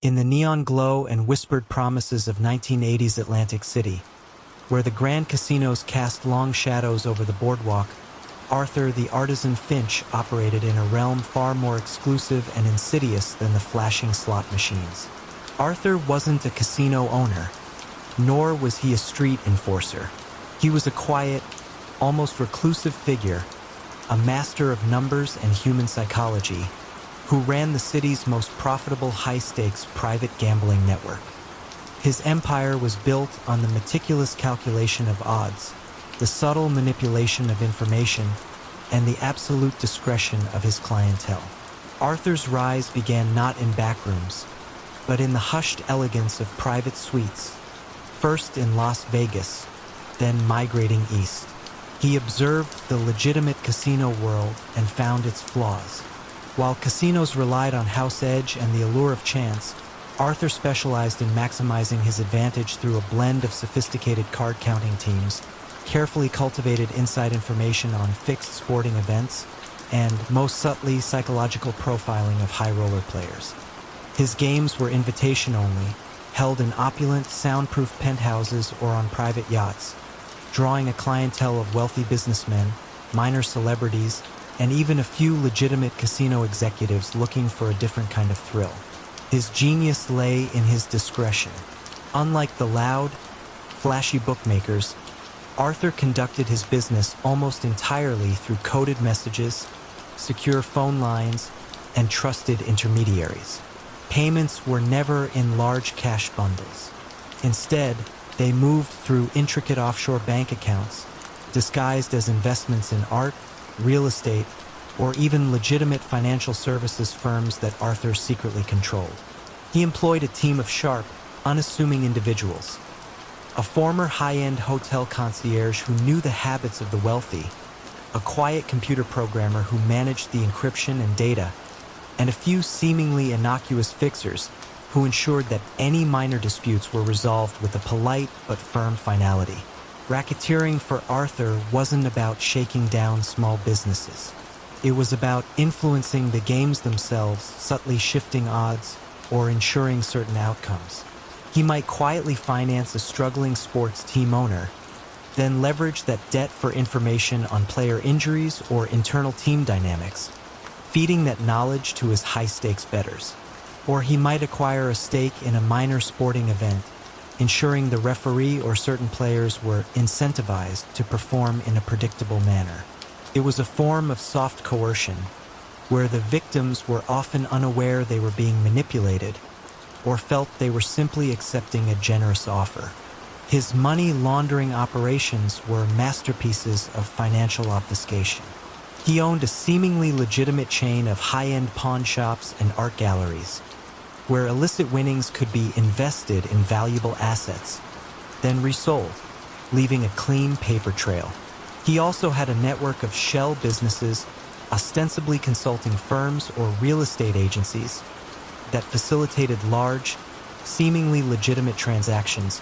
In the neon glow and whispered promises of 1980s Atlantic City, where the grand casinos cast long shadows over the boardwalk, Arthur the Artisan Finch operated in a realm far more exclusive and insidious than the flashing slot machines. Arthur wasn't a casino owner, nor was he a street enforcer. He was a quiet, almost reclusive figure, a master of numbers and human psychology, who ran the city's most profitable high-stakes private gambling network. His empire was built on the meticulous calculation of odds, the subtle manipulation of information, and the absolute discretion of his clientele. Arthur's rise began not in backrooms, but in the hushed elegance of private suites, first in Las Vegas, then migrating east. He observed the legitimate casino world and found its flaws. While casinos relied on house edge and the allure of chance, Arthur specialized in maximizing his advantage through a blend of sophisticated card-counting teams, carefully cultivated inside information on fixed sporting events, and, most subtly, psychological profiling of high-roller players. His games were invitation-only, held in opulent, soundproof penthouses or on private yachts, drawing a clientele of wealthy businessmen, minor celebrities, and even a few legitimate casino executives looking for a different kind of thrill. His genius lay in his discretion. Unlike the loud, flashy bookmakers, Arthur conducted his business almost entirely through coded messages, secure phone lines, and trusted intermediaries. Payments were never in large cash bundles. Instead, they moved through intricate offshore bank accounts, disguised as investments in art, real estate, or even legitimate financial services firms that Arthur secretly controlled. He employed a team of sharp, unassuming individuals. A former high-end hotel concierge who knew the habits of the wealthy, a quiet computer programmer who managed the encryption and data, and a few seemingly innocuous fixers who ensured that any minor disputes were resolved with a polite but firm finality. Racketeering for Arthur wasn't about shaking down small businesses. It was about influencing the games themselves, subtly shifting odds, or ensuring certain outcomes. He might quietly finance a struggling sports team owner, then leverage that debt for information on player injuries or internal team dynamics, feeding that knowledge to his high-stakes bettors. Or he might acquire a stake in a minor sporting event, ensuring the referee or certain players were incentivized to perform in a predictable manner. It was a form of soft coercion, where the victims were often unaware they were being manipulated, or felt they were simply accepting a generous offer. His money laundering operations were masterpieces of financial obfuscation. He owned a seemingly legitimate chain of high-end pawn shops and art galleries, where illicit winnings could be invested in valuable assets, then resold, leaving a clean paper trail. He also had a network of shell businesses, ostensibly consulting firms or real estate agencies, that facilitated large, seemingly legitimate transactions,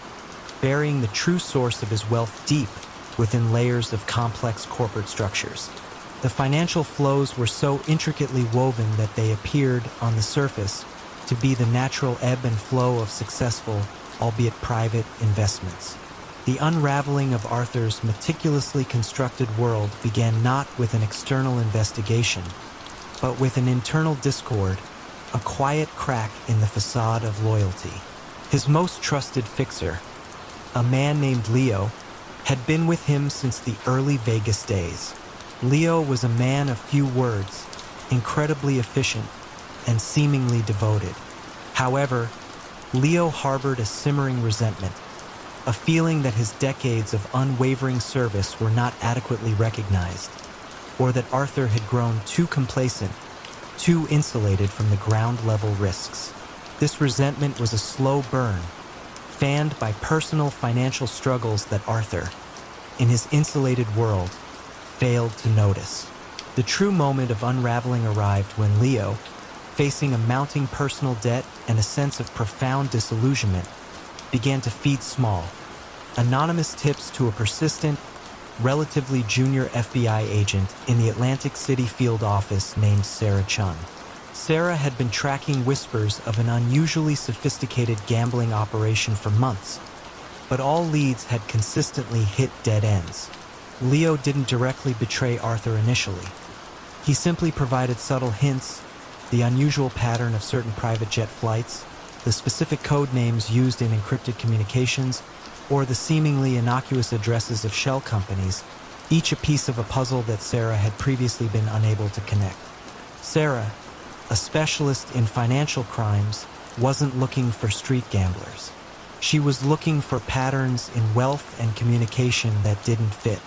burying the true source of his wealth deep within layers of complex corporate structures. The financial flows were so intricately woven that they appeared, on the surface, to be the natural ebb and flow of successful, albeit private, investments. The unraveling of Arthur's meticulously constructed world began not with an external investigation, but with an internal discord, a quiet crack in the facade of loyalty. His most trusted fixer, a man named Leo, had been with him since the early Vegas days. Leo was a man of few words, incredibly efficient, and seemingly devoted. However, Leo harbored a simmering resentment, a feeling that his decades of unwavering service were not adequately recognized, or that Arthur had grown too complacent, too insulated from the ground-level risks. This resentment was a slow burn, fanned by personal financial struggles that Arthur, in his insulated world, failed to notice. The true moment of unraveling arrived when Leo, facing a mounting personal debt and a sense of profound disillusionment, began to feed small, anonymous tips to a persistent, relatively junior FBI agent in the Atlantic City field office named Sarah Chun. Sarah had been tracking whispers of an unusually sophisticated gambling operation for months, but all leads had consistently hit dead ends. Leo didn't directly betray Arthur initially. He simply provided subtle hints, the unusual pattern of certain private jet flights, the specific code names used in encrypted communications, or the seemingly innocuous addresses of shell companies, each a piece of a puzzle that Sarah had previously been unable to connect. Sarah, a specialist in financial crimes, wasn't looking for street gamblers. She was looking for patterns in wealth and communication that didn't fit.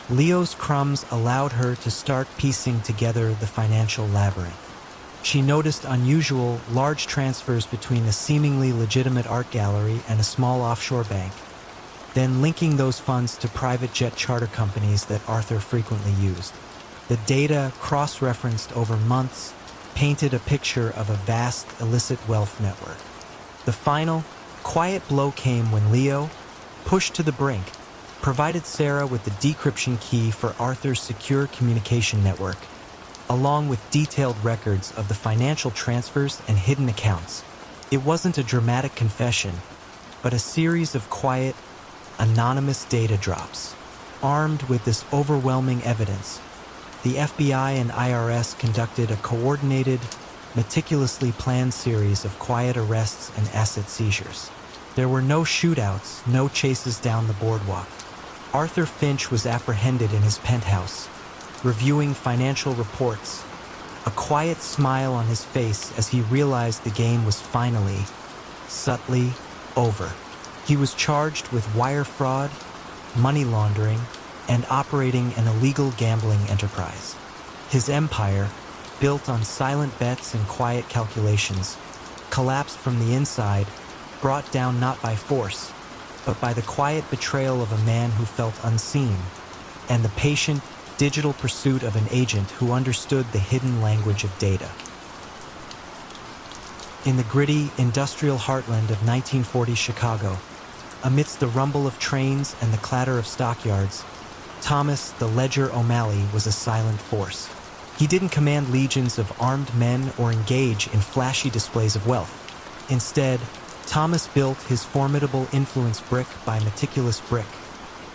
Leo's crumbs allowed her to start piecing together the financial labyrinth. She noticed unusual, large transfers between a seemingly legitimate art gallery and a small offshore bank, then linking those funds to private jet charter companies that Arthur frequently used. The data, cross-referenced over months, painted a picture of a vast, illicit wealth network. The final, quiet blow came when Leo, pushed to the brink, provided Sarah with the decryption key for Arthur's secure communication network, along with detailed records of the financial transfers and hidden accounts. It wasn't a dramatic confession, but a series of quiet, anonymous data drops. Armed with this overwhelming evidence, the FBI and IRS conducted a coordinated, meticulously planned series of quiet arrests and asset seizures. There were no shootouts, no chases down the boardwalk. Arthur Finch was apprehended in his penthouse, reviewing financial reports, a quiet smile on his face as he realized the game was finally, subtly, over. He was charged with wire fraud, money laundering, and operating an illegal gambling enterprise. His empire, built on silent bets and quiet calculations, collapsed from the inside, brought down not by force, but by the quiet betrayal of a man who felt unseen, and the patient, digital pursuit of an agent who understood the hidden language of data. In the gritty, industrial heartland of 1940 Chicago, amidst the rumble of trains and the clatter of stockyards, Thomas the Ledger O'Malley was a silent force. He didn't command legions of armed men or engage in flashy displays of wealth. Instead, Thomas built his formidable influence brick by meticulous brick,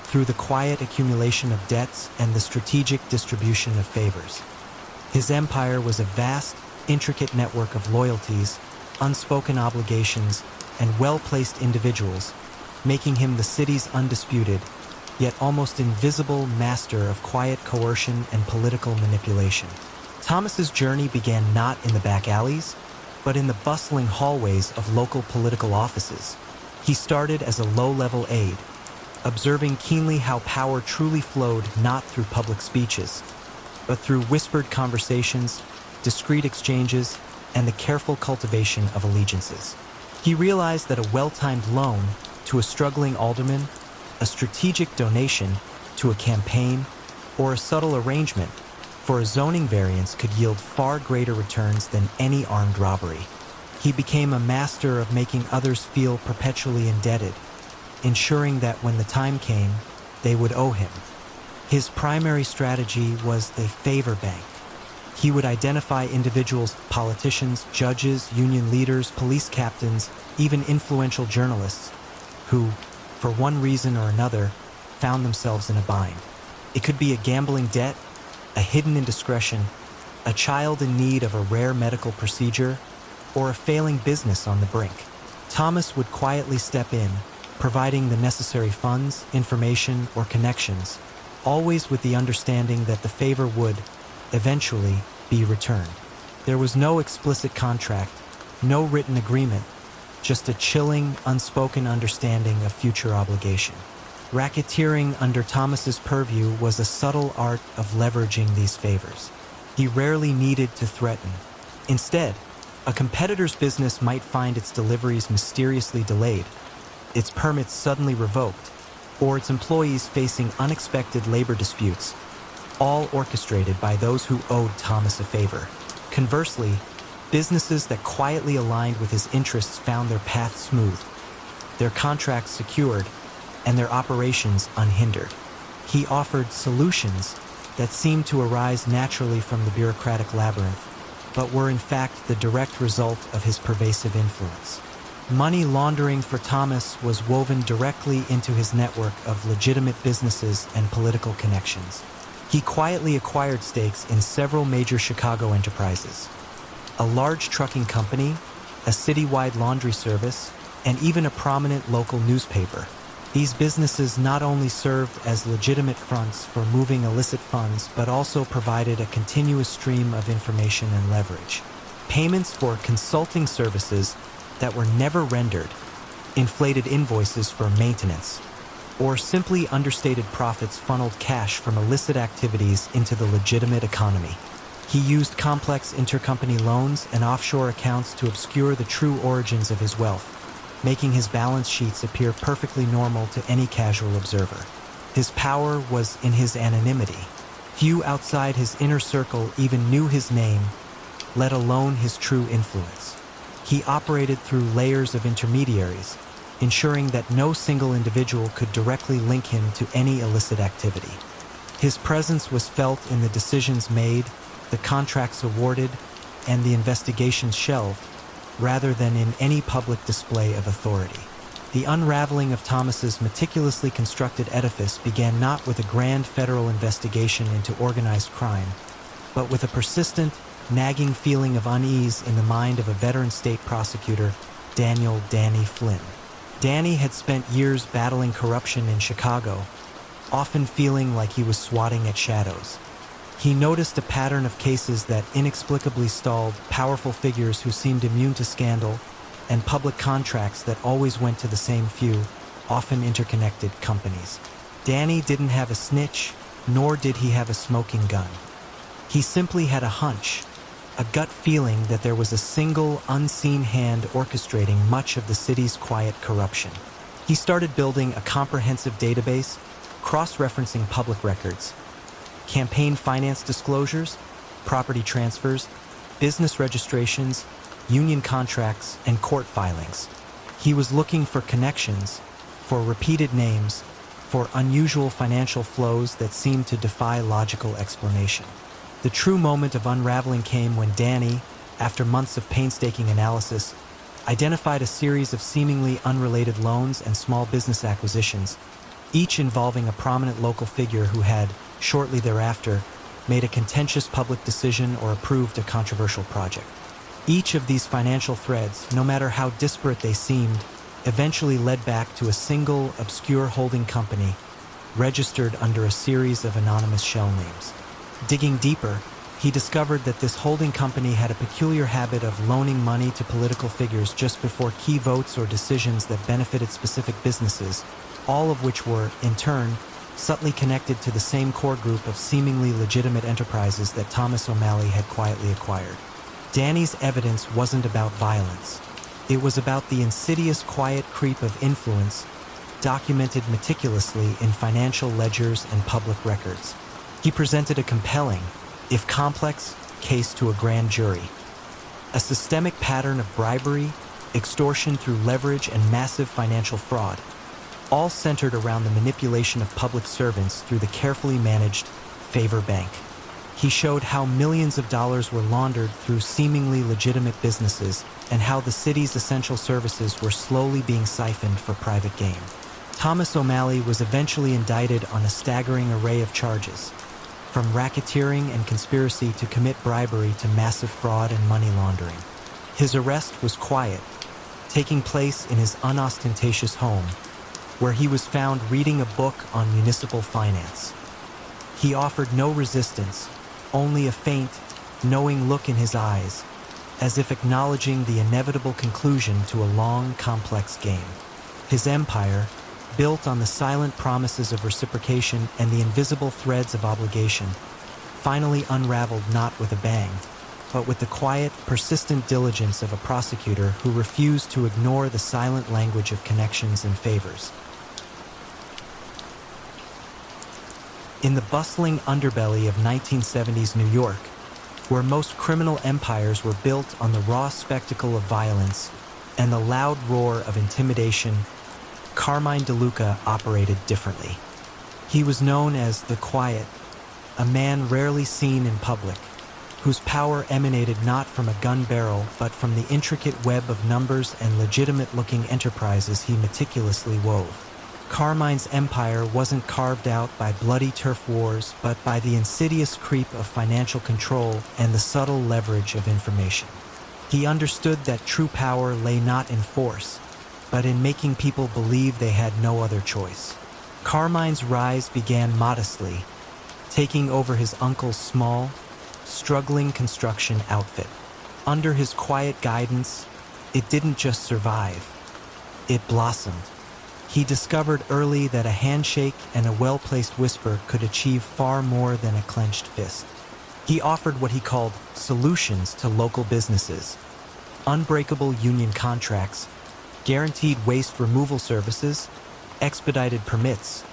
through the quiet accumulation of debts and the strategic distribution of favors. His empire was a vast, intricate network of loyalties, unspoken obligations, and well-placed individuals, making him the city's undisputed, yet almost invisible master of quiet coercion and political manipulation. Thomas's journey began not in the back alleys, but in the bustling hallways of local political offices. He started as a low-level aide, observing keenly how power truly flowed not through public speeches, but through whispered conversations, discreet exchanges, and the careful cultivation of allegiances. He realized that a well-timed loan to a struggling alderman, a strategic donation to a campaign, or a subtle arrangement for a zoning variance could yield far greater returns than any armed robbery. He became a master of making others feel perpetually indebted, ensuring that when the time came, they would owe him. His primary strategy was the favor bank. He would identify individuals, politicians, judges, union leaders, police captains, even influential journalists, who, for one reason or another, found themselves in a bind. It could be a gambling debt, a hidden indiscretion, a child in need of a rare medical procedure, or a failing business on the brink. Thomas would quietly step in, providing the necessary funds, information, or connections, always with the understanding that the favor would, eventually, be returned. There was no explicit contract, no written agreement, just a chilling, unspoken understanding of future obligation. Racketeering under Thomas's purview was a subtle art of leveraging these favors. He rarely needed to threaten. Instead, a competitor's business might find its deliveries mysteriously delayed, its permits suddenly revoked, or its employees facing unexpected labor disputes, all orchestrated by those who owed Thomas a favor. Conversely, businesses that quietly aligned with his interests found their path smooth, their contracts secured, and their operations unhindered. He offered solutions that seemed to arise naturally from the bureaucratic labyrinth, but were in fact the direct result of his pervasive influence. Money laundering for Thomas was woven directly into his network of legitimate businesses and political connections. He quietly acquired stakes in several major Chicago enterprises: a large trucking company, a citywide laundry service, and even a prominent local newspaper. These businesses not only served as legitimate fronts for moving illicit funds, but also provided a continuous stream of information and leverage. Payments for consulting services that were never rendered, inflated invoices for maintenance, or simply understated profits funneled cash from illicit activities into the legitimate economy. He used complex intercompany loans and offshore accounts to obscure the true origins of his wealth, making his balance sheets appear perfectly normal to any casual observer. His power was in his anonymity. Few outside his inner circle even knew his name, let alone his true influence. He operated through layers of intermediaries, ensuring that no single individual could directly link him to any illicit activity. His presence was felt in the decisions made, the contracts awarded, and the investigations shelved, rather than in any public display of authority. The unraveling of Thomas's meticulously constructed edifice began not with a grand federal investigation into organized crime, but with a persistent, nagging feeling of unease in the mind of a veteran state prosecutor, Danny Flynn. Danny had spent years battling corruption in Chicago, often feeling like he was swatting at shadows. He noticed a pattern of cases that inexplicably stalled, powerful figures who seemed immune to scandal, and public contracts that always went to the same few, often interconnected companies. Danny didn't have a snitch, nor did he have a smoking gun. He simply had a hunch, a gut feeling that there was a single, unseen hand orchestrating much of the city's quiet corruption. He started building a comprehensive database, cross-referencing public records, campaign finance disclosures, property transfers, business registrations, union contracts, and court filings. He was looking for connections, for repeated names, for unusual financial flows that seemed to defy logical explanation. The true moment of unraveling came when Danny, after months of painstaking analysis, identified a series of seemingly unrelated loans and small business acquisitions, each involving a prominent local figure who had, shortly thereafter, made a contentious public decision or approved a controversial project. Each of these financial threads, no matter how disparate they seemed, eventually led back to a single, obscure holding company, registered under a series of anonymous shell names. Digging deeper, he discovered that this holding company had a peculiar habit of loaning money to political figures just before key votes or decisions that benefited specific businesses, all of which were, in turn, subtly connected to the same core group of seemingly legitimate enterprises that Thomas O'Malley had quietly acquired. Danny's evidence wasn't about violence. It was about the insidious quiet creep of influence documented meticulously in financial ledgers and public records. He presented a compelling, if complex, case to a grand jury. A systemic pattern of bribery, extortion through leverage, and massive financial fraud, all centered around the manipulation of public servants through the carefully managed Favor Bank. He showed how millions of dollars were laundered through seemingly legitimate businesses and how the city's essential services were slowly being siphoned for private gain. Thomas O'Malley was eventually indicted on a staggering array of charges, from racketeering and conspiracy to commit bribery to massive fraud and money laundering. His arrest was quiet, taking place in his unostentatious home, where he was found reading a book on municipal finance. He offered no resistance, only a faint, knowing look in his eyes, as if acknowledging the inevitable conclusion to a long, complex game. His empire, built on the silent promises of reciprocation and the invisible threads of obligation, finally unraveled not with a bang, but with the quiet, persistent diligence of a prosecutor who refused to ignore the silent language of connections and favors. In the bustling underbelly of 1970s New York, where most criminal empires were built on the raw spectacle of violence and the loud roar of intimidation, Carmine DeLuca operated differently. He was known as the Quiet, a man rarely seen in public, whose power emanated not from a gun barrel but from the intricate web of numbers and legitimate-looking enterprises he meticulously wove. Carmine's empire wasn't carved out by bloody turf wars, but by the insidious creep of financial control and the subtle leverage of information. He understood that true power lay not in force, but in making people believe they had no other choice. Carmine's rise began modestly, taking over his uncle's small, struggling construction outfit. Under his quiet guidance, it didn't just survive, it blossomed. He discovered early that a handshake and a well-placed whisper could achieve far more than a clenched fist. He offered what he called solutions to local businesses: unbreakable union contracts, guaranteed waste removal services, expedited permits,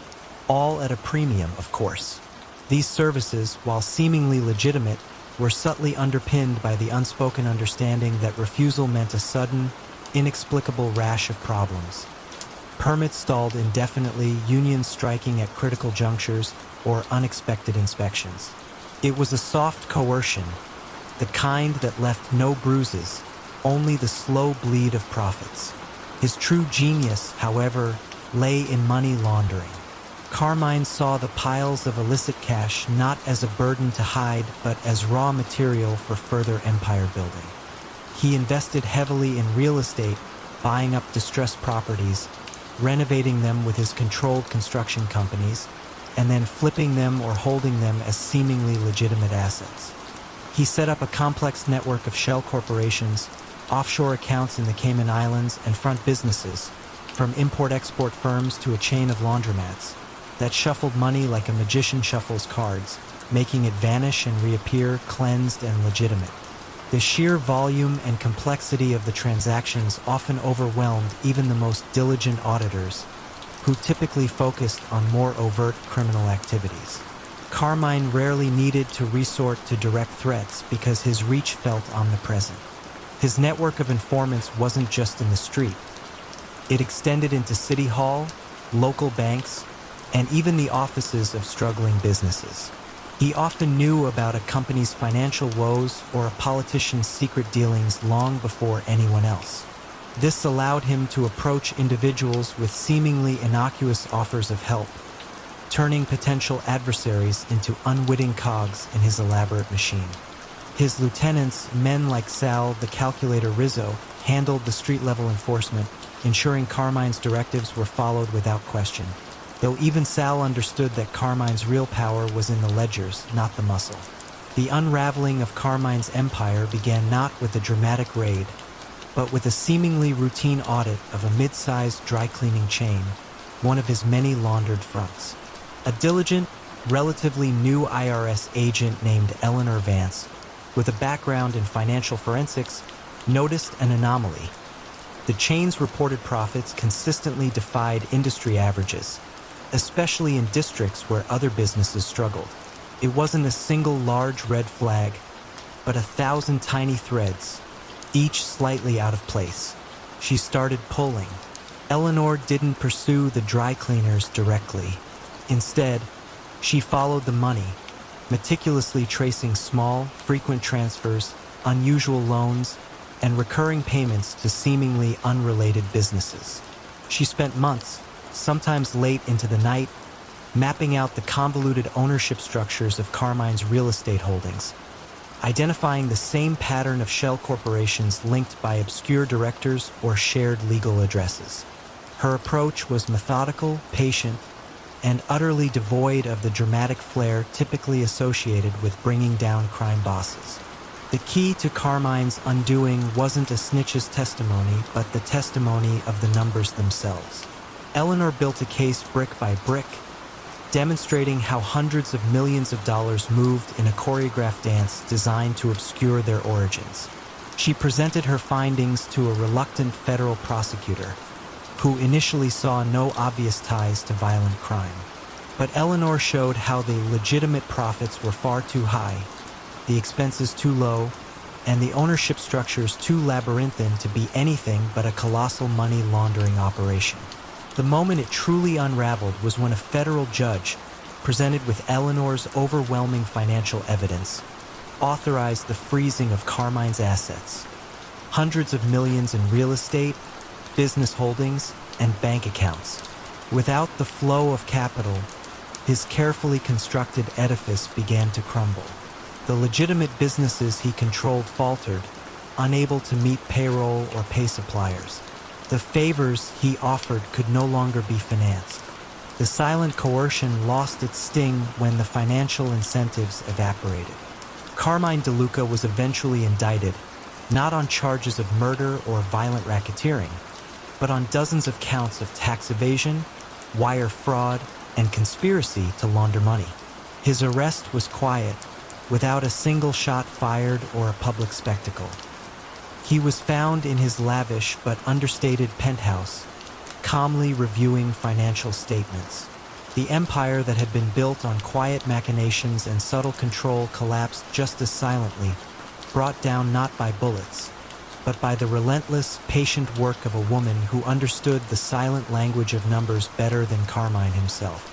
all at a premium, of course. These services, while seemingly legitimate, were subtly underpinned by the unspoken understanding that refusal meant a sudden, inexplicable rash of problems. Permits stalled indefinitely, unions striking at critical junctures, or unexpected inspections. It was a soft coercion, the kind that left no bruises, only the slow bleed of profits. His true genius, however, lay in money laundering. Carmine saw the piles of illicit cash not as a burden to hide, but as raw material for further empire building. He invested heavily in real estate, buying up distressed properties, renovating them with his controlled construction companies, and then flipping them or holding them as seemingly legitimate assets. He set up a complex network of shell corporations, offshore accounts in the Cayman Islands, and front businesses, from import-export firms to a chain of laundromats, that shuffled money like a magician shuffles cards, making it vanish and reappear cleansed and legitimate. The sheer volume and complexity of the transactions often overwhelmed even the most diligent auditors, who typically focused on more overt criminal activities. Carmine rarely needed to resort to direct threats because his reach felt omnipresent. His network of informants wasn't just in the street. It extended into City Hall, local banks, and even the offices of struggling businesses. He often knew about a company's financial woes or a politician's secret dealings long before anyone else. This allowed him to approach individuals with seemingly innocuous offers of help, turning potential adversaries into unwitting cogs in his elaborate machine. His lieutenants, men like Sal the Calculator Rizzo, handled the street-level enforcement, ensuring Carmine's directives were followed without question. Though even Sal understood that Carmine's real power was in the ledgers, not the muscle. The unraveling of Carmine's empire began not with a dramatic raid, but with a seemingly routine audit of a mid-sized dry-cleaning chain, one of his many laundered fronts. A diligent, relatively new IRS agent named Eleanor Vance, with a background in financial forensics, noticed an anomaly. The chain's reported profits consistently defied industry averages, especially in districts where other businesses struggled. It wasn't a single large red flag, but 1,000 tiny threads, each slightly out of place. She started pulling. Eleanor didn't pursue the dry cleaners directly. Instead, she followed the money, meticulously tracing small, frequent transfers, unusual loans, and recurring payments to seemingly unrelated businesses. She spent months, sometimes late into the night, mapping out the convoluted ownership structures of Carmine's real estate holdings, identifying the same pattern of shell corporations linked by obscure directors or shared legal addresses. Her approach was methodical, patient, and utterly devoid of the dramatic flair typically associated with bringing down crime bosses. The key to Carmine's undoing wasn't a snitch's testimony, but the testimony of the numbers themselves. Eleanor built a case brick by brick, demonstrating how hundreds of millions of dollars moved in a choreographed dance designed to obscure their origins. She presented her findings to a reluctant federal prosecutor, who initially saw no obvious ties to violent crime. But Eleanor showed how the legitimate profits were far too high, the expenses too low, and the ownership structures too labyrinthine to be anything but a colossal money laundering operation. The moment it truly unraveled was when a federal judge, presented with Eleanor's overwhelming financial evidence, authorized the freezing of Carmine's assets, hundreds of millions in real estate, business holdings, and bank accounts. Without the flow of capital, his carefully constructed edifice began to crumble. The legitimate businesses he controlled faltered, unable to meet payroll or pay suppliers. The favors he offered could no longer be financed. The silent coercion lost its sting when the financial incentives evaporated. Carmine DeLuca was eventually indicted, not on charges of murder or violent racketeering, but on dozens of counts of tax evasion, wire fraud, and conspiracy to launder money. His arrest was quiet, without a single shot fired or a public spectacle. He was found in his lavish but understated penthouse, calmly reviewing financial statements. The empire that had been built on quiet machinations and subtle control collapsed just as silently, brought down not by bullets, but by the relentless, patient work of a woman who understood the silent language of numbers better than Carmine himself.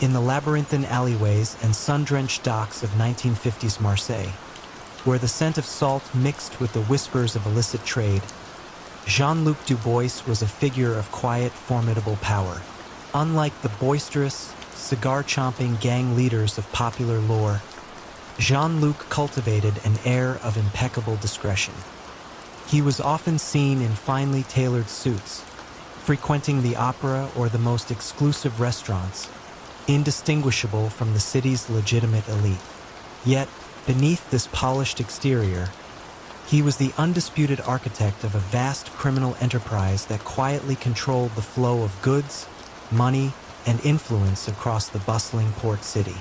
In the labyrinthine alleyways and sun-drenched docks of 1950s Marseille, where the scent of salt mixed with the whispers of illicit trade, Jean-Luc Dubois was a figure of quiet, formidable power. Unlike the boisterous, cigar-chomping gang leaders of popular lore, Jean-Luc cultivated an air of impeccable discretion. He was often seen in finely tailored suits, frequenting the opera or the most exclusive restaurants, indistinguishable from the city's legitimate elite. Yet, beneath this polished exterior, he was the undisputed architect of a vast criminal enterprise that quietly controlled the flow of goods, money, and influence across the bustling port city.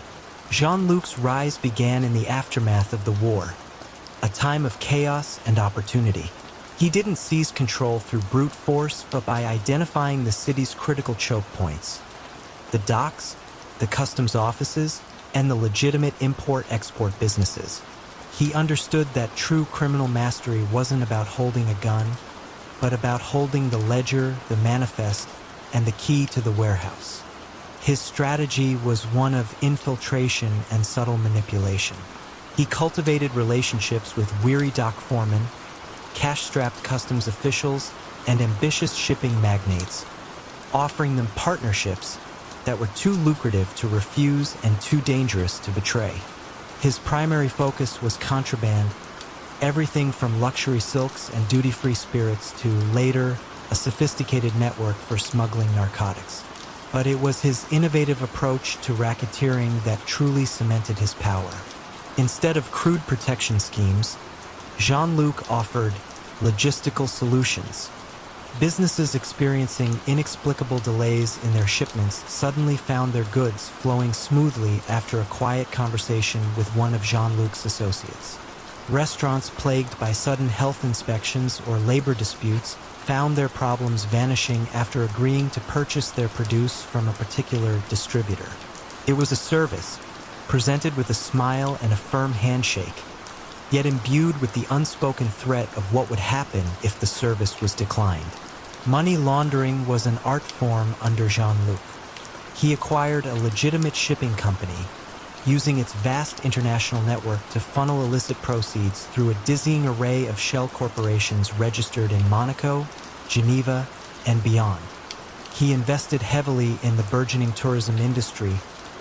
Jean-Luc's rise began in the aftermath of the war, a time of chaos and opportunity. He didn't seize control through brute force, but by identifying the city's critical choke points: the docks, the customs offices, and the legitimate import-export businesses. He understood that true criminal mastery wasn't about holding a gun, but about holding the ledger, the manifest, and the key to the warehouse. His strategy was one of infiltration and subtle manipulation. He cultivated relationships with weary dock foremen, cash-strapped customs officials, and ambitious shipping magnates, offering them partnerships that were too lucrative to refuse and too dangerous to betray. His primary focus was contraband, everything from luxury silks and duty-free spirits to, later, a sophisticated network for smuggling narcotics. But it was his innovative approach to racketeering that truly cemented his power. Instead of crude protection schemes, Jean-Luc offered logistical solutions. Businesses experiencing inexplicable delays in their shipments suddenly found their goods flowing smoothly after a quiet conversation with one of Jean-Luc's associates. Restaurants plagued by sudden health inspections or labor disputes found their problems vanishing after agreeing to purchase their produce from a particular distributor. It was a service, presented with a smile and a firm handshake, yet imbued with the unspoken threat of what would happen if the service was declined. Money laundering was an art form under Jean-Luc. He acquired a legitimate shipping company, using its vast international network to funnel illicit proceeds through a dizzying array of shell corporations registered in Monaco, Geneva, and beyond. He invested heavily in the burgeoning tourism industry,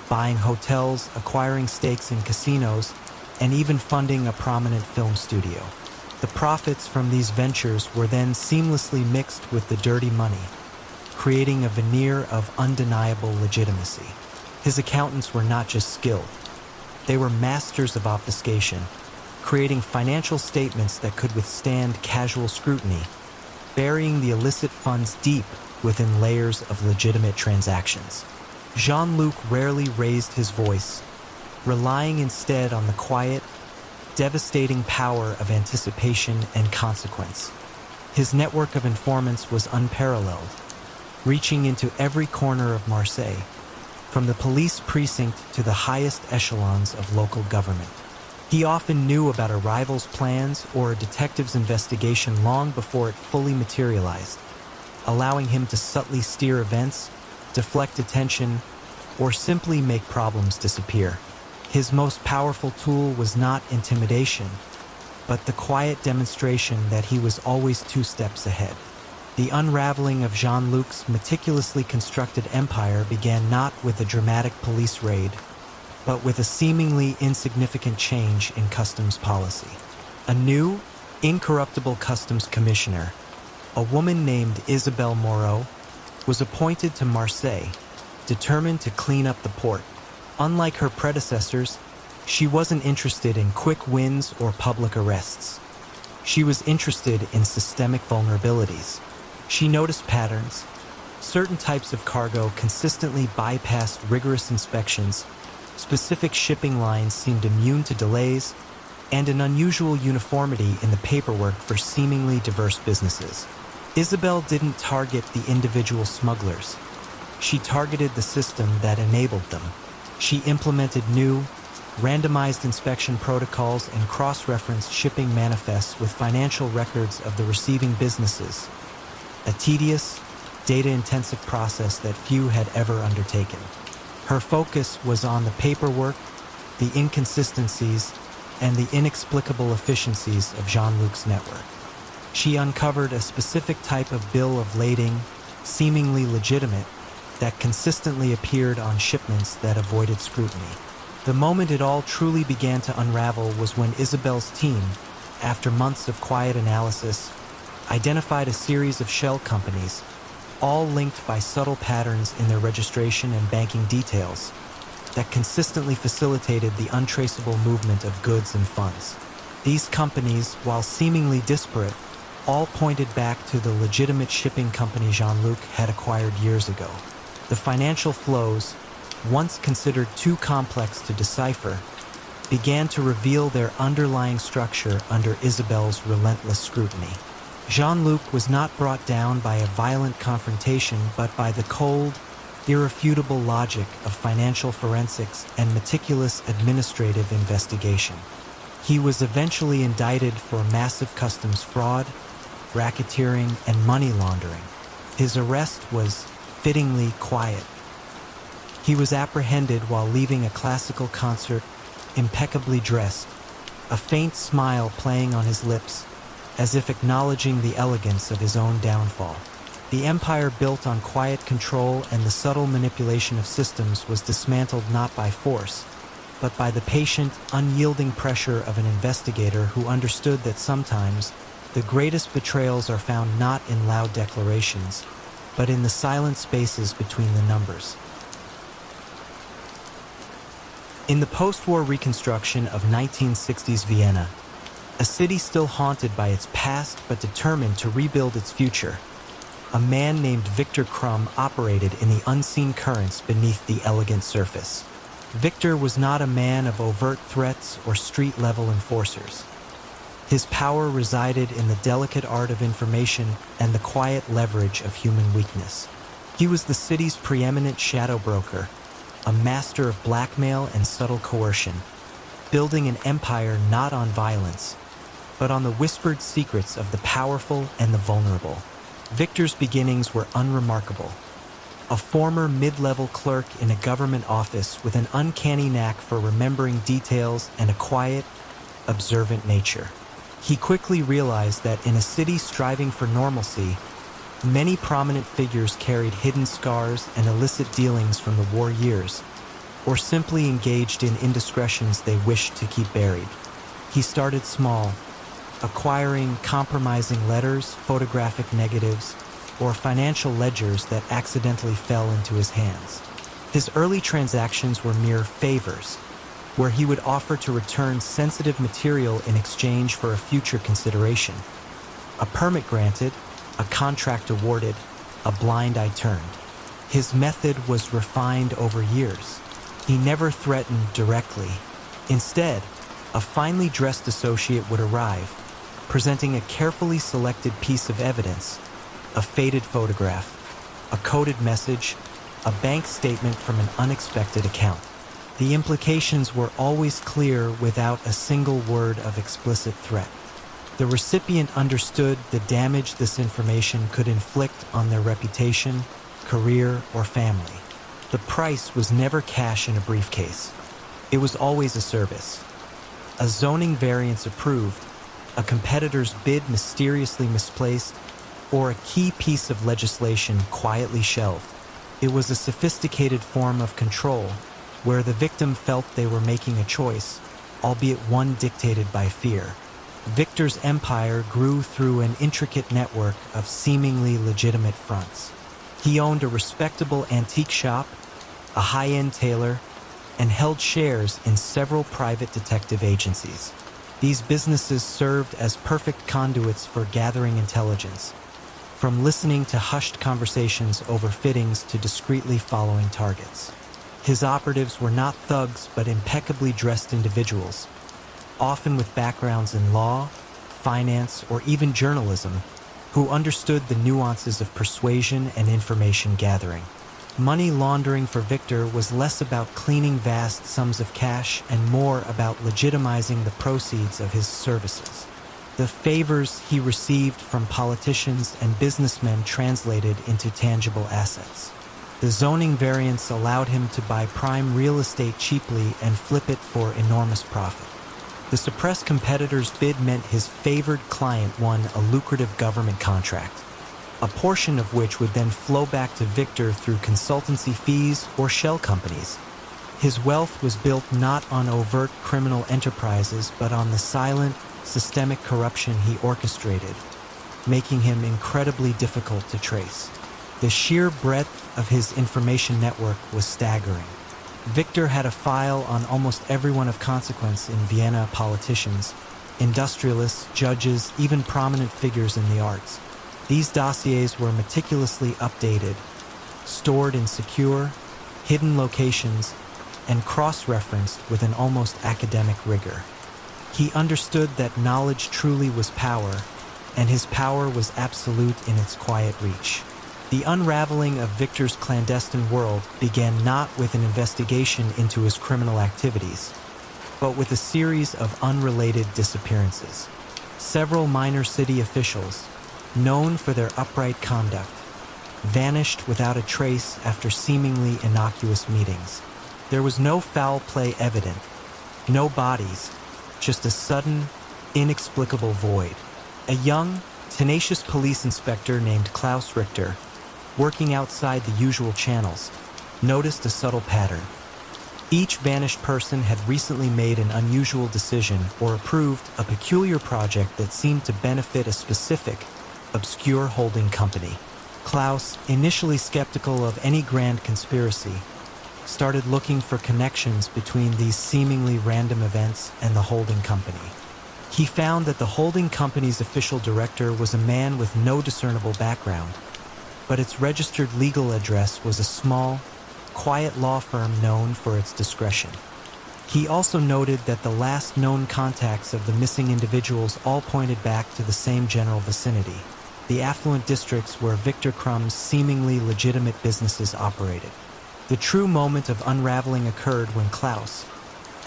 buying hotels, acquiring stakes in casinos, and even funding a prominent film studio. The profits from these ventures were then seamlessly mixed with the dirty money, creating a veneer of undeniable legitimacy. His accountants were not just skilled. They were masters of obfuscation, creating financial statements that could withstand casual scrutiny, burying the illicit funds deep within layers of legitimate transactions. Jean-Luc rarely raised his voice, relying instead on the quiet, devastating power of anticipation and consequence. His network of informants was unparalleled, reaching into every corner of Marseille, from the police precinct to the highest echelons of local government. He often knew about a rival's plans or a detective's investigation long before it fully materialized, allowing him to subtly steer events, deflect attention, or simply make problems disappear. His most powerful tool was not intimidation, but the quiet demonstration that he was always 2 steps ahead. The unraveling of Jean-Luc's meticulously constructed empire began not with a dramatic police raid, but with a seemingly insignificant change in customs policy. A new, incorruptible customs commissioner, a woman named Isabelle Moreau, was appointed to Marseille, determined to clean up the port. Unlike her predecessors, she wasn't interested in quick wins or public arrests. She was interested in systemic vulnerabilities. She noticed patterns. Certain types of cargo consistently bypassed rigorous inspections, specific shipping lines seemed immune to delays, and an unusual uniformity in the paperwork for seemingly diverse businesses. Isabelle didn't target the individual smugglers. She targeted the system that enabled them. She implemented new, randomized inspection protocols and cross-referenced shipping manifests with financial records of the receiving businesses, a tedious, data-intensive process that few had ever undertaken. Her focus was on the paperwork, the inconsistencies, and the inexplicable efficiencies of Jean-Luc's network. She uncovered a specific type of bill of lading, seemingly legitimate, that consistently appeared on shipments that avoided scrutiny. The moment it all truly began to unravel was when Isabelle's team, after months of quiet analysis, identified a series of shell companies, all linked by subtle patterns in their registration and banking details, that consistently facilitated the untraceable movement of goods and funds. These companies, while seemingly disparate, all pointed back to the legitimate shipping company Jean-Luc had acquired years ago. The financial flows, once considered too complex to decipher, began to reveal their underlying structure under Isabelle's relentless scrutiny. Jean-Luc was not brought down by a violent confrontation, but by the cold, irrefutable logic of financial forensics and meticulous administrative investigation. He was eventually indicted for massive customs fraud, racketeering, and money laundering. His arrest was fittingly quiet. He was apprehended while leaving a classical concert, impeccably dressed, a faint smile playing on his lips, as if acknowledging the elegance of his own downfall. The empire built on quiet control and the subtle manipulation of systems was dismantled not by force, but by the patient, unyielding pressure of an investigator who understood that sometimes the greatest betrayals are found not in loud declarations, but in the silent spaces between the numbers. In the post-war reconstruction of 1960s Vienna, a city still haunted by its past but determined to rebuild its future, a man named Victor Krumm operated in the unseen currents beneath the elegant surface. Victor was not a man of overt threats or street-level enforcers. His power resided in the delicate art of information and the quiet leverage of human weakness. He was the city's preeminent shadow broker, a master of blackmail and subtle coercion, building an empire not on violence, but on the whispered secrets of the powerful and the vulnerable. Victor's beginnings were unremarkable. A former mid-level clerk in a government office with an uncanny knack for remembering details and a quiet, observant nature. He quickly realized that in a city striving for normalcy, many prominent figures carried hidden scars and illicit dealings from the war years, or simply engaged in indiscretions they wished to keep buried. He started small, acquiring compromising letters, photographic negatives, or financial ledgers that accidentally fell into his hands. His early transactions were mere favors, where he would offer to return sensitive material in exchange for a future consideration. A permit granted, a contract awarded, a blind eye turned. His method was refined over years. He never threatened directly. Instead, a finely dressed associate would arrive, presenting a carefully selected piece of evidence, a faded photograph, a coded message, a bank statement from an unexpected account. The implications were always clear without a single word of explicit threat. The recipient understood the damage this information could inflict on their reputation, career, or family. The price was never cash in a briefcase. It was always a service. A zoning variance approved, a competitor's bid mysteriously misplaced, or a key piece of legislation quietly shelved. It was a sophisticated form of control, where the victim felt they were making a choice, albeit one dictated by fear. Victor's empire grew through an intricate network of seemingly legitimate fronts. He owned a respectable antique shop, a high-end tailor, and held shares in several private detective agencies. These businesses served as perfect conduits for gathering intelligence, from listening to hushed conversations over fittings to discreetly following targets. His operatives were not thugs but impeccably dressed individuals, often with backgrounds in law, finance, or even journalism, who understood the nuances of persuasion and information gathering. Money laundering for Victor was less about cleaning vast sums of cash and more about legitimizing the proceeds of his services. The favors he received from politicians and businessmen translated into tangible assets. The zoning variance allowed him to buy prime real estate cheaply and flip it for enormous profit. The suppressed competitor's bid meant his favored client won a lucrative government contract, a portion of which would then flow back to Victor through consultancy fees or shell companies. His wealth was built not on overt criminal enterprises but on the silent, systemic corruption he orchestrated, making him incredibly difficult to trace. The sheer breadth of his information network was staggering. Victor had a file on almost everyone of consequence in Vienna: politicians, industrialists, judges, even prominent figures in the arts. These dossiers were meticulously updated, stored in secure, hidden locations, and cross-referenced with an almost academic rigor. He understood that knowledge truly was power, and his power was absolute in its quiet reach. The unraveling of Victor's clandestine world began not with an investigation into his criminal activities, but with a series of unrelated disappearances. Several minor city officials, known for their upright conduct, vanished without a trace after seemingly innocuous meetings. There was no foul play evident, no bodies, just a sudden, inexplicable void. A young, tenacious police inspector named Klaus Richter, working outside the usual channels, noticed a subtle pattern. Each vanished person had recently made an unusual decision or approved a peculiar project that seemed to benefit a specific, obscure holding company. Klaus, initially skeptical of any grand conspiracy, started looking for connections between these seemingly random events and the holding company. He found that the holding company's official director was a man with no discernible background, but its registered legal address was a small, quiet law firm known for its discretion. He also noted that the last known contacts of the missing individuals all pointed back to the same general vicinity, the affluent districts where Victor Krumm's seemingly legitimate businesses operated. The true moment of unraveling occurred when Klaus,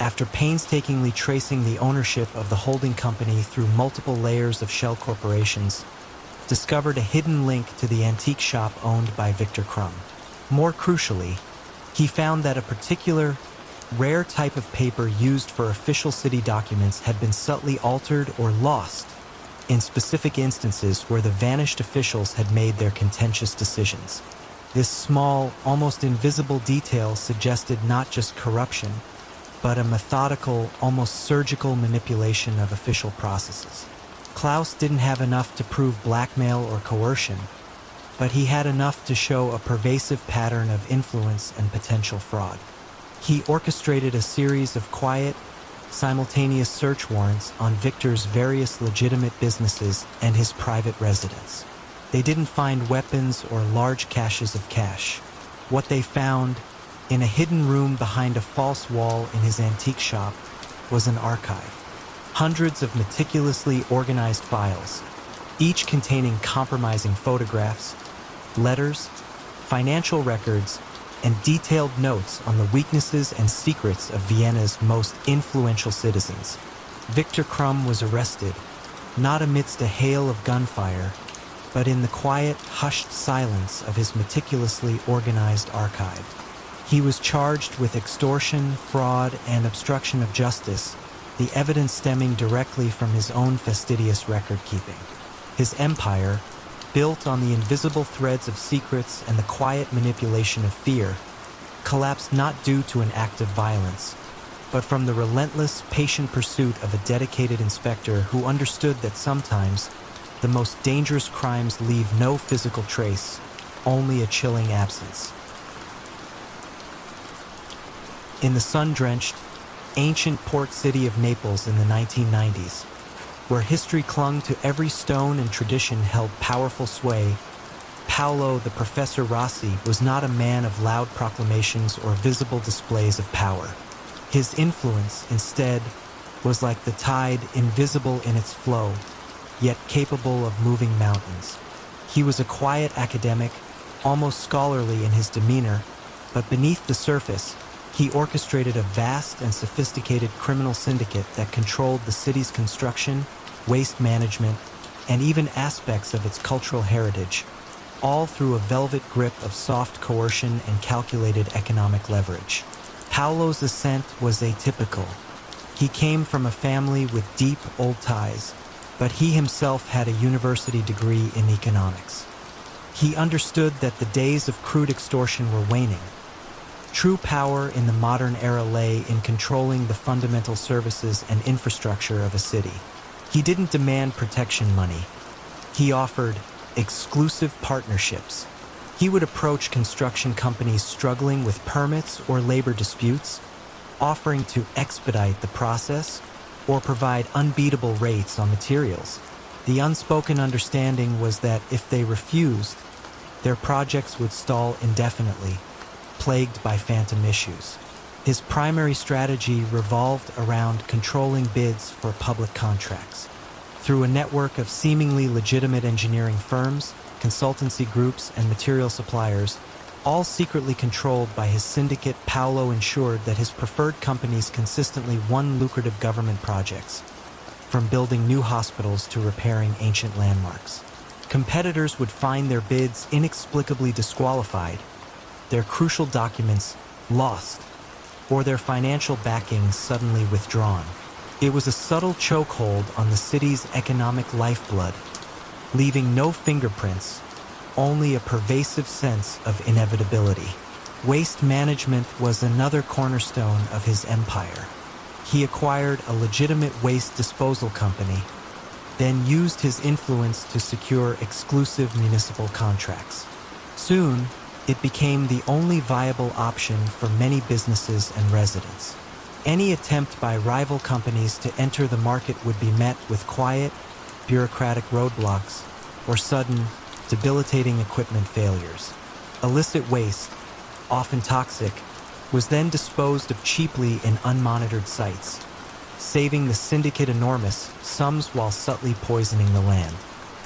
after painstakingly tracing the ownership of the holding company through multiple layers of shell corporations, discovered a hidden link to the antique shop owned by Victor Krumm. More crucially, he found that a particular, rare type of paper used for official city documents had been subtly altered or lost in specific instances where the vanished officials had made their contentious decisions. This small, almost invisible detail suggested not just corruption, but a methodical, almost surgical manipulation of official processes. Klaus didn't have enough to prove blackmail or coercion, but he had enough to show a pervasive pattern of influence and potential fraud. He orchestrated a series of quiet, simultaneous search warrants on Victor's various legitimate businesses and his private residence. They didn't find weapons or large caches of cash. What they found, in a hidden room behind a false wall in his antique shop, was an archive. Hundreds of meticulously organized files, each containing compromising photographs, letters, financial records, and detailed notes on the weaknesses and secrets of Vienna's most influential citizens. Victor Krumm was arrested, not amidst a hail of gunfire, but in the quiet, hushed silence of his meticulously organized archive. He was charged with extortion, fraud, and obstruction of justice, the evidence stemming directly from his own fastidious record-keeping. His empire, built on the invisible threads of secrets and the quiet manipulation of fear, collapsed not due to an act of violence, but from the relentless, patient pursuit of a dedicated inspector who understood that sometimes the most dangerous crimes leave no physical trace, only a chilling absence. In the sun-drenched, ancient port city of Naples in the 1990s, where history clung to every stone and tradition held powerful sway, Paolo the Professor Rossi was not a man of loud proclamations or visible displays of power. His influence, instead, was like the tide, invisible in its flow, yet capable of moving mountains. He was a quiet academic, almost scholarly in his demeanor, but beneath the surface, he orchestrated a vast and sophisticated criminal syndicate that controlled the city's construction, waste management, and even aspects of its cultural heritage, all through a velvet grip of soft coercion and calculated economic leverage. Paolo's ascent was atypical. He came from a family with deep old ties, but he himself had a university degree in economics. He understood that the days of crude extortion were waning. True power in the modern era lay in controlling the fundamental services and infrastructure of a city. He didn't demand protection money. He offered exclusive partnerships. He would approach construction companies struggling with permits or labor disputes, offering to expedite the process or provide unbeatable rates on materials. The unspoken understanding was that if they refused, their projects would stall indefinitely, plagued by phantom issues. His primary strategy revolved around controlling bids for public contracts. Through a network of seemingly legitimate engineering firms, consultancy groups, and material suppliers, all secretly controlled by his syndicate, Paolo ensured that his preferred companies consistently won lucrative government projects, from building new hospitals to repairing ancient landmarks. Competitors would find their bids inexplicably disqualified, their crucial documents lost, or their financial backings suddenly withdrawn. It was a subtle chokehold on the city's economic lifeblood, leaving no fingerprints, only a pervasive sense of inevitability. Waste management was another cornerstone of his empire. He acquired a legitimate waste disposal company, then used his influence to secure exclusive municipal contracts. Soon, it became the only viable option for many businesses and residents. Any attempt by rival companies to enter the market would be met with quiet, bureaucratic roadblocks or sudden, debilitating equipment failures. Illicit waste, often toxic, was then disposed of cheaply in unmonitored sites, saving the syndicate enormous sums while subtly poisoning the land.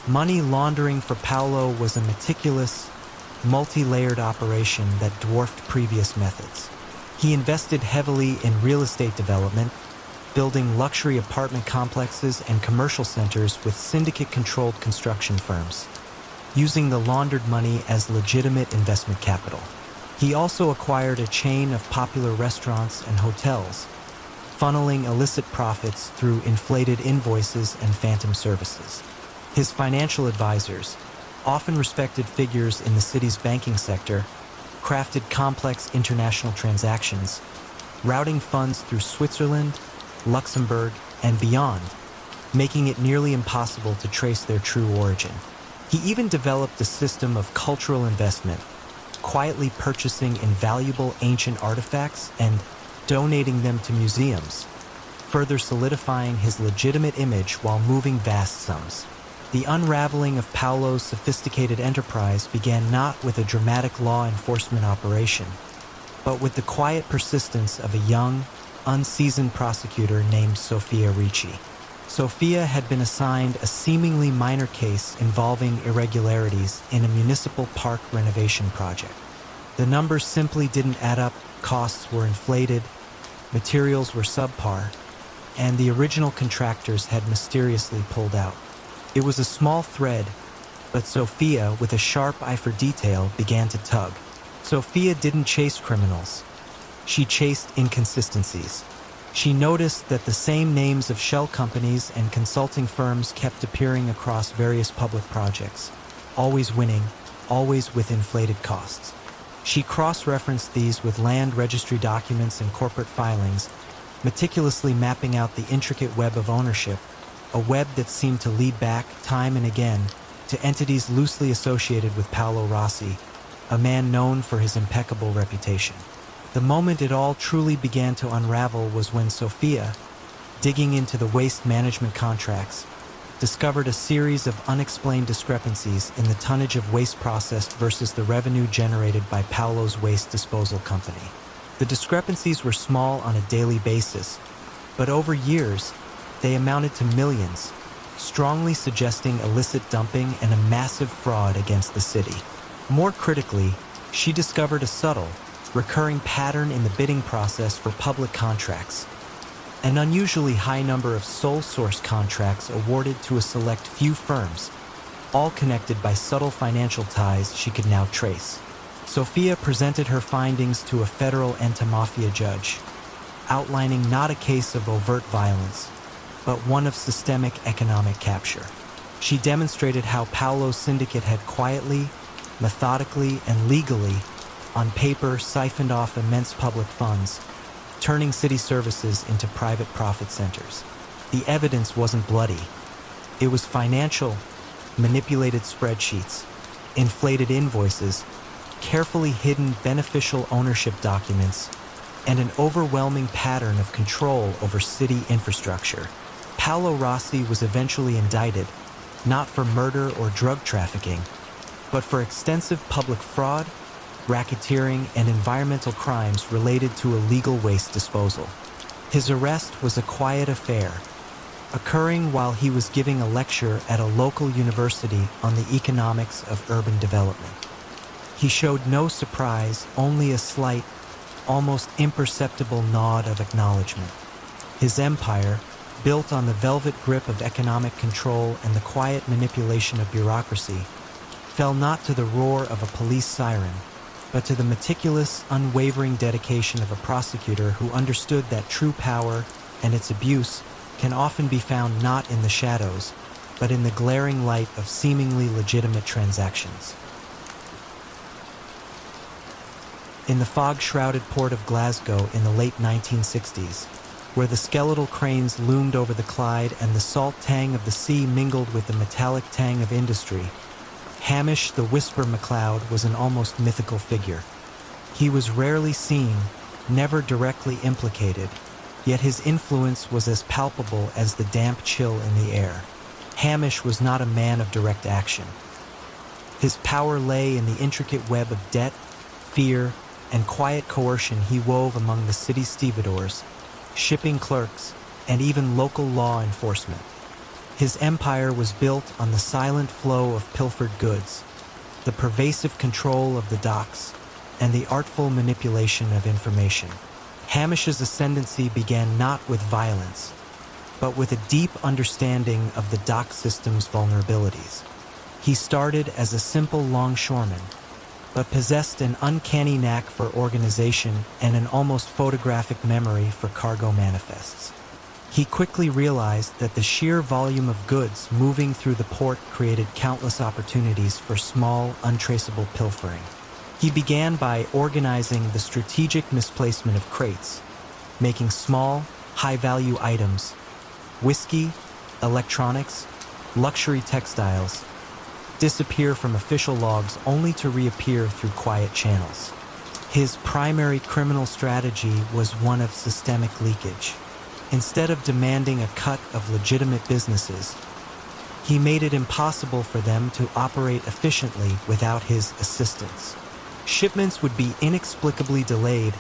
Money laundering for Paolo was a meticulous, multi-layered operation that dwarfed previous methods. He invested heavily in real estate development, building luxury apartment complexes and commercial centers with syndicate-controlled construction firms, using the laundered money as legitimate investment capital. He also acquired a chain of popular restaurants and hotels, funneling illicit profits through inflated invoices and phantom services. His financial advisors, often respected figures in the city's banking sector, crafted complex international transactions, routing funds through Switzerland, Luxembourg, and beyond, making it nearly impossible to trace their true origin. He even developed a system of cultural investment, quietly purchasing invaluable ancient artifacts and donating them to museums, further solidifying his legitimate image while moving vast sums. The unraveling of Paolo's sophisticated enterprise began not with a dramatic law enforcement operation, but with the quiet persistence of a young, unseasoned prosecutor named Sofia Ricci. Sofia had been assigned a seemingly minor case involving irregularities in a municipal park renovation project. The numbers simply didn't add up, costs were inflated, materials were subpar, and the original contractors had mysteriously pulled out. It was a small thread, but Sofia, with a sharp eye for detail, began to tug. Sophia didn't chase criminals. She chased inconsistencies. She noticed that the same names of shell companies and consulting firms kept appearing across various public projects, always winning, always with inflated costs. She cross-referenced these with land registry documents and corporate filings, meticulously mapping out the intricate web of ownership, a web that seemed to lead back, time and again, to entities loosely associated with Paolo Rossi, a man known for his impeccable reputation. The moment it all truly began to unravel was when Sophia, digging into the waste management contracts, discovered a series of unexplained discrepancies in the tonnage of waste processed versus the revenue generated by Paolo's waste disposal company. The discrepancies were small on a daily basis, but over years, they amounted to millions, strongly suggesting illicit dumping and a massive fraud against the city. More critically, she discovered a subtle, recurring pattern in the bidding process for public contracts. An unusually high number of sole source contracts awarded to a select few firms, all connected by subtle financial ties she could now trace. Sophia presented her findings to a federal anti-mafia judge, outlining not a case of overt violence, but one of systemic economic capture. She demonstrated how Paolo's syndicate had quietly, methodically, and legally, on paper, siphoned off immense public funds, turning city services into private profit centers. The evidence wasn't bloody. It was financial, manipulated spreadsheets, inflated invoices, carefully hidden beneficial ownership documents, and an overwhelming pattern of control over city infrastructure. Paolo Rossi was eventually indicted, not for murder or drug trafficking, but for extensive public fraud, racketeering, and environmental crimes related to illegal waste disposal. His arrest was a quiet affair, occurring while he was giving a lecture at a local university on the economics of urban development. He showed no surprise, only a slight, almost imperceptible nod of acknowledgement. His empire, built on the velvet grip of economic control and the quiet manipulation of bureaucracy, fell not to the roar of a police siren, but to the meticulous, unwavering dedication of a prosecutor who understood that true power and its abuse can often be found not in the shadows, but in the glaring light of seemingly legitimate transactions. In the fog-shrouded port of Glasgow in the late 1960s, where the skeletal cranes loomed over the Clyde and the salt tang of the sea mingled with the metallic tang of industry, Hamish the Whisper MacLeod was an almost mythical figure. He was rarely seen, never directly implicated, yet his influence was as palpable as the damp chill in the air. Hamish was not a man of direct action. His power lay in the intricate web of debt, fear, and quiet coercion he wove among the city's stevedores, shipping clerks, and even local law enforcement. His empire was built on the silent flow of pilfered goods, the pervasive control of the docks, and the artful manipulation of information. Hamish's ascendancy began not with violence, but with a deep understanding of the dock system's vulnerabilities. He started as a simple longshoreman, but possessed an uncanny knack for organization and an almost photographic memory for cargo manifests. He quickly realized that the sheer volume of goods moving through the port created countless opportunities for small, untraceable pilfering. He began by organizing the strategic misplacement of crates, making small, high-value items, whiskey, electronics, luxury textiles, disappear from official logs only to reappear through quiet channels. His primary criminal strategy was one of systemic leakage. Instead of demanding a cut of legitimate businesses, he made it impossible for them to operate efficiently without his assistance. Shipments would be inexplicably delayed,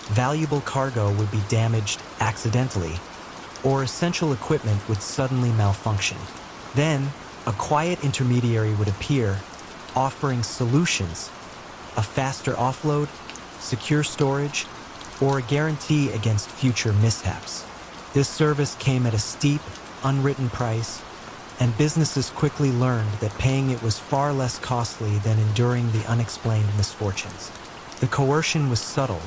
valuable cargo would be damaged accidentally, or essential equipment would suddenly malfunction. Then, a quiet intermediary would appear, offering solutions, a faster offload, secure storage, or a guarantee against future mishaps. This service came at a steep, unwritten price, and businesses quickly learned that paying it was far less costly than enduring the unexplained misfortunes. The coercion was subtle,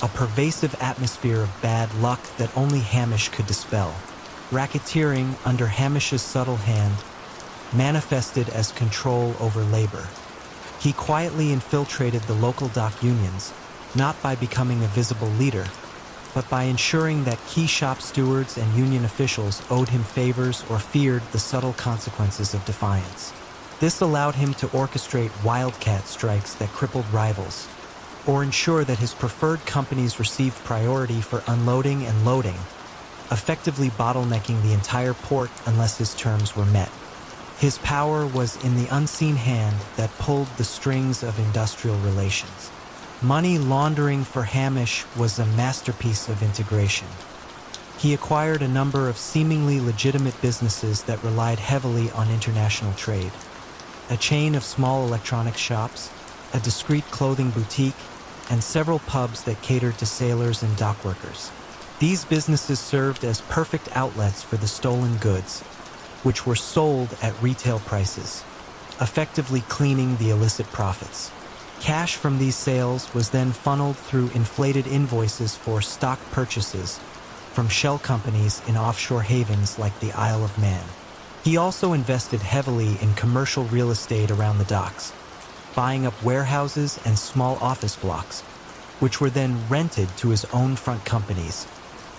a pervasive atmosphere of bad luck that only Hamish could dispel. Racketeering, under Hamish's subtle hand, manifested as control over labor. He quietly infiltrated the local dock unions, not by becoming a visible leader, but by ensuring that key shop stewards and union officials owed him favors or feared the subtle consequences of defiance. This allowed him to orchestrate wildcat strikes that crippled rivals, or ensure that his preferred companies received priority for unloading and loading, effectively bottlenecking the entire port unless his terms were met. His power was in the unseen hand that pulled the strings of industrial relations. Money laundering for Hamish was a masterpiece of integration. He acquired a number of seemingly legitimate businesses that relied heavily on international trade. A chain of small electronics shops, a discreet clothing boutique, and several pubs that catered to sailors and dock workers. These businesses served as perfect outlets for the stolen goods, which were sold at retail prices, effectively cleaning the illicit profits. Cash from these sales was then funneled through inflated invoices for stock purchases from shell companies in offshore havens like the Isle of Man. He also invested heavily in commercial real estate around the docks, buying up warehouses and small office blocks, which were then rented to his own front companies,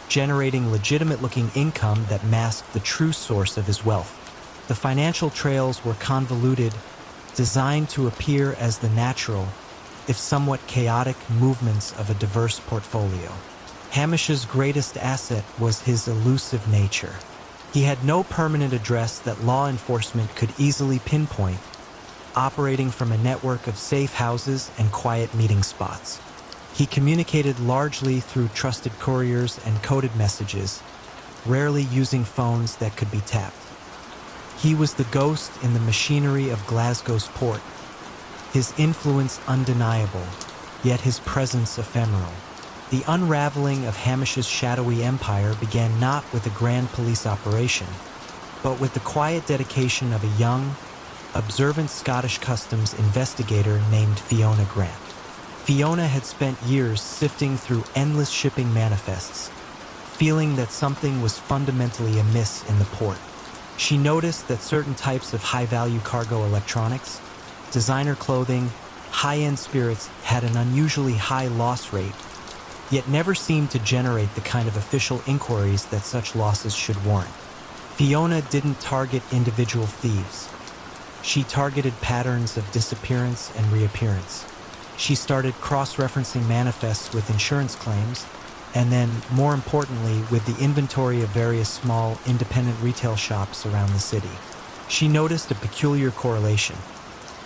generating legitimate-looking income that masked the true source of his wealth. The financial trails were convoluted, designed to appear as the natural, if somewhat chaotic, movements of a diverse portfolio. Hamish's greatest asset was his elusive nature. He had no permanent address that law enforcement could easily pinpoint, operating from a network of safe houses and quiet meeting spots. He communicated largely through trusted couriers and coded messages, rarely using phones that could be tapped. He was the ghost in the machinery of Glasgow's port, his influence undeniable, yet his presence ephemeral. The unraveling of Hamish's shadowy empire began not with a grand police operation, but with the quiet dedication of a young, observant Scottish customs investigator named Fiona Grant. Fiona had spent years sifting through endless shipping manifests, feeling that something was fundamentally amiss in the port. She noticed that certain types of high-value cargo electronics, designer clothing, high-end spirits had an unusually high loss rate, yet never seemed to generate the kind of official inquiries that such losses should warrant. Fiona didn't target individual thieves. She targeted patterns of disappearance and reappearance. She started cross-referencing manifests with insurance claims, and then, more importantly, with the inventory of various small, independent retail shops around the city. She noticed a peculiar correlation.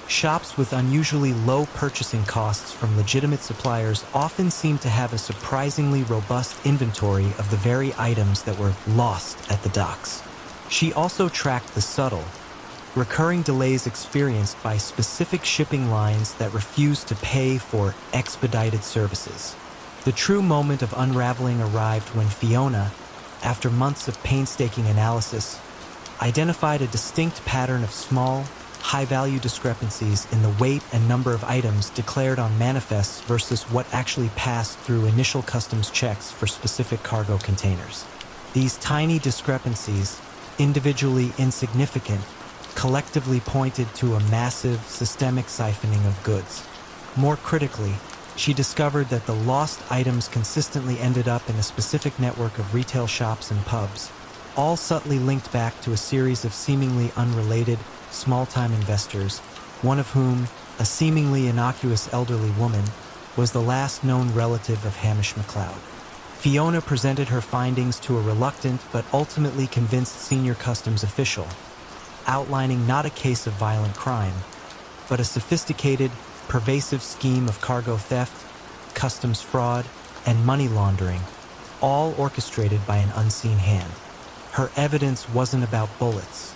Shops with unusually low purchasing costs from legitimate suppliers often seemed to have a surprisingly robust inventory of the very items that were lost at the docks. She also tracked the subtle, recurring delays experienced by specific shipping lines that refused to pay for expedited services. The true moment of unraveling arrived when Fiona, after months of painstaking analysis, identified a distinct pattern of small, high-value discrepancies in the weight and number of items declared on manifests versus what actually passed through initial customs checks for specific cargo containers. These tiny discrepancies, individually insignificant, collectively pointed to a massive, systemic siphoning of goods. More critically, she discovered that the lost items consistently ended up in a specific network of retail shops and pubs, all subtly linked back to a series of seemingly unrelated, small-time investors, one of whom, a seemingly innocuous elderly woman, was the last known relative of Hamish MacLeod. Fiona presented her findings to a reluctant but ultimately convinced senior customs official, outlining not a case of violent crime, but a sophisticated, pervasive scheme of cargo theft, customs fraud, and money laundering, all orchestrated by an unseen hand. Her evidence wasn't about bullets.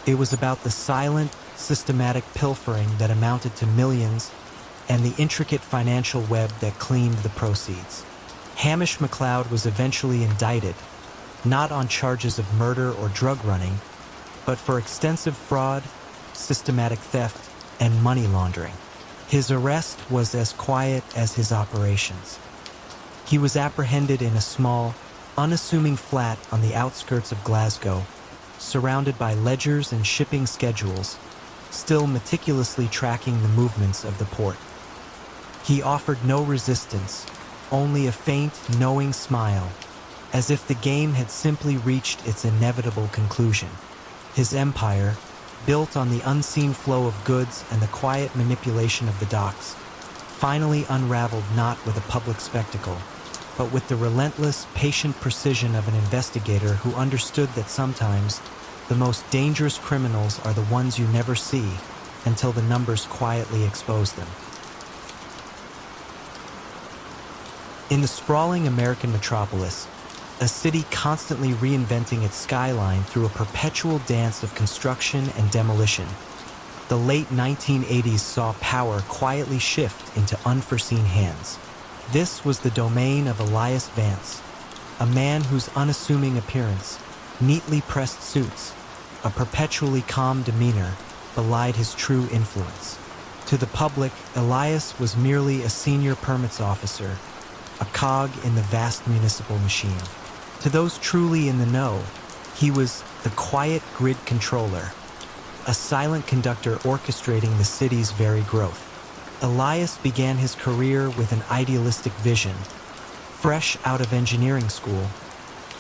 It was about the silent, systematic pilfering that amounted to millions and the intricate financial web that cleaned the proceeds. Hamish MacLeod was eventually indicted, not on charges of murder or drug running, but for extensive fraud, systematic theft, and money laundering. His arrest was as quiet as his operations. He was apprehended in a small, unassuming flat on the outskirts of Glasgow, surrounded by ledgers and shipping schedules, still meticulously tracking the movements of the port. He offered no resistance, only a faint, knowing smile, as if the game had simply reached its inevitable conclusion. His empire, built on the unseen flow of goods and the quiet manipulation of the docks, finally unraveled not with a public spectacle, but with the relentless, patient precision of an investigator who understood that sometimes the most dangerous criminals are the ones you never see until the numbers quietly expose them. In the sprawling American metropolis, a city constantly reinventing its skyline through a perpetual dance of construction and demolition, the late 1980s saw power quietly shift into unforeseen hands. This was the domain of Elias Vance, a man whose unassuming appearance, neatly pressed suits, a perpetually calm demeanor belied his true influence. To the public, Elias was merely a senior permits officer, a cog in the vast municipal machine. To those truly in the know, he was the quiet grid controller, a silent conductor orchestrating the city's very growth. Elias began his career with an idealistic vision, fresh out of engineering school,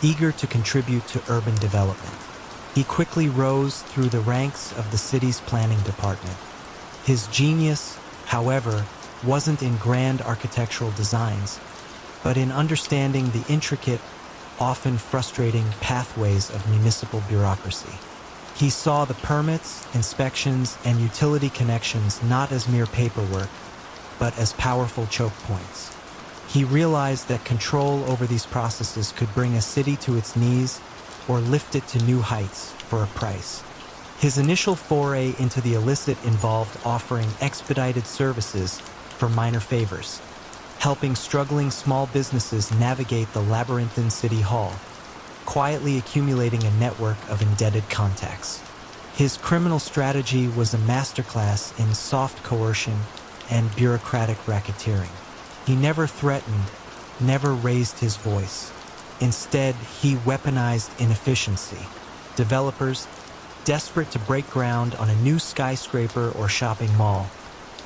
eager to contribute to urban development. He quickly rose through the ranks of the city's planning department. His genius, however, wasn't in grand architectural designs, but in understanding the intricate, often frustrating pathways of municipal bureaucracy. He saw the permits, inspections, and utility connections not as mere paperwork, but as powerful choke points. He realized that control over these processes could bring a city to its knees or lift it to new heights for a price. His initial foray into the illicit involved offering expedited services for minor favors, helping struggling small businesses navigate the labyrinthine city hall, quietly accumulating a network of indebted contacts. His criminal strategy was a masterclass in soft coercion and bureaucratic racketeering. He never threatened, never raised his voice. Instead, he weaponized inefficiency. Developers, desperate to break ground on a new skyscraper or shopping mall,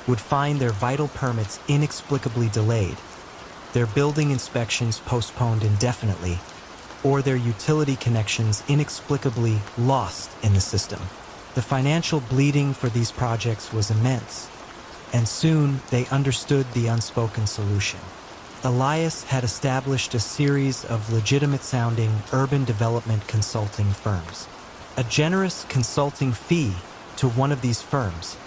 would find their vital permits inexplicably delayed, their building inspections postponed indefinitely, or their utility connections inexplicably lost in the system. The financial bleeding for these projects was immense, and soon they understood the unspoken solution. Elias had established a series of legitimate-sounding urban development consulting firms. A generous consulting fee to one of these firms,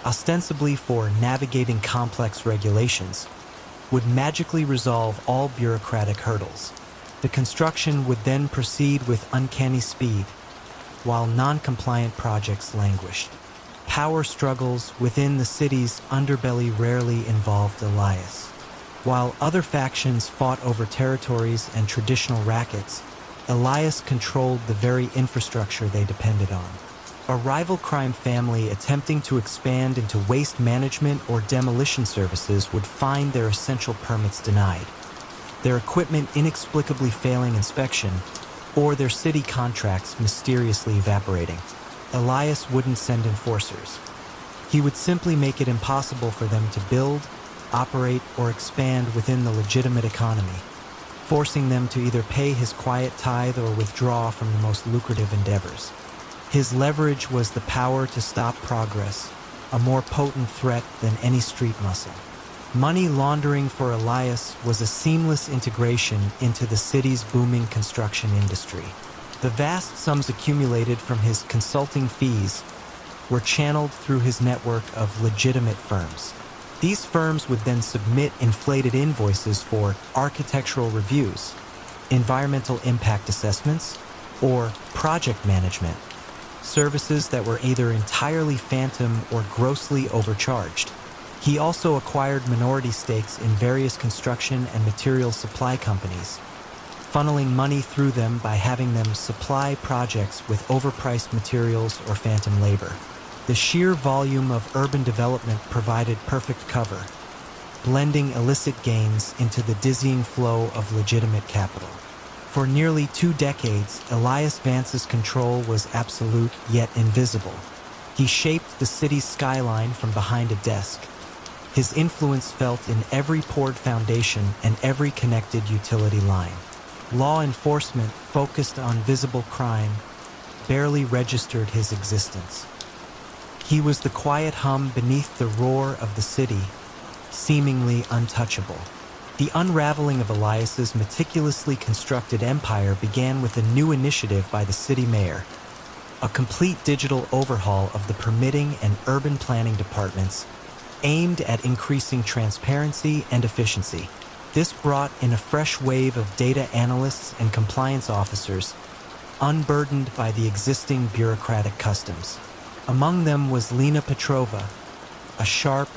ostensibly for navigating complex regulations, would magically resolve all bureaucratic hurdles. The construction would then proceed with uncanny speed, while non-compliant projects languished. Power struggles within the city's underbelly rarely involved Elias. While other factions fought over territories and traditional rackets, Elias controlled the very infrastructure they depended on. A rival crime family attempting to expand into waste management or demolition services would find their essential permits denied, their equipment inexplicably failing inspection, or their city contracts mysteriously evaporating. Elias wouldn't send enforcers. He would simply make it impossible for them to build, operate, or expand within the legitimate economy, forcing them to either pay his quiet tithe or withdraw from the most lucrative endeavors. His leverage was the power to stop progress, a more potent threat than any street muscle. Money laundering for Elias was a seamless integration into the city's booming construction industry. The vast sums accumulated from his consulting fees were channeled through his network of legitimate firms. These firms would then submit inflated invoices for architectural reviews, environmental impact assessments, or project management, services that were either entirely phantom or grossly overcharged. He also acquired minority stakes in various construction and material supply companies, funneling money through them by having them supply projects with overpriced materials or phantom labor. The sheer volume of urban development provided perfect cover, blending illicit gains into the dizzying flow of legitimate capital. For nearly 2 decades, Elias Vance's control was absolute yet invisible. He shaped the city's skyline from behind a desk. His influence felt in every poured foundation and every connected utility line. Law enforcement, focused on visible crime, barely registered his existence. He was the quiet hum beneath the roar of the city, seemingly untouchable. The unraveling of Elias's meticulously constructed empire began with a new initiative by the city mayor, a complete digital overhaul of the permitting and urban planning departments aimed at increasing transparency and efficiency. This brought in a fresh wave of data analysts and compliance officers, unburdened by the existing bureaucratic customs. Among them was Lena Petrova, a sharp,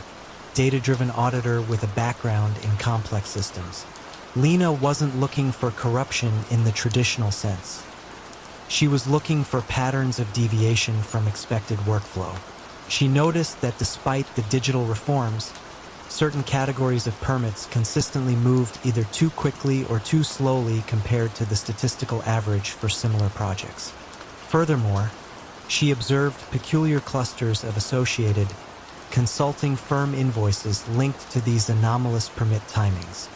data-driven auditor with a background in complex systems. Lena wasn't looking for corruption in the traditional sense. She was looking for patterns of deviation from expected workflow. She noticed that despite the digital reforms, certain categories of permits consistently moved either too quickly or too slowly compared to the statistical average for similar projects. Furthermore, she observed peculiar clusters of associated consulting firm invoices linked to these anomalous permit timings.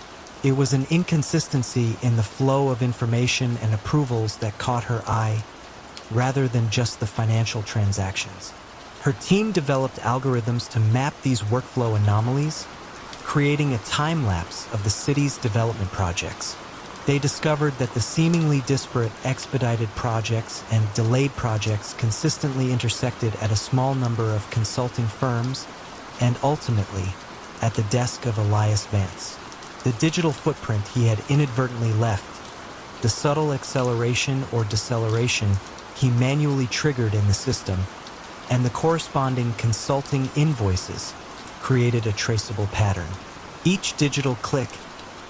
It was an inconsistency in the flow of information and approvals that caught her eye, rather than just the financial transactions. Her team developed algorithms to map these workflow anomalies, creating a time-lapse of the city's development projects. They discovered that the seemingly disparate expedited projects and delayed projects consistently intersected at a small number of consulting firms and ultimately at the desk of Elias Vance. The digital footprint he had inadvertently left, the subtle acceleration or deceleration he manually triggered in the system, and the corresponding consulting invoices created a traceable pattern. Each digital click,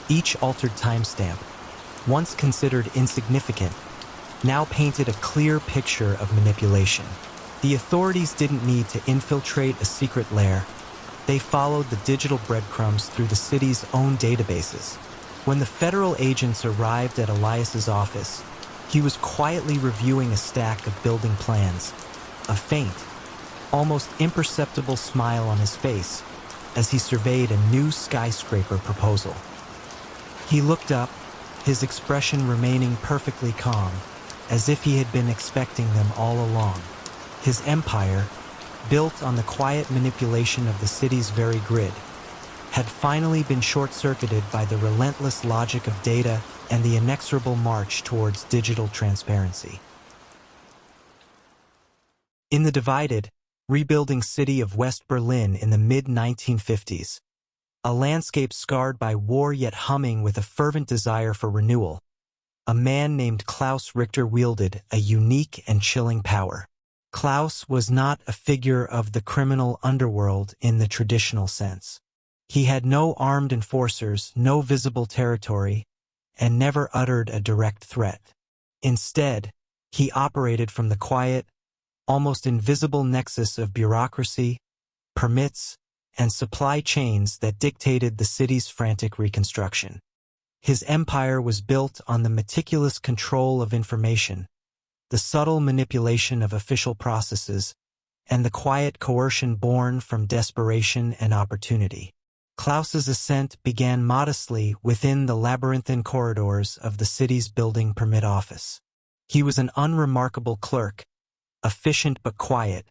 each altered timestamp, once considered insignificant, now painted a clear picture of manipulation. The authorities didn't need to infiltrate a secret lair. They followed the digital breadcrumbs through the city's own databases. When the federal agents arrived at Elias's office, he was quietly reviewing a stack of building plans, a faint, almost imperceptible smile on his face as he surveyed a new skyscraper proposal. He looked up, his expression remaining perfectly calm, as if he had been expecting them all along. His empire, built on the quiet manipulation of the city's very grid, had finally been short-circuited by the relentless logic of data and the inexorable march towards digital transparency. In the divided, rebuilding city of West Berlin in the mid-1950s, a landscape scarred by war yet humming with a fervent desire for renewal, a man named Klaus Richter wielded a unique and chilling power. Klaus was not a figure of the criminal underworld in the traditional sense. He had no armed enforcers, no visible territory, and never uttered a direct threat. Instead, he operated from the quiet, almost invisible nexus of bureaucracy, permits, and supply chains that dictated the city's frantic reconstruction. His empire was built on the meticulous control of information, the subtle manipulation of official processes, and the quiet coercion born from desperation and opportunity. Klaus's ascent began modestly within the labyrinthine corridors of the city's building permit office. He was an unremarkable clerk, efficient but quiet,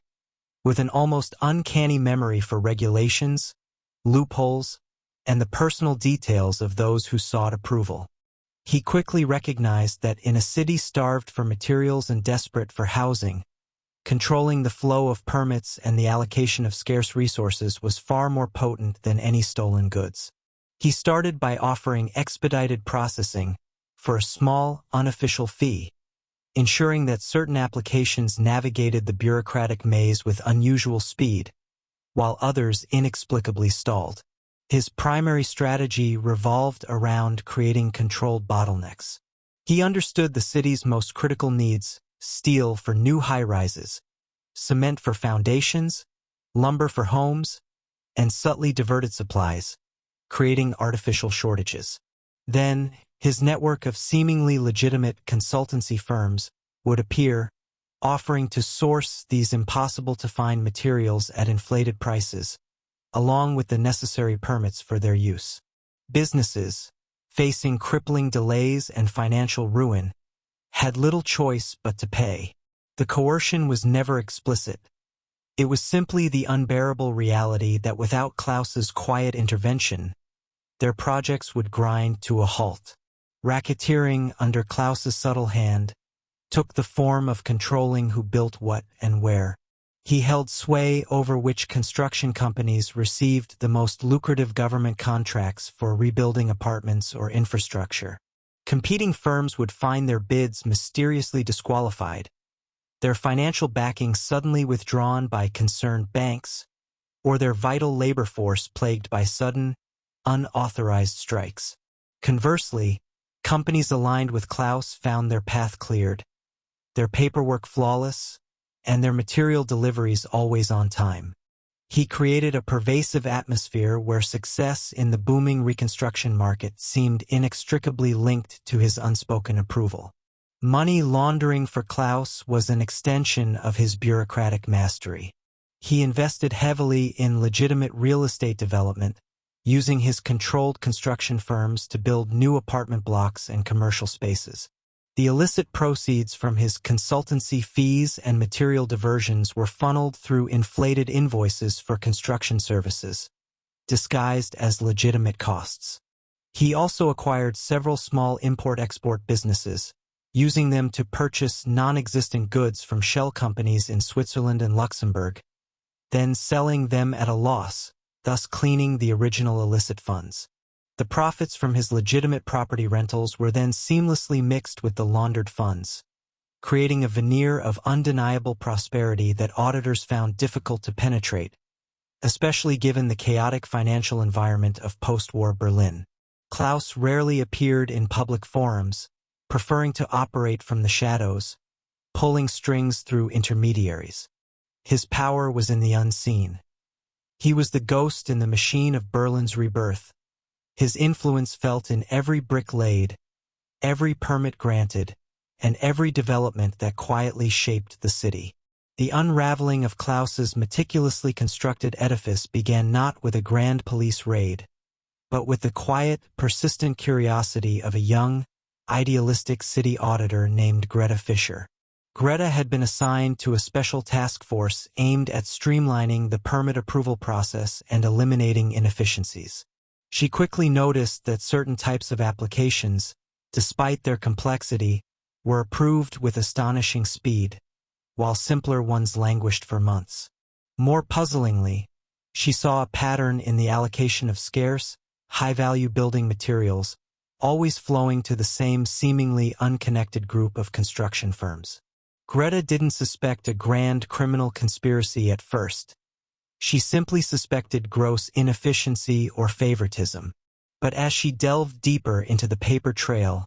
with an almost uncanny memory for regulations, loopholes, and the personal details of those who sought approval. He quickly recognized that in a city starved for materials and desperate for housing, controlling the flow of permits and the allocation of scarce resources was far more potent than any stolen goods. He started by offering expedited processing for a small, unofficial fee, ensuring that certain applications navigated the bureaucratic maze with unusual speed, while others inexplicably stalled. His primary strategy revolved around creating controlled bottlenecks. He understood the city's most critical needs: steel for new high-rises, cement for foundations, lumber for homes, and subtly diverted supplies, creating artificial shortages. Then, his network of seemingly legitimate consultancy firms would appear, offering to source these impossible-to-find materials at inflated prices, along with the necessary permits for their use. Businesses, facing crippling delays and financial ruin, had little choice but to pay. The coercion was never explicit. It was simply the unbearable reality that without Klaus's quiet intervention, their projects would grind to a halt. Racketeering, under Klaus's subtle hand, took the form of controlling who built what and where. He held sway over which construction companies received the most lucrative government contracts for rebuilding apartments or infrastructure. Competing firms would find their bids mysteriously disqualified, their financial backing suddenly withdrawn by concerned banks, or their vital labor force plagued by sudden, unauthorized strikes. Conversely, companies aligned with Klaus found their path cleared, their paperwork flawless, and their material deliveries always on time. He created a pervasive atmosphere where success in the booming reconstruction market seemed inextricably linked to his unspoken approval. Money laundering for Klaus was an extension of his bureaucratic mastery. He invested heavily in legitimate real estate development, using his controlled construction firms to build new apartment blocks and commercial spaces. The illicit proceeds from his consultancy fees and material diversions were funneled through inflated invoices for construction services, disguised as legitimate costs. He also acquired several small import-export businesses, using them to purchase non-existent goods from shell companies in Switzerland and Luxembourg, then selling them at a loss, thus cleaning the original illicit funds. The profits from his legitimate property rentals were then seamlessly mixed with the laundered funds, creating a veneer of undeniable prosperity that auditors found difficult to penetrate, especially given the chaotic financial environment of post-war Berlin. Klaus rarely appeared in public forums, preferring to operate from the shadows, pulling strings through intermediaries. His power was in the unseen. He was the ghost in the machine of Berlin's rebirth, his influence felt in every brick laid, every permit granted, and every development that quietly shaped the city. The unraveling of Klaus's meticulously constructed edifice began not with a grand police raid, but with the quiet, persistent curiosity of a young, idealistic city auditor named Greta Fischer. Greta had been assigned to a special task force aimed at streamlining the permit approval process and eliminating inefficiencies. She quickly noticed that certain types of applications, despite their complexity, were approved with astonishing speed, while simpler ones languished for months. More puzzlingly, she saw a pattern in the allocation of scarce, high-value building materials, always flowing to the same seemingly unconnected group of construction firms. Greta didn't suspect a grand criminal conspiracy at first. She simply suspected gross inefficiency or favoritism. But as she delved deeper into the paper trail,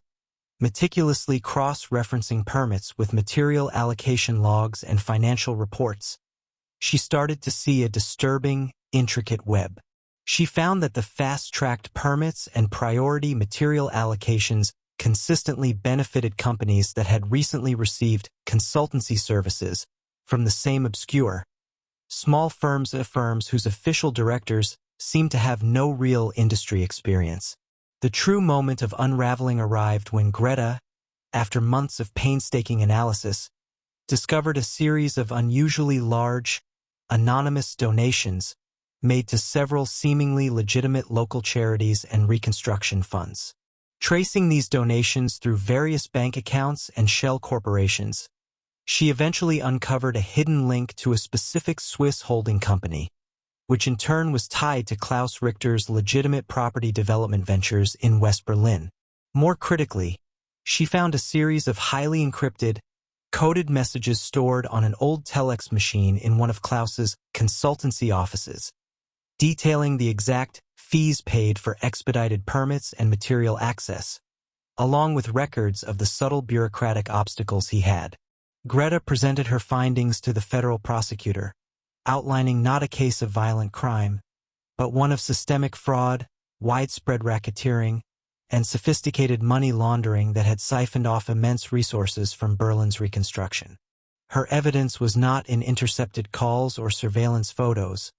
meticulously cross-referencing permits with material allocation logs and financial reports, she started to see a disturbing, intricate web. She found that the fast-tracked permits and priority material allocations consistently benefited companies that had recently received consultancy services from the same obscure, small firms whose official directors seemed to have no real industry experience. The true moment of unraveling arrived when Greta, after months of painstaking analysis, discovered a series of unusually large, anonymous donations made to several seemingly legitimate local charities and reconstruction funds. Tracing these donations through various bank accounts and shell corporations, she eventually uncovered a hidden link to a specific Swiss holding company, which in turn was tied to Klaus Richter's legitimate property development ventures in West Berlin. More critically, she found a series of highly encrypted, coded messages stored on an old telex machine in one of Klaus's consultancy offices, detailing the exact fees paid for expedited permits and material access, along with records of the subtle bureaucratic obstacles he had Greta presented her findings to the federal prosecutor, outlining not a case of violent crime, but one of systemic fraud, widespread racketeering, and sophisticated money laundering that had siphoned off immense resources from Berlin's reconstruction. Her evidence was not in intercepted calls or surveillance photos,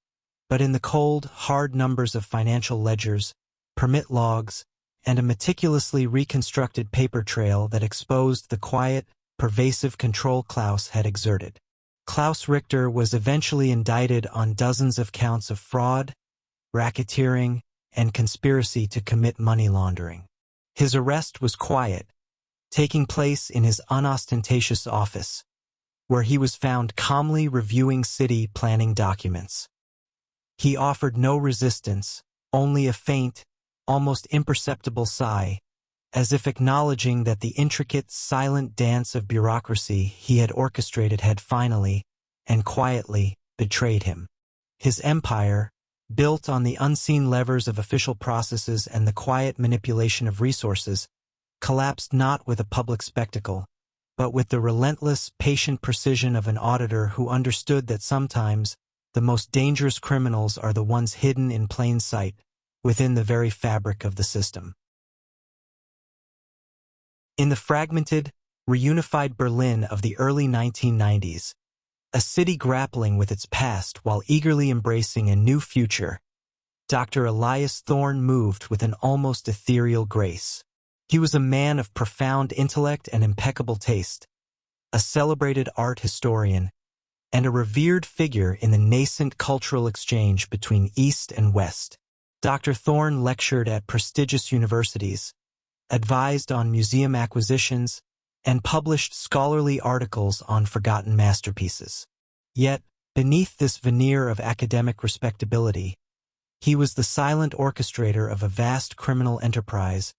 but in the cold, hard numbers of financial ledgers, permit logs, and a meticulously reconstructed paper trail that exposed the quiet, pervasive control Klaus had exerted. Klaus Richter was eventually indicted on dozens of counts of fraud, racketeering, and conspiracy to commit money laundering. His arrest was quiet, taking place in his unostentatious office, where he was found calmly reviewing city planning documents. He offered no resistance, only a faint, almost imperceptible sigh, as if acknowledging that the intricate, silent dance of bureaucracy he had orchestrated had finally, and quietly, betrayed him. His empire, built on the unseen levers of official processes and the quiet manipulation of resources, collapsed not with a public spectacle, but with the relentless, patient precision of an auditor who understood that sometimes the most dangerous criminals are the ones hidden in plain sight within the very fabric of the system. In the fragmented, reunified Berlin of the early 1990s, a city grappling with its past while eagerly embracing a new future, Dr. Elias Thorne moved with an almost ethereal grace. He was a man of profound intellect and impeccable taste, a celebrated art historian, and a revered figure in the nascent cultural exchange between East and West. Dr. Thorne lectured at prestigious universities, advised on museum acquisitions, and published scholarly articles on forgotten masterpieces. Yet, beneath this veneer of academic respectability, he was the silent orchestrator of a vast criminal enterprise,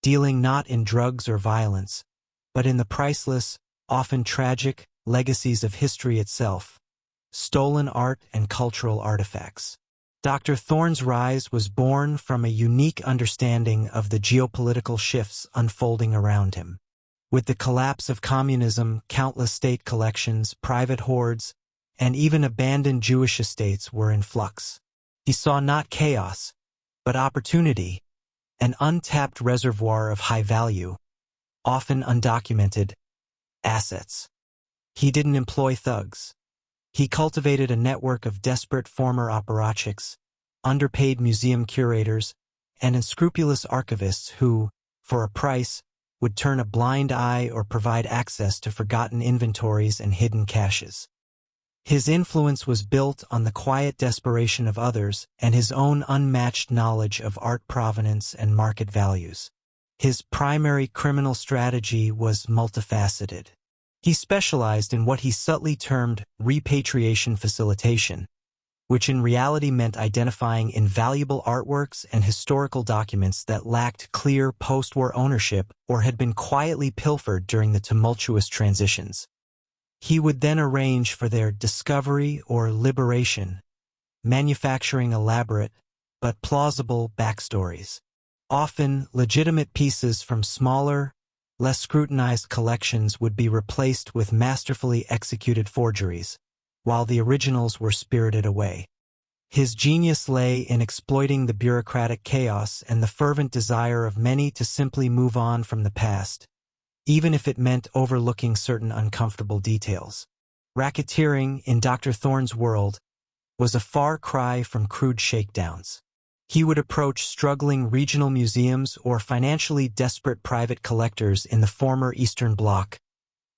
dealing not in drugs or violence, but in the priceless, often tragic, legacies of history itself, stolen art and cultural artifacts. Dr. Thorne's rise was born from a unique understanding of the geopolitical shifts unfolding around him. With the collapse of communism, countless state collections, private hoards, and even abandoned Jewish estates were in flux. He saw not chaos, but opportunity, an untapped reservoir of high value, often undocumented, assets. He didn't employ thugs. He cultivated a network of desperate former apparatchiks, underpaid museum curators, and unscrupulous archivists who, for a price, would turn a blind eye or provide access to forgotten inventories and hidden caches. His influence was built on the quiet desperation of others and his own unmatched knowledge of art provenance and market values. His primary criminal strategy was multifaceted. He specialized in what he subtly termed repatriation facilitation, which in reality meant identifying invaluable artworks and historical documents that lacked clear post-war ownership or had been quietly pilfered during the tumultuous transitions. He would then arrange for their discovery or liberation, manufacturing elaborate but plausible backstories. Often, legitimate pieces from smaller, less scrutinized collections would be replaced with masterfully executed forgeries, while the originals were spirited away. His genius lay in exploiting the bureaucratic chaos and the fervent desire of many to simply move on from the past, even if it meant overlooking certain uncomfortable details. Racketeering, in Dr. Thorne's world, was a far cry from crude shakedowns. He would approach struggling regional museums or financially desperate private collectors in the former Eastern Bloc,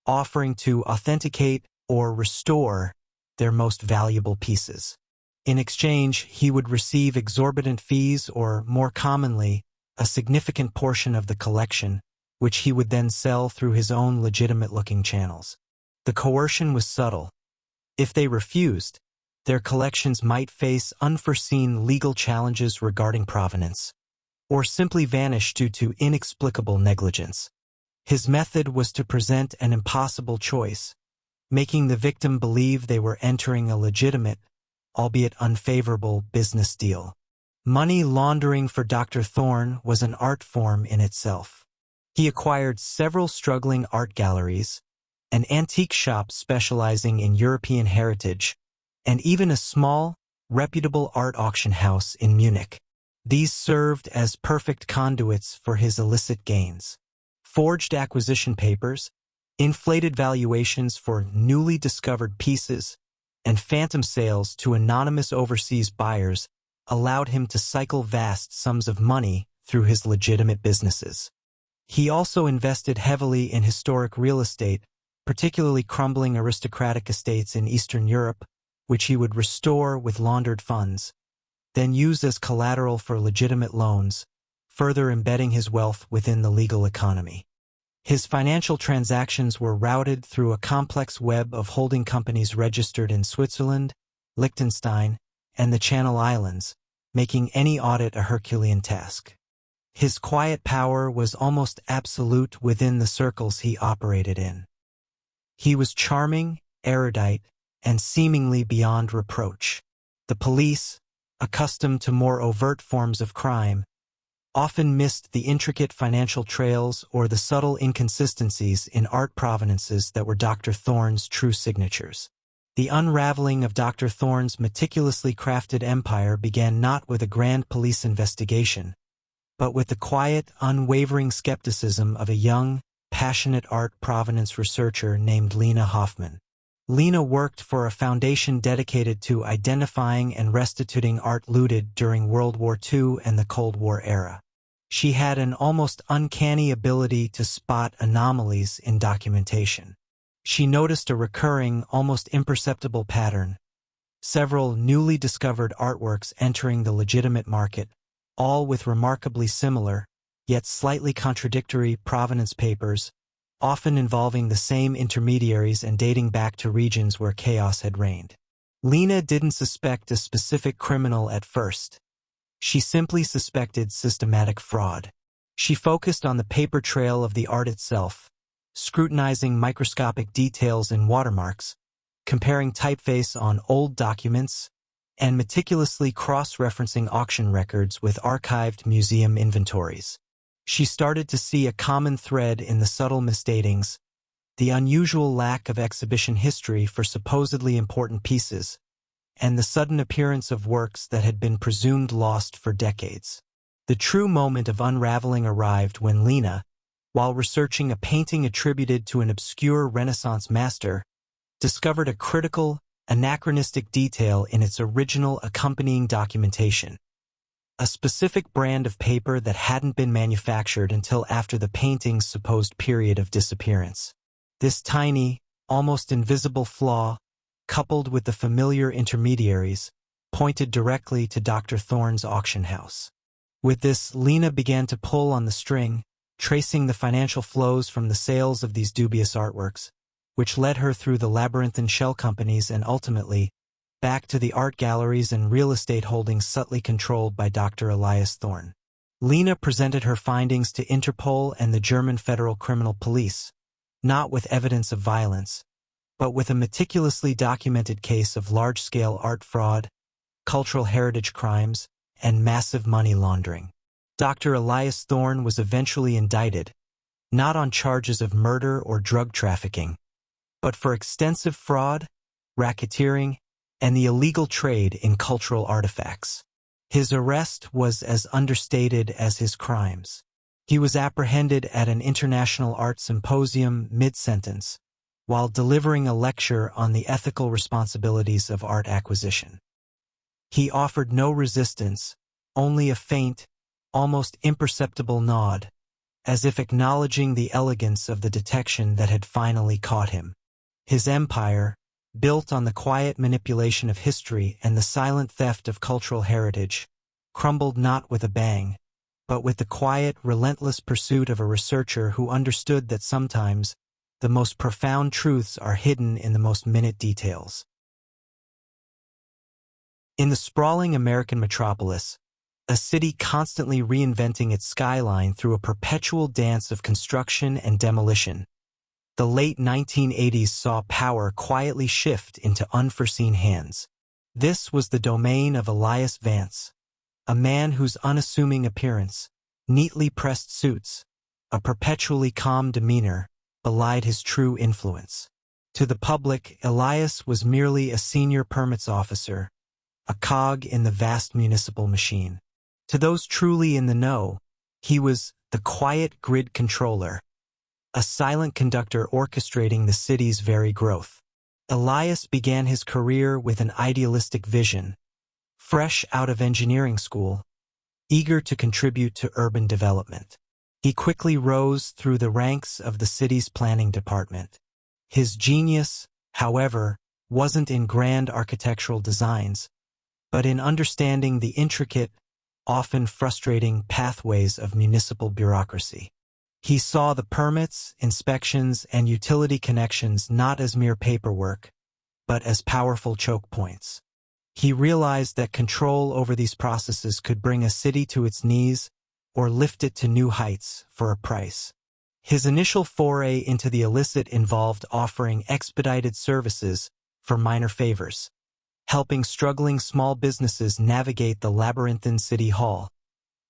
offering to authenticate or restore their most valuable pieces. In exchange, he would receive exorbitant fees or, more commonly, a significant portion of the collection, which he would then sell through his own legitimate-looking channels. The coercion was subtle. If they refused, their collections might face unforeseen legal challenges regarding provenance, or simply vanish due to inexplicable negligence. His method was to present an impossible choice, making the victim believe they were entering a legitimate, albeit unfavorable, business deal. Money laundering for Dr. Thorne was an art form in itself. He acquired several struggling art galleries, an antique shop specializing in European heritage, and even a small, reputable art auction house in Munich. These served as perfect conduits for his illicit gains. Forged acquisition papers, inflated valuations for newly discovered pieces, and phantom sales to anonymous overseas buyers allowed him to cycle vast sums of money through his legitimate businesses. He also invested heavily in historic real estate, particularly crumbling aristocratic estates in Eastern Europe, which he would restore with laundered funds, then use as collateral for legitimate loans, further embedding his wealth within the legal economy. His financial transactions were routed through a complex web of holding companies registered in Switzerland, Liechtenstein, and the Channel Islands, making any audit a Herculean task. His quiet power was almost absolute within the circles he operated in. He was charming, erudite, and seemingly beyond reproach. The police, accustomed to more overt forms of crime, often missed the intricate financial trails or the subtle inconsistencies in art provenances that were Dr. Thorne's true signatures. The unraveling of Dr. Thorne's meticulously crafted empire began not with a grand police investigation, but with the quiet, unwavering skepticism of a young, passionate art provenance researcher named Lena Hoffman. Lena worked for a foundation dedicated to identifying and restituting art looted during World War II and the Cold War era. She had an almost uncanny ability to spot anomalies in documentation. She noticed a recurring, almost imperceptible pattern. Several newly discovered artworks entering the legitimate market, all with remarkably similar, yet slightly contradictory provenance papers, often involving the same intermediaries and dating back to regions where chaos had reigned. Lena didn't suspect a specific criminal at first. She simply suspected systematic fraud. She focused on the paper trail of the art itself, scrutinizing microscopic details in watermarks, comparing typeface on old documents, and meticulously cross-referencing auction records with archived museum inventories. She started to see a common thread in the subtle misdatings, the unusual lack of exhibition history for supposedly important pieces, and the sudden appearance of works that had been presumed lost for decades. The true moment of unraveling arrived when Lena, while researching a painting attributed to an obscure Renaissance master, discovered a critical, anachronistic detail in its original accompanying documentation. A specific brand of paper that hadn't been manufactured until after the painting's supposed period of disappearance. This tiny, almost invisible flaw, coupled with the familiar intermediaries, pointed directly to Dr. Thorne's auction house. With this, Lena began to pull on the string, tracing the financial flows from the sales of these dubious artworks, which led her through the labyrinthine shell companies and ultimately back to the art galleries and real estate holdings subtly controlled by Dr. Elias Thorne. Lena presented her findings to Interpol and the German Federal Criminal Police, not with evidence of violence, but with a meticulously documented case of large-scale art fraud, cultural heritage crimes, and massive money laundering. Dr. Elias Thorne was eventually indicted, not on charges of murder or drug trafficking, but for extensive fraud, racketeering, and the illegal trade in cultural artifacts. His arrest was as understated as his crimes. He was apprehended at an international art symposium mid-sentence, while delivering a lecture on the ethical responsibilities of art acquisition. He offered no resistance, only a faint, almost imperceptible nod, as if acknowledging the elegance of the detection that had finally caught him. His empire, built on the quiet manipulation of history and the silent theft of cultural heritage, crumbled not with a bang, but with the quiet, relentless pursuit of a researcher who understood that sometimes the most profound truths are hidden in the most minute details. In the sprawling American metropolis, a city constantly reinventing its skyline through a perpetual dance of construction and demolition, the late 1980s saw power quietly shift into unforeseen hands. This was the domain of Elias Vance, a man whose unassuming appearance, neatly pressed suits, a perpetually calm demeanor, belied his true influence. To the public, Elias was merely a senior permits officer, a cog in the vast municipal machine. To those truly in the know, he was the quiet grid controller, a silent conductor orchestrating the city's very growth. Elias began his career with an idealistic vision, fresh out of engineering school, eager to contribute to urban development. He quickly rose through the ranks of the city's planning department. His genius, however, wasn't in grand architectural designs, but in understanding the intricate, often frustrating pathways of municipal bureaucracy. He saw the permits, inspections, and utility connections not as mere paperwork, but as powerful choke points. He realized that control over these processes could bring a city to its knees or lift it to new heights for a price. His initial foray into the illicit involved offering expedited services for minor favors, helping struggling small businesses navigate the labyrinthine city hall,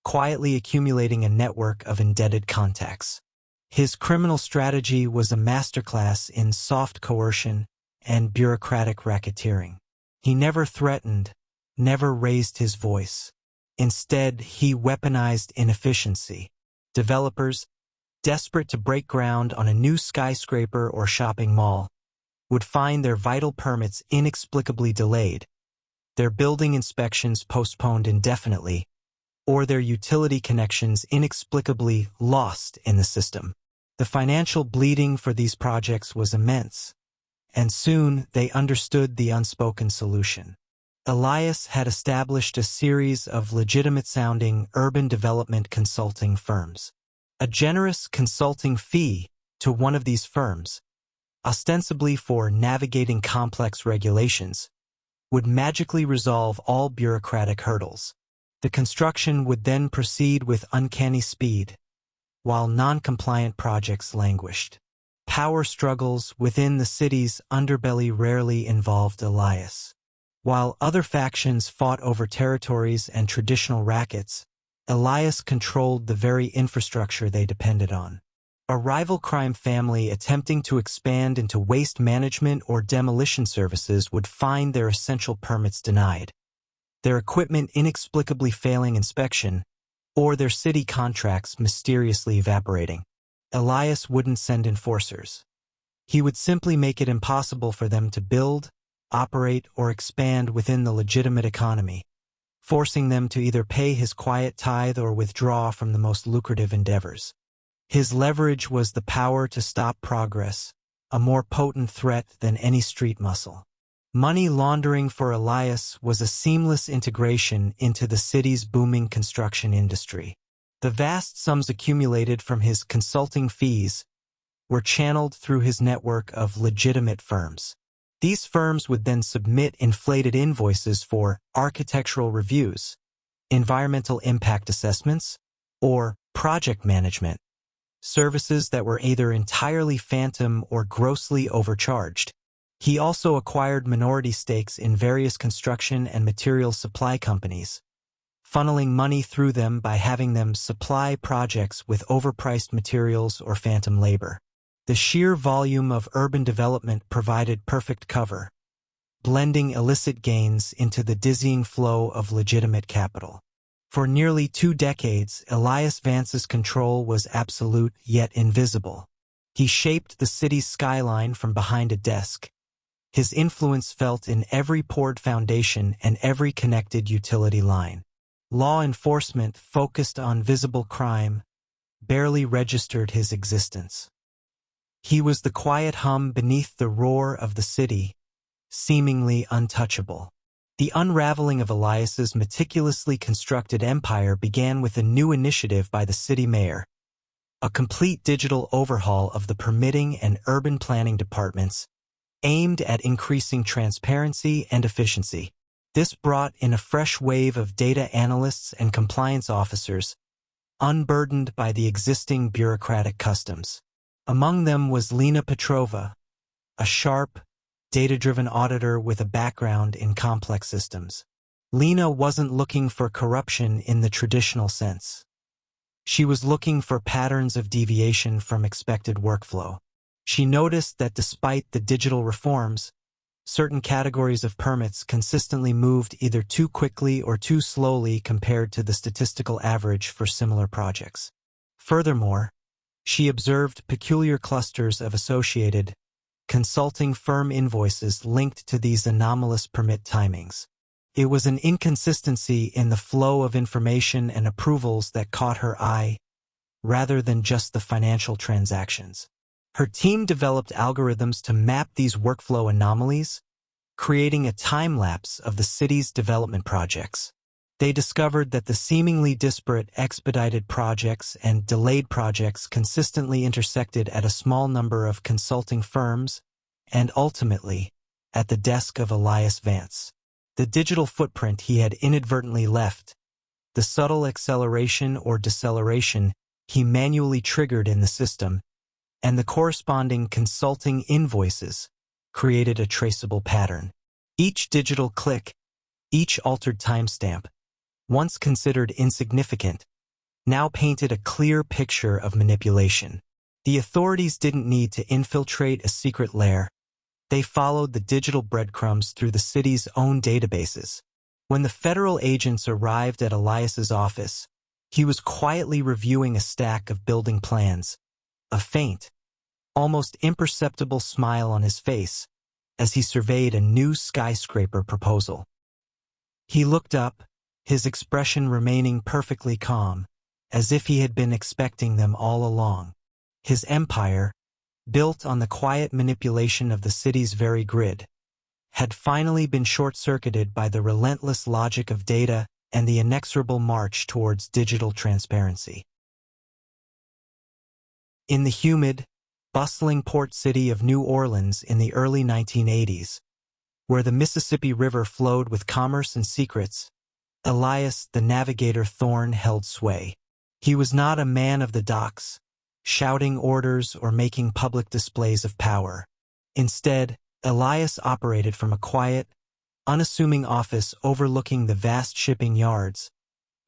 quietly accumulating a network of indebted contacts. His criminal strategy was a masterclass in soft coercion and bureaucratic racketeering. He never threatened, never raised his voice. Instead, he weaponized inefficiency. Developers, desperate to break ground on a new skyscraper or shopping mall, would find their vital permits inexplicably delayed, their building inspections postponed indefinitely, or their utility connections inexplicably lost in the system. The financial bleeding for these projects was immense, and soon they understood the unspoken solution. Elias had established a series of legitimate-sounding urban development consulting firms. A generous consulting fee to one of these firms, ostensibly for navigating complex regulations, would magically resolve all bureaucratic hurdles. The construction would then proceed with uncanny speed, while non-compliant projects languished. Power struggles within the city's underbelly rarely involved Elias. While other factions fought over territories and traditional rackets, Elias controlled the very infrastructure they depended on. A rival crime family attempting to expand into waste management or demolition services would find their essential permits denied, their equipment inexplicably failing inspection, or their city contracts mysteriously evaporating. Elias wouldn't send enforcers. He would simply make it impossible for them to build, operate, or expand within the legitimate economy, forcing them to either pay his quiet tithe or withdraw from the most lucrative endeavors. His leverage was the power to stop progress, a more potent threat than any street muscle. Money laundering for Elias was a seamless integration into the city's booming construction industry. The vast sums accumulated from his consulting fees were channeled through his network of legitimate firms. These firms would then submit inflated invoices for architectural reviews, environmental impact assessments, or project management, services that were either entirely phantom or grossly overcharged. He also acquired minority stakes in various construction and material supply companies, funneling money through them by having them supply projects with overpriced materials or phantom labor. The sheer volume of urban development provided perfect cover, blending illicit gains into the dizzying flow of legitimate capital. For nearly 2 decades, Elias Vance's control was absolute yet invisible. He shaped the city's skyline from behind a desk, his influence felt in every poured foundation and every connected utility line. Law enforcement, focused on visible crime, barely registered his existence. He was the quiet hum beneath the roar of the city, seemingly untouchable. The unraveling of Elias's meticulously constructed empire began with a new initiative by the city mayor, a complete digital overhaul of the permitting and urban planning departments, aimed at increasing transparency and efficiency. This brought in a fresh wave of data analysts and compliance officers, unburdened by the existing bureaucratic customs. Among them was Lena Petrova, a sharp, data-driven auditor with a background in complex systems. Lena wasn't looking for corruption in the traditional sense. She was looking for patterns of deviation from expected workflow. She noticed that despite the digital reforms, certain categories of permits consistently moved either too quickly or too slowly compared to the statistical average for similar projects. Furthermore, she observed peculiar clusters of associated, consulting firm invoices linked to these anomalous permit timings. It was an inconsistency in the flow of information and approvals that caught her eye, rather than just the financial transactions. Her team developed algorithms to map these workflow anomalies, creating a time-lapse of the city's development projects. They discovered that the seemingly disparate expedited projects and delayed projects consistently intersected at a small number of consulting firms and ultimately at the desk of Elias Vance. The digital footprint he had inadvertently left, the subtle acceleration or deceleration he manually triggered in the system, and the corresponding consulting invoices created a traceable pattern. Each digital click, each altered timestamp, once considered insignificant, now painted a clear picture of manipulation. The authorities didn't need to infiltrate a secret lair. They followed the digital breadcrumbs through the city's own databases. When the federal agents arrived at Elias's office, he was quietly reviewing a stack of building plans, a faint, almost imperceptible smile on his face as he surveyed a new skyscraper proposal. He looked up, his expression remaining perfectly calm, as if he had been expecting them all along. His empire, built on the quiet manipulation of the city's very grid, had finally been short-circuited by the relentless logic of data and the inexorable march towards digital transparency. In the humid, bustling port city of New Orleans in the early 1980s, where the Mississippi River flowed with commerce and secrets, Elias the Navigator Thorne held sway. He was not a man of the docks, shouting orders or making public displays of power. Instead, Elias operated from a quiet, unassuming office overlooking the vast shipping yards,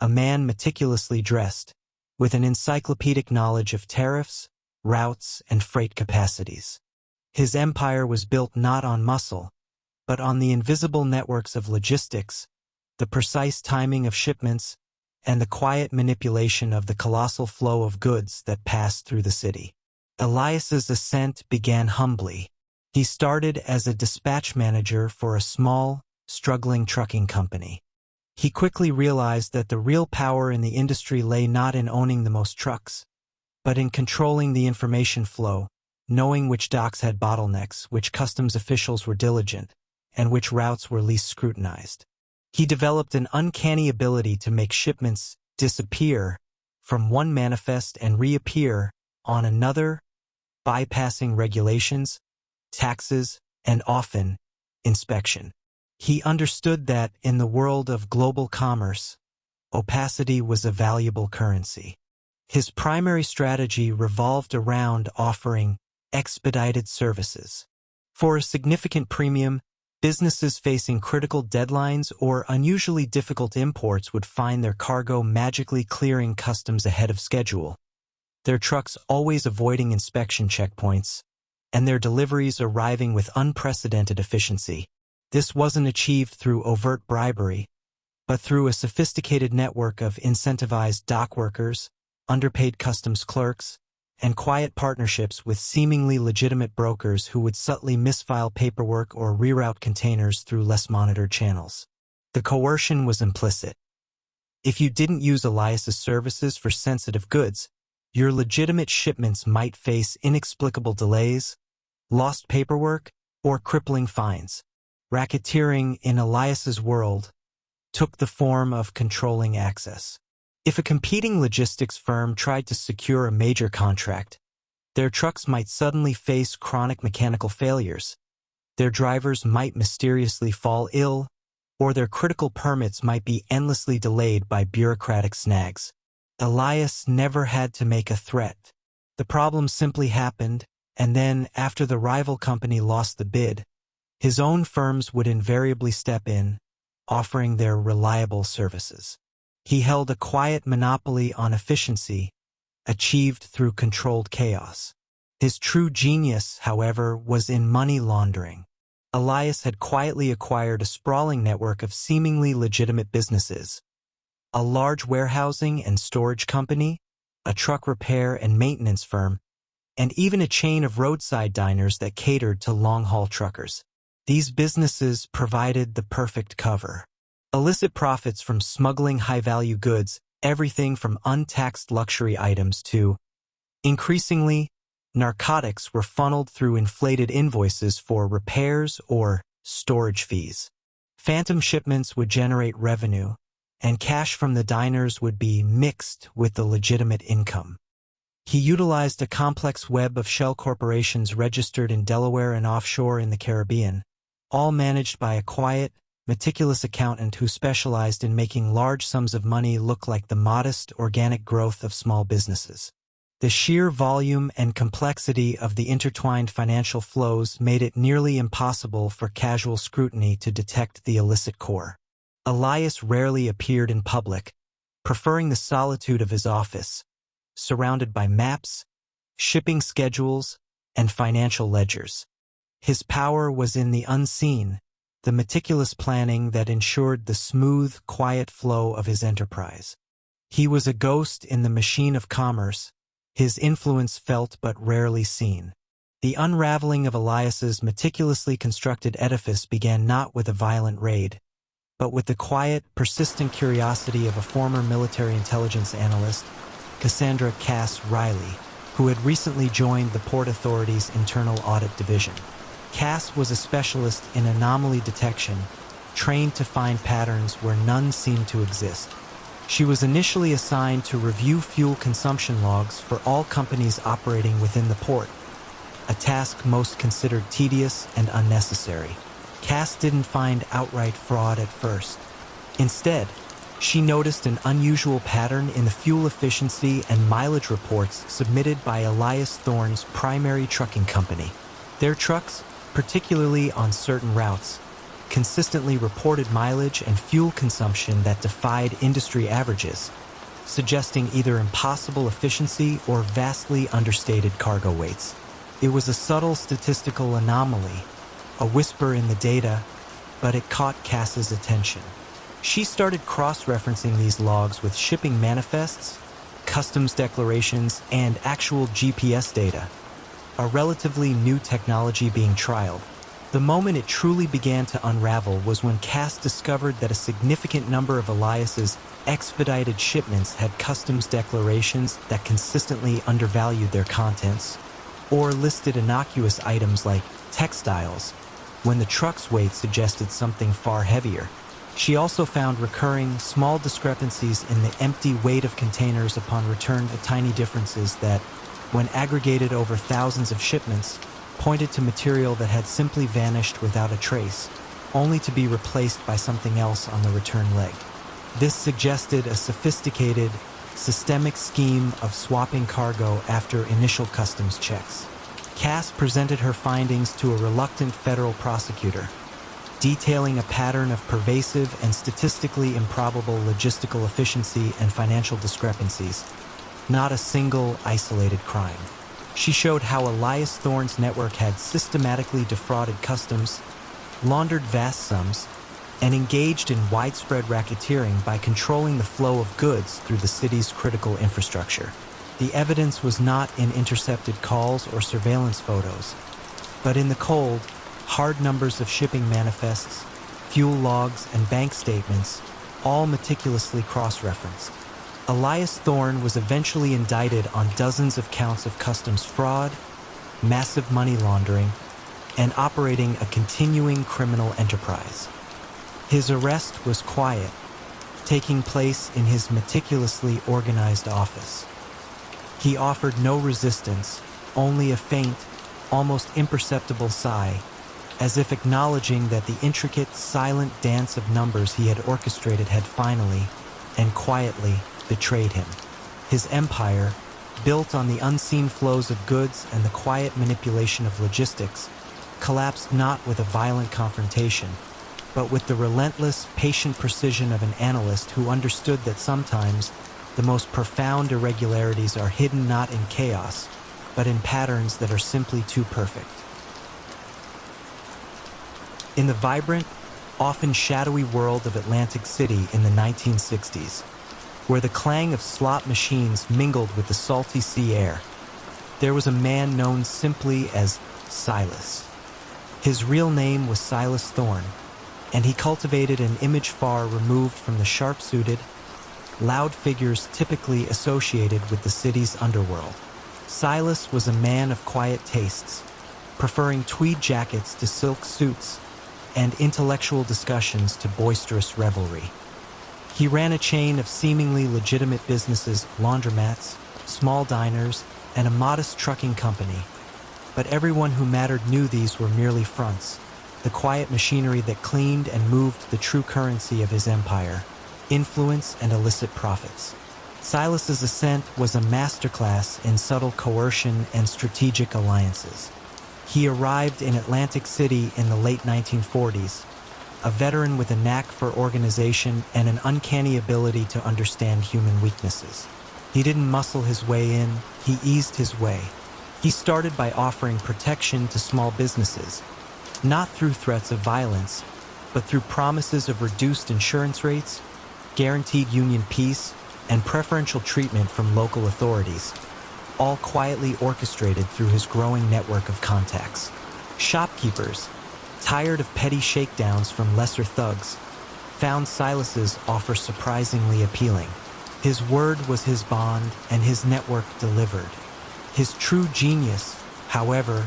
a man meticulously dressed, with an encyclopedic knowledge of tariffs, routes, and freight capacities. His empire was built not on muscle, but on the invisible networks of logistics, the precise timing of shipments, and the quiet manipulation of the colossal flow of goods that passed through the city. Elias's ascent began humbly. He started as a dispatch manager for a small, struggling trucking company. He quickly realized that the real power in the industry lay not in owning the most trucks, but in controlling the information flow, knowing which docks had bottlenecks, which customs officials were diligent, and which routes were least scrutinized. He developed an uncanny ability to make shipments disappear from one manifest and reappear on another, bypassing regulations, taxes, and often, inspection. He understood that, in the world of global commerce, opacity was a valuable currency. His primary strategy revolved around offering expedited services. For a significant premium, businesses facing critical deadlines or unusually difficult imports would find their cargo magically clearing customs ahead of schedule, their trucks always avoiding inspection checkpoints, and their deliveries arriving with unprecedented efficiency. This wasn't achieved through overt bribery, but through a sophisticated network of incentivized dock workers, underpaid customs clerks, and quiet partnerships with seemingly legitimate brokers who would subtly misfile paperwork or reroute containers through less monitored channels. The coercion was implicit. If you didn't use Elias's services for sensitive goods, your legitimate shipments might face inexplicable delays, lost paperwork, or crippling fines. Racketeering in Elias's world took the form of controlling access. If a competing logistics firm tried to secure a major contract, their trucks might suddenly face chronic mechanical failures, their drivers might mysteriously fall ill, or their critical permits might be endlessly delayed by bureaucratic snags. Elias never had to make a threat. The problem simply happened, and then, after the rival company lost the bid, his own firms would invariably step in, offering their reliable services. He held a quiet monopoly on efficiency, achieved through controlled chaos. His true genius, however, was in money laundering. Elias had quietly acquired a sprawling network of seemingly legitimate businesses: a large warehousing and storage company, a truck repair and maintenance firm, and even a chain of roadside diners that catered to long-haul truckers. These businesses provided the perfect cover. Illicit profits from smuggling high-value goods, everything from untaxed luxury items to, increasingly, narcotics, were funneled through inflated invoices for repairs or storage fees. Phantom shipments would generate revenue, and cash from the diners would be mixed with the legitimate income. He utilized a complex web of shell corporations registered in Delaware and offshore in the Caribbean, all managed by a quiet, meticulous accountant who specialized in making large sums of money look like the modest, organic growth of small businesses. The sheer volume and complexity of the intertwined financial flows made it nearly impossible for casual scrutiny to detect the illicit core. Elias rarely appeared in public, preferring the solitude of his office, surrounded by maps, shipping schedules, and financial ledgers. His power was in the unseen, the meticulous planning that ensured the smooth, quiet flow of his enterprise. He was a ghost in the machine of commerce, his influence felt but rarely seen. The unraveling of Elias's meticulously constructed edifice began not with a violent raid, but with the quiet, persistent curiosity of a former military intelligence analyst, Cassandra Cass Riley, who had recently joined the Port Authority's Internal Audit Division. Cass was a specialist in anomaly detection, trained to find patterns where none seemed to exist. She was initially assigned to review fuel consumption logs for all companies operating within the port, a task most considered tedious and unnecessary. Cass didn't find outright fraud at first. Instead, she noticed an unusual pattern in the fuel efficiency and mileage reports submitted by Elias Thorne's primary trucking company. Their trucks, particularly on certain routes, consistently reported mileage and fuel consumption that defied industry averages, suggesting either impossible efficiency or vastly understated cargo weights. It was a subtle statistical anomaly, a whisper in the data, but it caught Cass's attention. She started cross-referencing these logs with shipping manifests, customs declarations, and actual GPS data, a relatively new technology being trialed. The moment it truly began to unravel was when Cass discovered that a significant number of Elias's expedited shipments had customs declarations that consistently undervalued their contents, or listed innocuous items like textiles, when the truck's weight suggested something far heavier. She also found recurring, small discrepancies in the empty weight of containers upon return, to tiny differences that, when aggregated over thousands of shipments, pointed to material that had simply vanished without a trace, only to be replaced by something else on the return leg. This suggested a sophisticated, systemic scheme of swapping cargo after initial customs checks. Cass presented her findings to a reluctant federal prosecutor, detailing a pattern of pervasive and statistically improbable logistical efficiency and financial discrepancies, not a single isolated crime. She showed how Elias Thorne's network had systematically defrauded customs, laundered vast sums, and engaged in widespread racketeering by controlling the flow of goods through the city's critical infrastructure. The evidence was not in intercepted calls or surveillance photos, but in the cold, hard numbers of shipping manifests, fuel logs, and bank statements, all meticulously cross-referenced. Elias Thorne was eventually indicted on dozens of counts of customs fraud, massive money laundering, and operating a continuing criminal enterprise. His arrest was quiet, taking place in his meticulously organized office. He offered no resistance, only a faint, almost imperceptible sigh, as if acknowledging that the intricate, silent dance of numbers he had orchestrated had finally, and quietly, betrayed him. His empire, built on the unseen flows of goods and the quiet manipulation of logistics, collapsed not with a violent confrontation, but with the relentless, patient precision of an analyst who understood that sometimes the most profound irregularities are hidden not in chaos, but in patterns that are simply too perfect. In the vibrant, often shadowy world of Atlantic City in the 1960s, where the clang of slot machines mingled with the salty sea air, there was a man known simply as Silas. His real name was Silas Thorne, and he cultivated an image far removed from the sharp-suited, loud figures typically associated with the city's underworld. Silas was a man of quiet tastes, preferring tweed jackets to silk suits and intellectual discussions to boisterous revelry. He ran a chain of seemingly legitimate businesses, laundromats, small diners, and a modest trucking company. But everyone who mattered knew these were merely fronts, the quiet machinery that cleaned and moved the true currency of his empire, influence and illicit profits. Silas's ascent was a masterclass in subtle coercion and strategic alliances. He arrived in Atlantic City in the late 1940s, a veteran with a knack for organization and an uncanny ability to understand human weaknesses. He didn't muscle his way in, he eased his way. He started by offering protection to small businesses, not through threats of violence, but through promises of reduced insurance rates, guaranteed union peace, and preferential treatment from local authorities, all quietly orchestrated through his growing network of contacts. Shopkeepers, tired of petty shakedowns from lesser thugs, found Silas's offer surprisingly appealing. His word was his bond, and his network delivered. His true genius, however,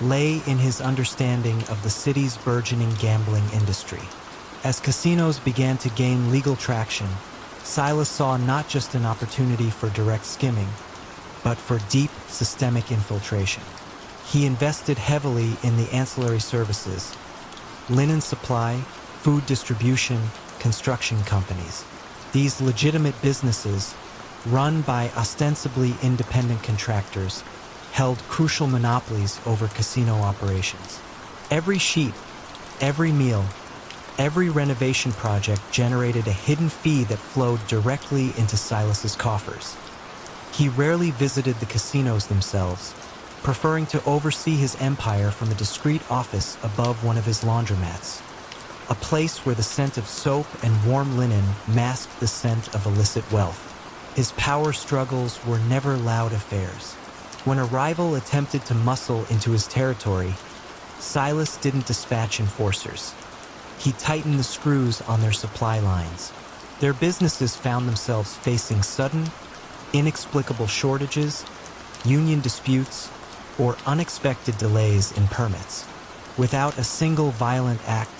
lay in his understanding of the city's burgeoning gambling industry. As casinos began to gain legal traction, Silas saw not just an opportunity for direct skimming, but for deep systemic infiltration. He invested heavily in the ancillary services, linen supply, food distribution, construction companies. These legitimate businesses, run by ostensibly independent contractors, held crucial monopolies over casino operations. Every sheet, every meal, every renovation project generated a hidden fee that flowed directly into Silas's coffers. He rarely visited the casinos themselves, preferring to oversee his empire from a discreet office above one of his laundromats, a place where the scent of soap and warm linen masked the scent of illicit wealth. His power struggles were never loud affairs. When a rival attempted to muscle into his territory, Silas didn't dispatch enforcers. He tightened the screws on their supply lines. Their businesses found themselves facing sudden, inexplicable shortages, union disputes, or unexpected delays in permits. Without a single violent act,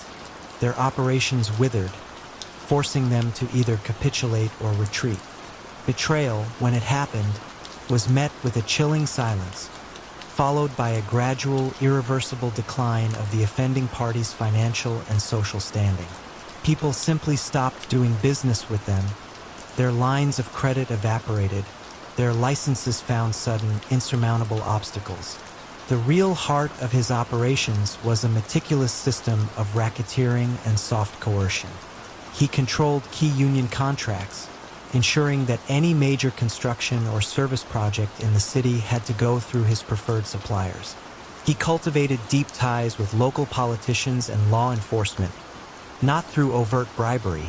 their operations withered, forcing them to either capitulate or retreat. Betrayal, when it happened, was met with a chilling silence, followed by a gradual, irreversible decline of the offending party's financial and social standing. People simply stopped doing business with them. Their lines of credit evaporated. Their licenses found sudden, insurmountable obstacles. The real heart of his operations was a meticulous system of racketeering and soft coercion. He controlled key union contracts, ensuring that any major construction or service project in the city had to go through his preferred suppliers. He cultivated deep ties with local politicians and law enforcement, not through overt bribery,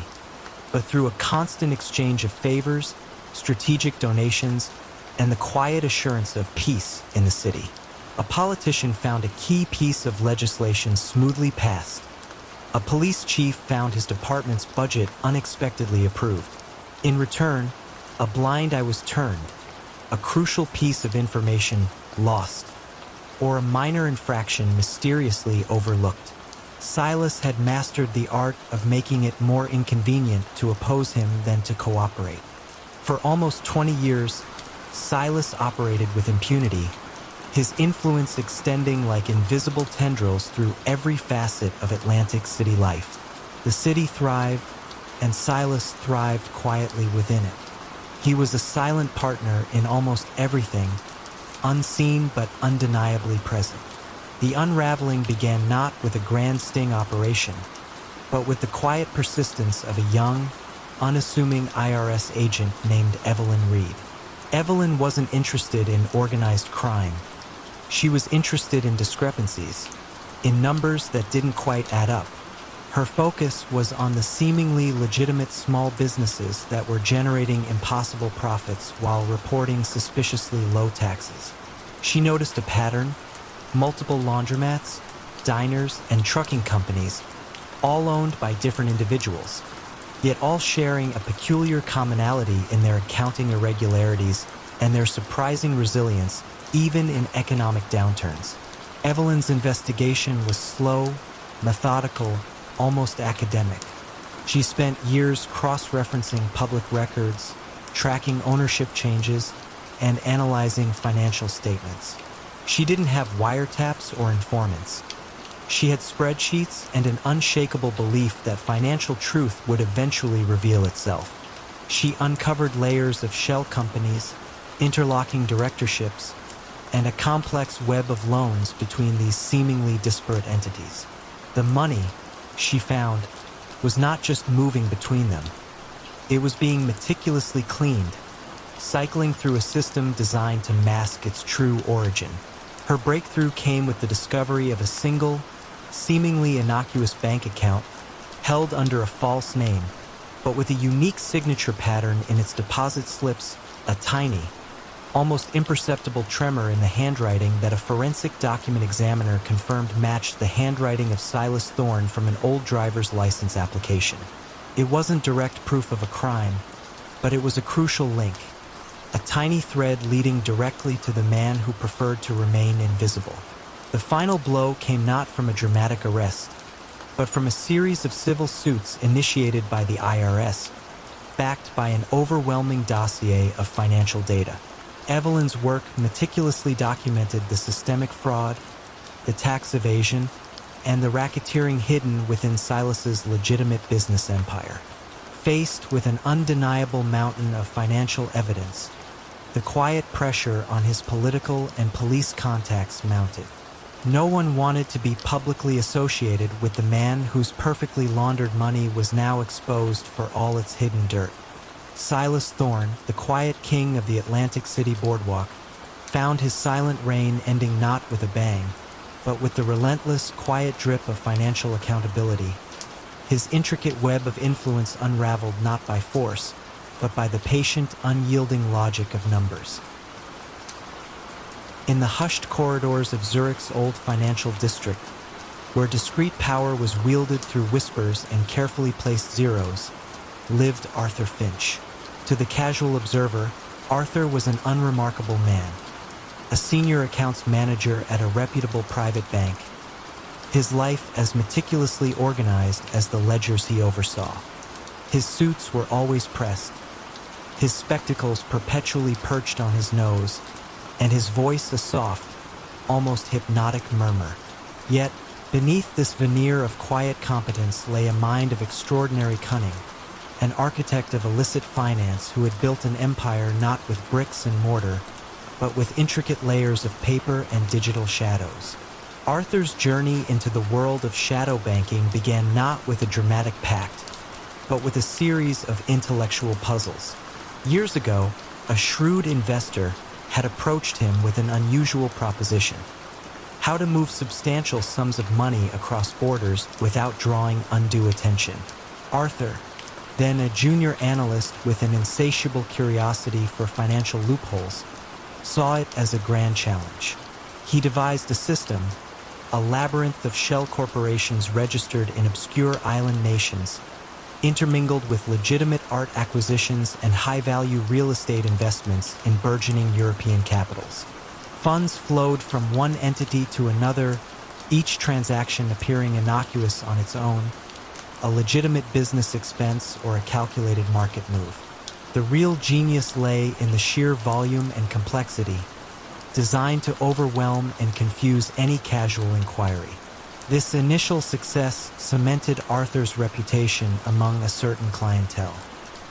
but through a constant exchange of favors, strategic donations, and the quiet assurance of peace in the city. A politician found a key piece of legislation smoothly passed. A police chief found his department's budget unexpectedly approved. In return, a blind eye was turned, a crucial piece of information lost, or a minor infraction mysteriously overlooked. Silas had mastered the art of making it more inconvenient to oppose him than to cooperate. For almost 20 years, Silas operated with impunity, his influence extending like invisible tendrils through every facet of Atlantic City life. The city thrived, and Silas thrived quietly within it. He was a silent partner in almost everything, unseen but undeniably present. The unraveling began not with a grand sting operation, but with the quiet persistence of a young, unassuming IRS agent named Evelyn Reed. Evelyn wasn't interested in organized crime. She was interested in discrepancies, in numbers that didn't quite add up. Her focus was on the seemingly legitimate small businesses that were generating impossible profits while reporting suspiciously low taxes. She noticed a pattern: multiple laundromats, diners, and trucking companies, all owned by different individuals, yet all sharing a peculiar commonality in their accounting irregularities and their surprising resilience even in economic downturns. Evelyn's investigation was slow, methodical, almost academic. She spent years cross-referencing public records, tracking ownership changes, and analyzing financial statements. She didn't have wiretaps or informants. She had spreadsheets and an unshakable belief that financial truth would eventually reveal itself. She uncovered layers of shell companies, interlocking directorships, and a complex web of loans between these seemingly disparate entities. The money, she found, was not just moving between them. It was being meticulously cleaned, cycling through a system designed to mask its true origin. Her breakthrough came with the discovery of a single, seemingly innocuous bank account held under a false name, but with a unique signature pattern in its deposit slips, a tiny, almost imperceptible tremor in the handwriting that a forensic document examiner confirmed matched the handwriting of Silas Thorne from an old driver's license application. It wasn't direct proof of a crime, but it was a crucial link, a tiny thread leading directly to the man who preferred to remain invisible. The final blow came not from a dramatic arrest, but from a series of civil suits initiated by the IRS, backed by an overwhelming dossier of financial data. Evelyn's work meticulously documented the systemic fraud, the tax evasion, and the racketeering hidden within Silas's legitimate business empire. Faced with an undeniable mountain of financial evidence, the quiet pressure on his political and police contacts mounted. No one wanted to be publicly associated with the man whose perfectly laundered money was now exposed for all its hidden dirt. Silas Thorne, the quiet king of the Atlantic City boardwalk, found his silent reign ending not with a bang, but with the relentless, quiet drip of financial accountability. His intricate web of influence unraveled not by force, but by the patient, unyielding logic of numbers. In the hushed corridors of Zurich's old financial district, where discreet power was wielded through whispers and carefully placed zeros, lived Arthur Finch. To the casual observer, Arthur was an unremarkable man, a senior accounts manager at a reputable private bank, his life as meticulously organized as the ledgers he oversaw. His suits were always pressed, his spectacles perpetually perched on his nose, and his voice a soft, almost hypnotic murmur. Yet, beneath this veneer of quiet competence lay a mind of extraordinary cunning, an architect of illicit finance who had built an empire not with bricks and mortar, but with intricate layers of paper and digital shadows. Arthur's journey into the world of shadow banking began not with a dramatic pact, but with a series of intellectual puzzles. Years ago, a shrewd investor had approached him with an unusual proposition: how to move substantial sums of money across borders without drawing undue attention. Arthur, then a junior analyst with an insatiable curiosity for financial loopholes, saw it as a grand challenge. He devised a system, a labyrinth of shell corporations registered in obscure island nations, intermingled with legitimate art acquisitions and high-value real estate investments in burgeoning European capitals. Funds flowed from one entity to another, each transaction appearing innocuous on its own, a legitimate business expense or a calculated market move. The real genius lay in the sheer volume and complexity, designed to overwhelm and confuse any casual inquiry. This initial success cemented Arthur's reputation among a certain clientele.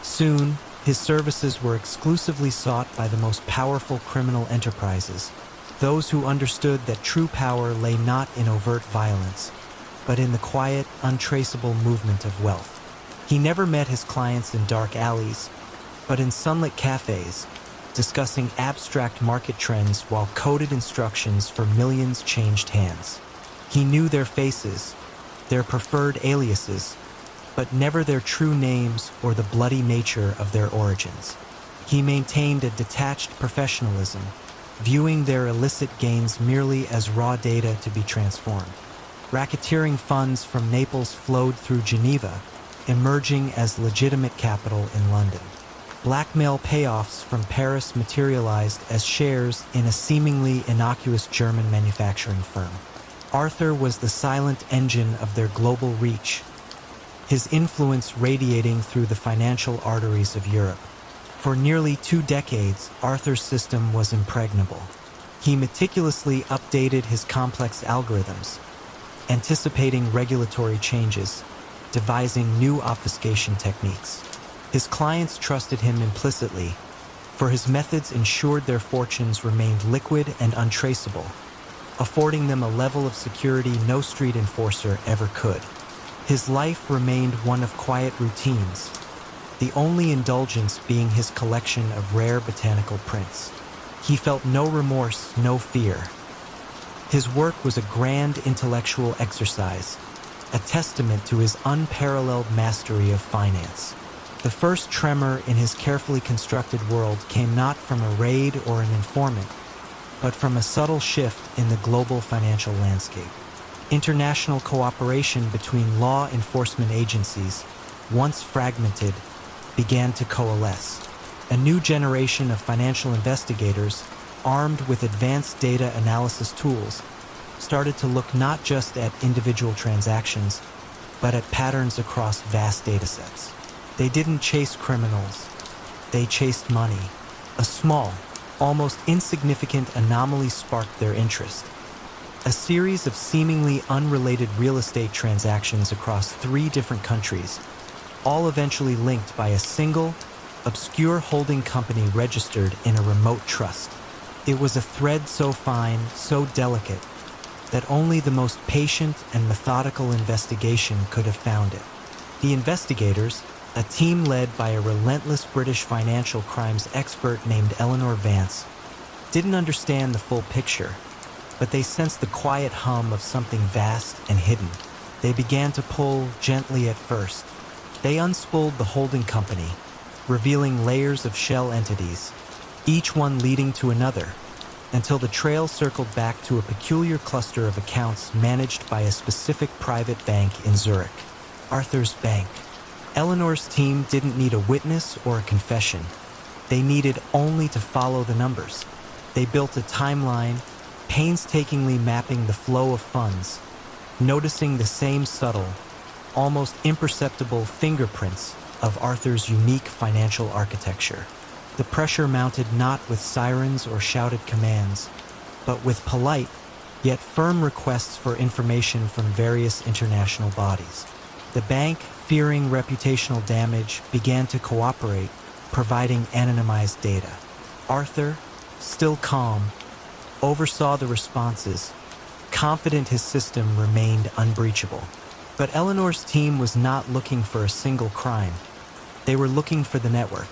Soon, his services were exclusively sought by the most powerful criminal enterprises, those who understood that true power lay not in overt violence, but in the quiet, untraceable movement of wealth. He never met his clients in dark alleys, but in sunlit cafes, discussing abstract market trends while coded instructions for millions changed hands. He knew their faces, their preferred aliases, but never their true names or the bloody nature of their origins. He maintained a detached professionalism, viewing their illicit gains merely as raw data to be transformed. Racketeering funds from Naples flowed through Geneva, emerging as legitimate capital in London. Blackmail payoffs from Paris materialized as shares in a seemingly innocuous German manufacturing firm. Arthur was the silent engine of their global reach, his influence radiating through the financial arteries of Europe. For nearly 2 decades, Arthur's system was impregnable. He meticulously updated his complex algorithms, anticipating regulatory changes, devising new obfuscation techniques. His clients trusted him implicitly, for his methods ensured their fortunes remained liquid and untraceable, affording them a level of security no street enforcer ever could. His life remained one of quiet routines, the only indulgence being his collection of rare botanical prints. He felt no remorse, no fear. His work was a grand intellectual exercise, a testament to his unparalleled mastery of finance. The first tremor in his carefully constructed world came not from a raid or an informant, but from a subtle shift in the global financial landscape. International cooperation between law enforcement agencies, once fragmented, began to coalesce. A new generation of financial investigators, armed with advanced data analysis tools, started to look not just at individual transactions, but at patterns across vast datasets. They didn't chase criminals, they chased money. A small, almost insignificant anomaly sparked their interest. A series of seemingly unrelated real estate transactions across 3 different countries, all eventually linked by a single, obscure holding company registered in a remote trust. It was a thread so fine, so delicate, that only the most patient and methodical investigation could have found it. The investigators, a team led by a relentless British financial crimes expert named Eleanor Vance, didn't understand the full picture, but they sensed the quiet hum of something vast and hidden. They began to pull gently at first. They unspooled the holding company, revealing layers of shell entities, each one leading to another, until the trail circled back to a peculiar cluster of accounts managed by a specific private bank in Zurich, Arthur's Bank. Eleanor's team didn't need a witness or a confession. They needed only to follow the numbers. They built a timeline, painstakingly mapping the flow of funds, noticing the same subtle, almost imperceptible fingerprints of Arthur's unique financial architecture. The pressure mounted not with sirens or shouted commands, but with polite, yet firm requests for information from various international bodies. The bank, fearing reputational damage, began to cooperate, providing anonymized data. Arthur, still calm, oversaw the responses, confident his system remained unbreachable. But Eleanor's team was not looking for a single crime. They were looking for the network.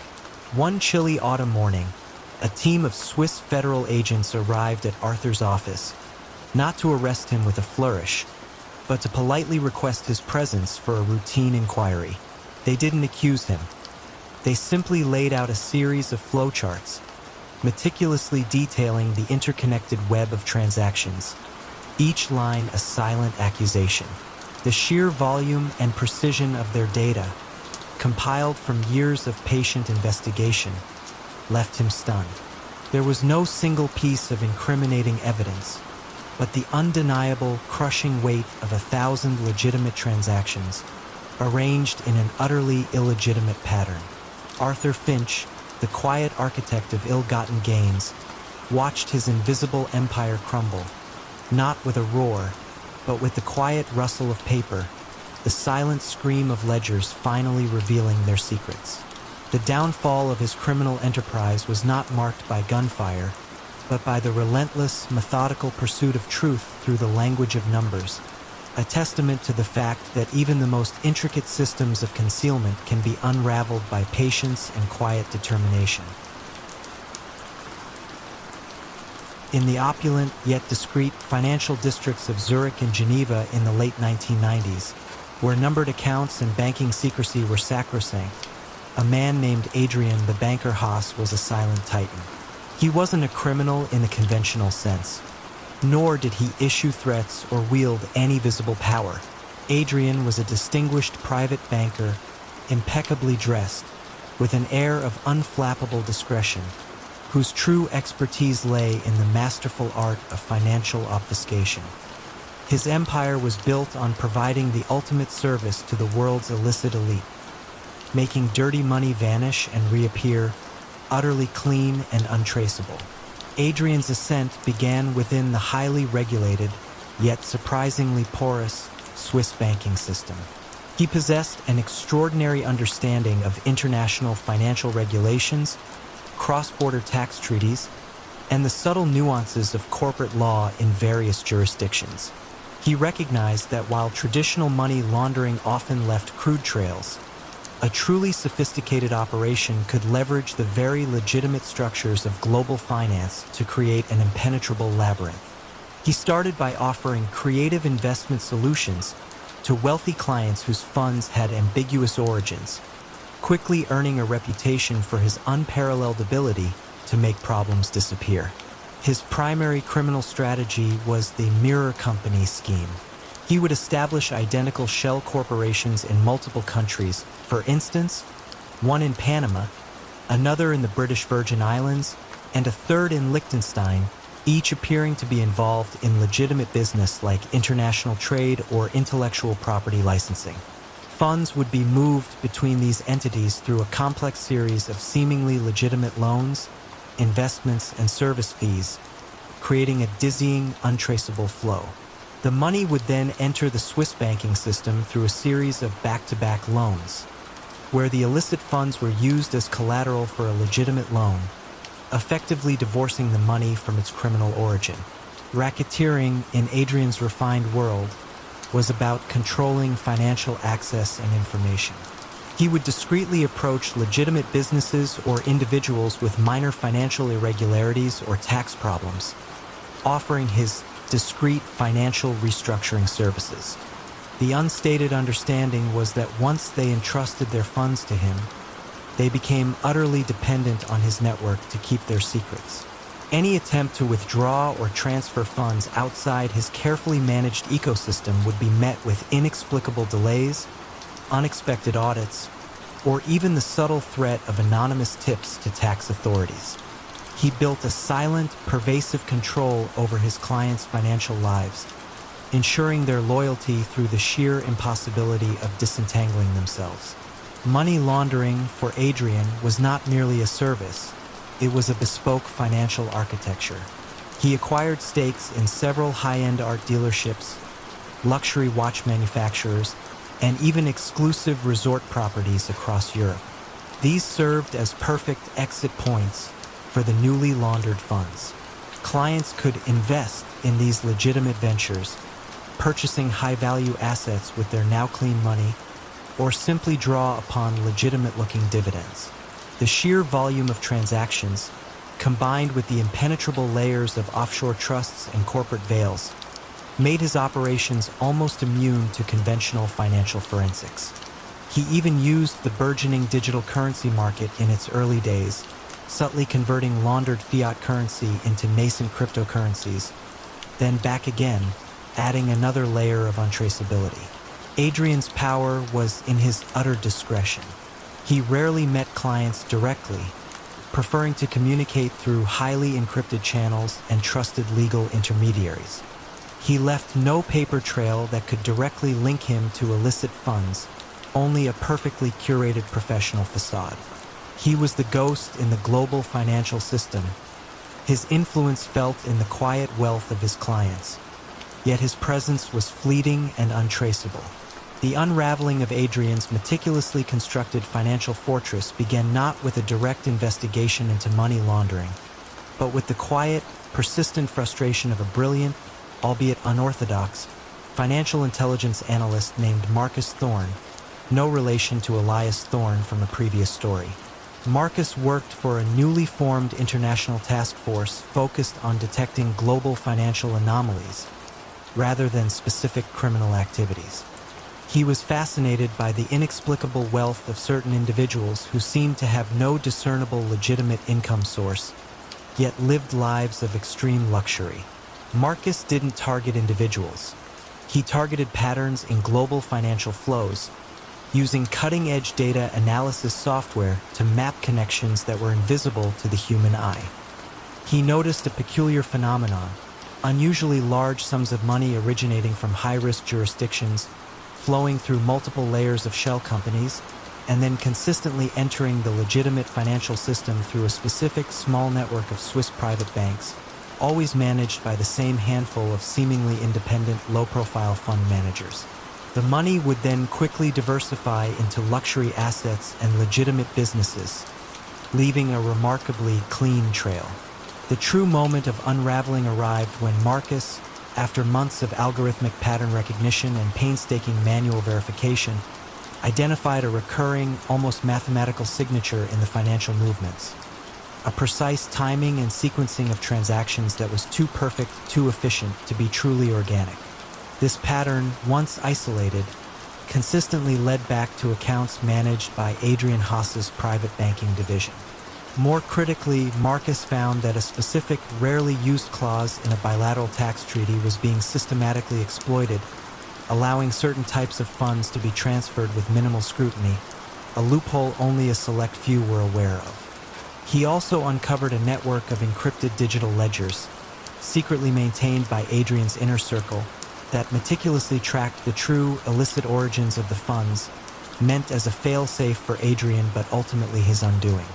One chilly autumn morning, a team of Swiss federal agents arrived at Arthur's office, not to arrest him with a flourish, but to politely request his presence for a routine inquiry. They didn't accuse him. They simply laid out a series of flowcharts, meticulously detailing the interconnected web of transactions, each line a silent accusation. The sheer volume and precision of their data, compiled from years of patient investigation, left him stunned. There was no single piece of incriminating evidence, but the undeniable, crushing weight of 1,000 legitimate transactions, arranged in an utterly illegitimate pattern. Arthur Finch, the quiet architect of ill-gotten gains, watched his invisible empire crumble, not with a roar, but with the quiet rustle of paper, the silent scream of ledgers finally revealing their secrets. The downfall of his criminal enterprise was not marked by gunfire, but by the relentless, methodical pursuit of truth through the language of numbers, a testament to the fact that even the most intricate systems of concealment can be unraveled by patience and quiet determination. in the opulent yet discreet financial districts of Zurich and Geneva in the late 1990s, where numbered accounts and banking secrecy were sacrosanct, a man named Adrian the Banker Haas was a silent titan. He wasn't a criminal in the conventional sense, nor did he issue threats or wield any visible power. Adrian was a distinguished private banker, impeccably dressed, with an air of unflappable discretion, whose true expertise lay in the masterful art of financial obfuscation. His empire was built on providing the ultimate service to the world's illicit elite, making dirty money vanish and reappear, utterly clean and untraceable. Adrian's ascent began within the highly regulated, yet surprisingly porous, Swiss banking system. He possessed an extraordinary understanding of international financial regulations, cross-border tax treaties, and the subtle nuances of corporate law in various jurisdictions. He recognized that while traditional money laundering often left crude trails, a truly sophisticated operation could leverage the very legitimate structures of global finance to create an impenetrable labyrinth. He started by offering creative investment solutions to wealthy clients whose funds had ambiguous origins, quickly earning a reputation for his unparalleled ability to make problems disappear. His primary criminal strategy was the mirror company scheme. He would establish identical shell corporations in multiple countries, for instance, one in Panama, another in the British Virgin Islands, and a third in Liechtenstein, each appearing to be involved in legitimate business like international trade or intellectual property licensing. Funds would be moved between these entities through a complex series of seemingly legitimate loans, investments, and service fees, creating a dizzying, untraceable flow. The money would then enter the Swiss banking system through a series of back-to-back loans, where the illicit funds were used as collateral for a legitimate loan, effectively divorcing the money from its criminal origin. Racketeering, in Adrian's refined world, was about controlling financial access and information. He would discreetly approach legitimate businesses or individuals with minor financial irregularities or tax problems, offering his discreet financial restructuring services. The unstated understanding was that once they entrusted their funds to him, they became utterly dependent on his network to keep their secrets. Any attempt to withdraw or transfer funds outside his carefully managed ecosystem would be met with inexplicable delays, unexpected audits, or even the subtle threat of anonymous tips to tax authorities. He built a silent, pervasive control over his clients' financial lives, ensuring their loyalty through the sheer impossibility of disentangling themselves. Money laundering, for Adrian, was not merely a service, it was a bespoke financial architecture. He acquired stakes in several high-end art dealerships, luxury watch manufacturers, and even exclusive resort properties across Europe. These served as perfect exit points for the newly laundered funds. Clients could invest in these legitimate ventures, purchasing high-value assets with their now clean money, or simply draw upon legitimate-looking dividends. The sheer volume of transactions, combined with the impenetrable layers of offshore trusts and corporate veils, made his operations almost immune to conventional financial forensics. He even used the burgeoning digital currency market in its early days, subtly converting laundered fiat currency into nascent cryptocurrencies, then back again, adding another layer of untraceability. Adrian's power was in his utter discretion. He rarely met clients directly, preferring to communicate through highly encrypted channels and trusted legal intermediaries. He left no paper trail that could directly link him to illicit funds, only a perfectly curated professional facade. He was the ghost in the global financial system, his influence felt in the quiet wealth of his clients, yet his presence was fleeting and untraceable. The unraveling of Adrian's meticulously constructed financial fortress began not with a direct investigation into money laundering, but with the quiet, persistent frustration of a brilliant, albeit unorthodox, financial intelligence analyst named Marcus Thorne, no relation to Elias Thorne from a previous story. Marcus worked for a newly formed international task force focused on detecting global financial anomalies rather than specific criminal activities. He was fascinated by the inexplicable wealth of certain individuals who seemed to have no discernible legitimate income source, yet lived lives of extreme luxury. Marcus didn't target individuals. He targeted patterns in global financial flows, using cutting-edge data analysis software to map connections that were invisible to the human eye. He noticed a peculiar phenomenon: unusually large sums of money originating from high-risk jurisdictions, flowing through multiple layers of shell companies, and then consistently entering the legitimate financial system through a specific small network of Swiss private banks, always managed by the same handful of seemingly independent, low-profile fund managers. The money would then quickly diversify into luxury assets and legitimate businesses, leaving a remarkably clean trail. The true moment of unraveling arrived when Marcus, after months of algorithmic pattern recognition and painstaking manual verification, identified a recurring, almost mathematical signature in the financial movements. A precise timing and sequencing of transactions that was too perfect, too efficient to be truly organic. This pattern, once isolated, consistently led back to accounts managed by Adrian Haas's private banking division. More critically, Marcus found that a specific, rarely used clause in a bilateral tax treaty was being systematically exploited, allowing certain types of funds to be transferred with minimal scrutiny, a loophole only a select few were aware of. He also uncovered a network of encrypted digital ledgers, secretly maintained by Adrian's inner circle, that meticulously tracked the true, illicit origins of the funds, meant as a fail-safe for Adrian but ultimately his undoing.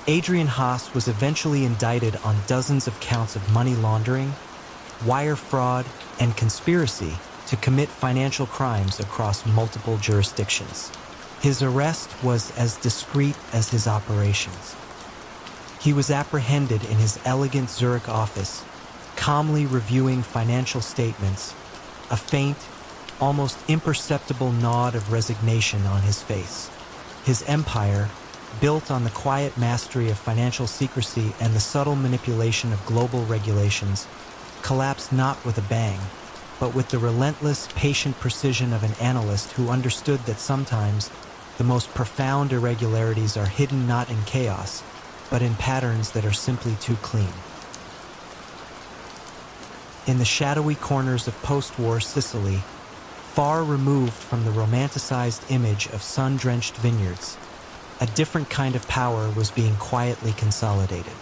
Adrian Haas was eventually indicted on dozens of counts of money laundering, wire fraud, and conspiracy to commit financial crimes across multiple jurisdictions. His arrest was as discreet as his operations. He was apprehended in his elegant Zurich office, calmly reviewing financial statements, a faint, almost imperceptible nod of resignation on his face. His empire, built on the quiet mastery of financial secrecy and the subtle manipulation of global regulations, collapsed not with a bang, but with the relentless, patient precision of an analyst who understood that sometimes the most profound irregularities are hidden not in chaos, but in patterns that are simply too clean. In the shadowy corners of post-war Sicily, far removed from the romanticized image of sun-drenched vineyards, a different kind of power was being quietly consolidated.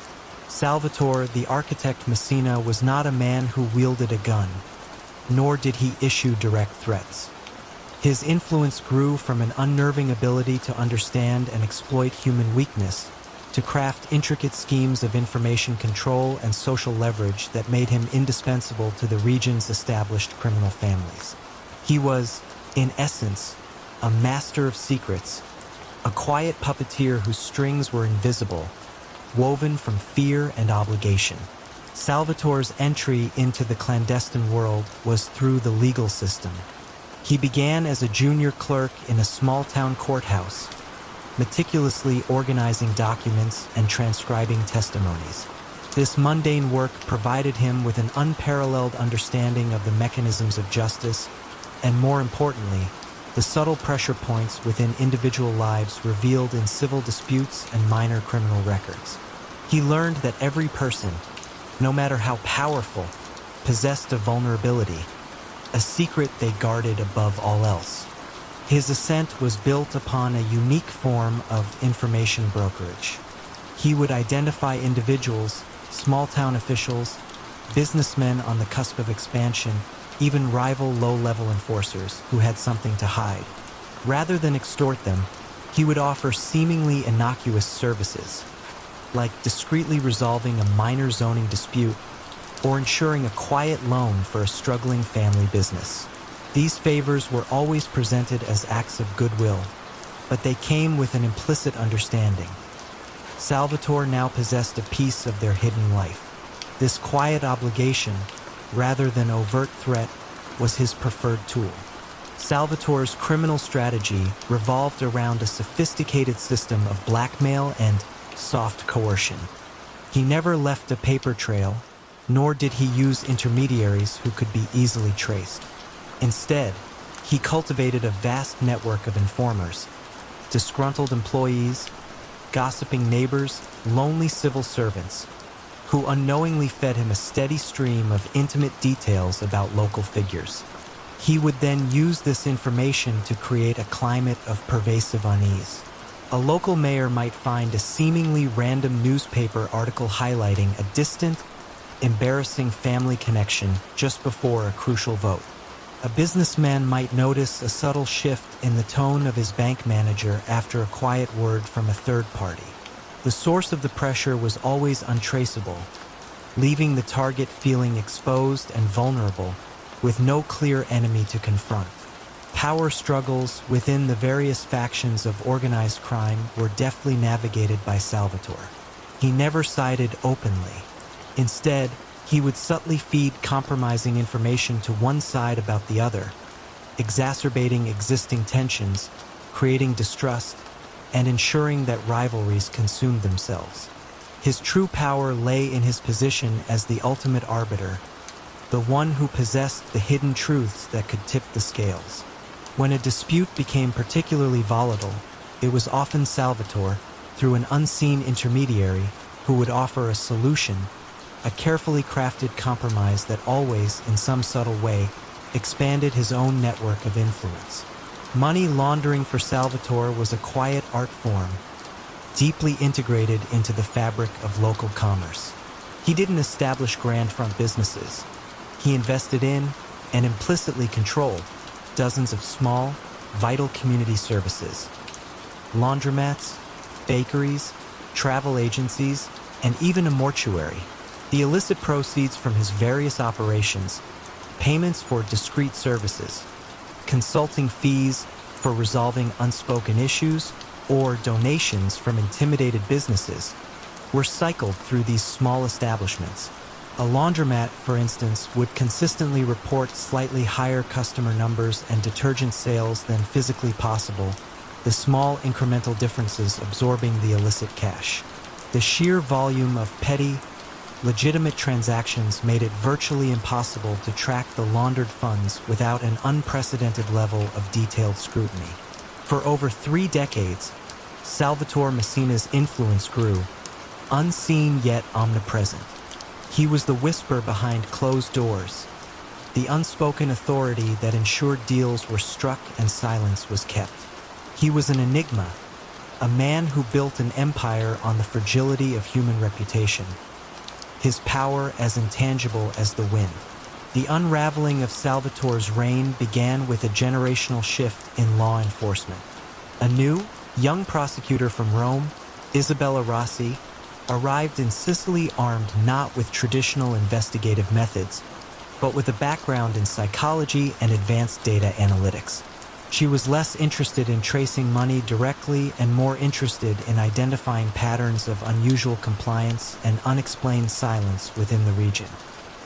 Salvatore, the architect Messina, was not a man who wielded a gun, nor did he issue direct threats. His influence grew from an unnerving ability to understand and exploit human weakness, to craft intricate schemes of information control and social leverage that made him indispensable to the region's established criminal families. He was, in essence, a master of secrets, a quiet puppeteer whose strings were invisible, woven from fear and obligation. Salvatore's entry into the clandestine world was through the legal system. He began as a junior clerk in a small-town courthouse, meticulously organizing documents and transcribing testimonies. This mundane work provided him with an unparalleled understanding of the mechanisms of justice, and more importantly, the subtle pressure points within individual lives revealed in civil disputes and minor criminal records. He learned that every person, no matter how powerful, possessed a vulnerability, a secret they guarded above all else. His ascent was built upon a unique form of information brokerage. He would identify individuals, small-town officials, businessmen on the cusp of expansion, even rival low-level enforcers who had something to hide. Rather than extort them, he would offer seemingly innocuous services, like discreetly resolving a minor zoning dispute or ensuring a quiet loan for a struggling family business. These favors were always presented as acts of goodwill, but they came with an implicit understanding. Salvatore now possessed a piece of their hidden life. This quiet obligation, rather than overt threat, was his preferred tool. Salvatore's criminal strategy revolved around a sophisticated system of blackmail and soft coercion. He never left a paper trail, nor did he use intermediaries who could be easily traced. Instead, he cultivated a vast network of informers, disgruntled employees, gossiping neighbors, lonely civil servants, who unknowingly fed him a steady stream of intimate details about local figures. He would then use this information to create a climate of pervasive unease. A local mayor might find a seemingly random newspaper article highlighting a distant, embarrassing family connection just before a crucial vote. A businessman might notice a subtle shift in the tone of his bank manager after a quiet word from a third party. The source of the pressure was always untraceable, leaving the target feeling exposed and vulnerable, with no clear enemy to confront. Power struggles within the various factions of organized crime were deftly navigated by Salvatore. He never sided openly. Instead, he would subtly feed compromising information to one side about the other, exacerbating existing tensions, creating distrust, and ensuring that rivalries consumed themselves. His true power lay in his position as the ultimate arbiter, the one who possessed the hidden truths that could tip the scales. When a dispute became particularly volatile, it was often Salvatore, through an unseen intermediary, who would offer a solution, a carefully crafted compromise that always, in some subtle way, expanded his own network of influence. Money laundering for Salvatore was a quiet art form, deeply integrated into the fabric of local commerce. He didn't establish grand front businesses. He invested in, and implicitly controlled, dozens of small, vital community services. Laundromats, bakeries, travel agencies, and even a mortuary. The illicit proceeds from his various operations, payments for discreet services, consulting fees for resolving unspoken issues, or donations from intimidated businesses, were cycled through these small establishments. A laundromat, for instance, would consistently report slightly higher customer numbers and detergent sales than physically possible, the small incremental differences absorbing the illicit cash. The sheer volume of petty, legitimate transactions made it virtually impossible to track the laundered funds without an unprecedented level of detailed scrutiny. For over 3 decades, Salvatore Messina's influence grew, unseen yet omnipresent. He was the whisper behind closed doors, the unspoken authority that ensured deals were struck and silence was kept. He was an enigma, a man who built an empire on the fragility of human reputation, his power as intangible as the wind. The unraveling of Salvatore's reign began with a generational shift in law enforcement. A new, young prosecutor from Rome, Isabella Rossi, arrived in Sicily armed not with traditional investigative methods, but with a background in psychology and advanced data analytics. She was less interested in tracing money directly and more interested in identifying patterns of unusual compliance and unexplained silence within the region.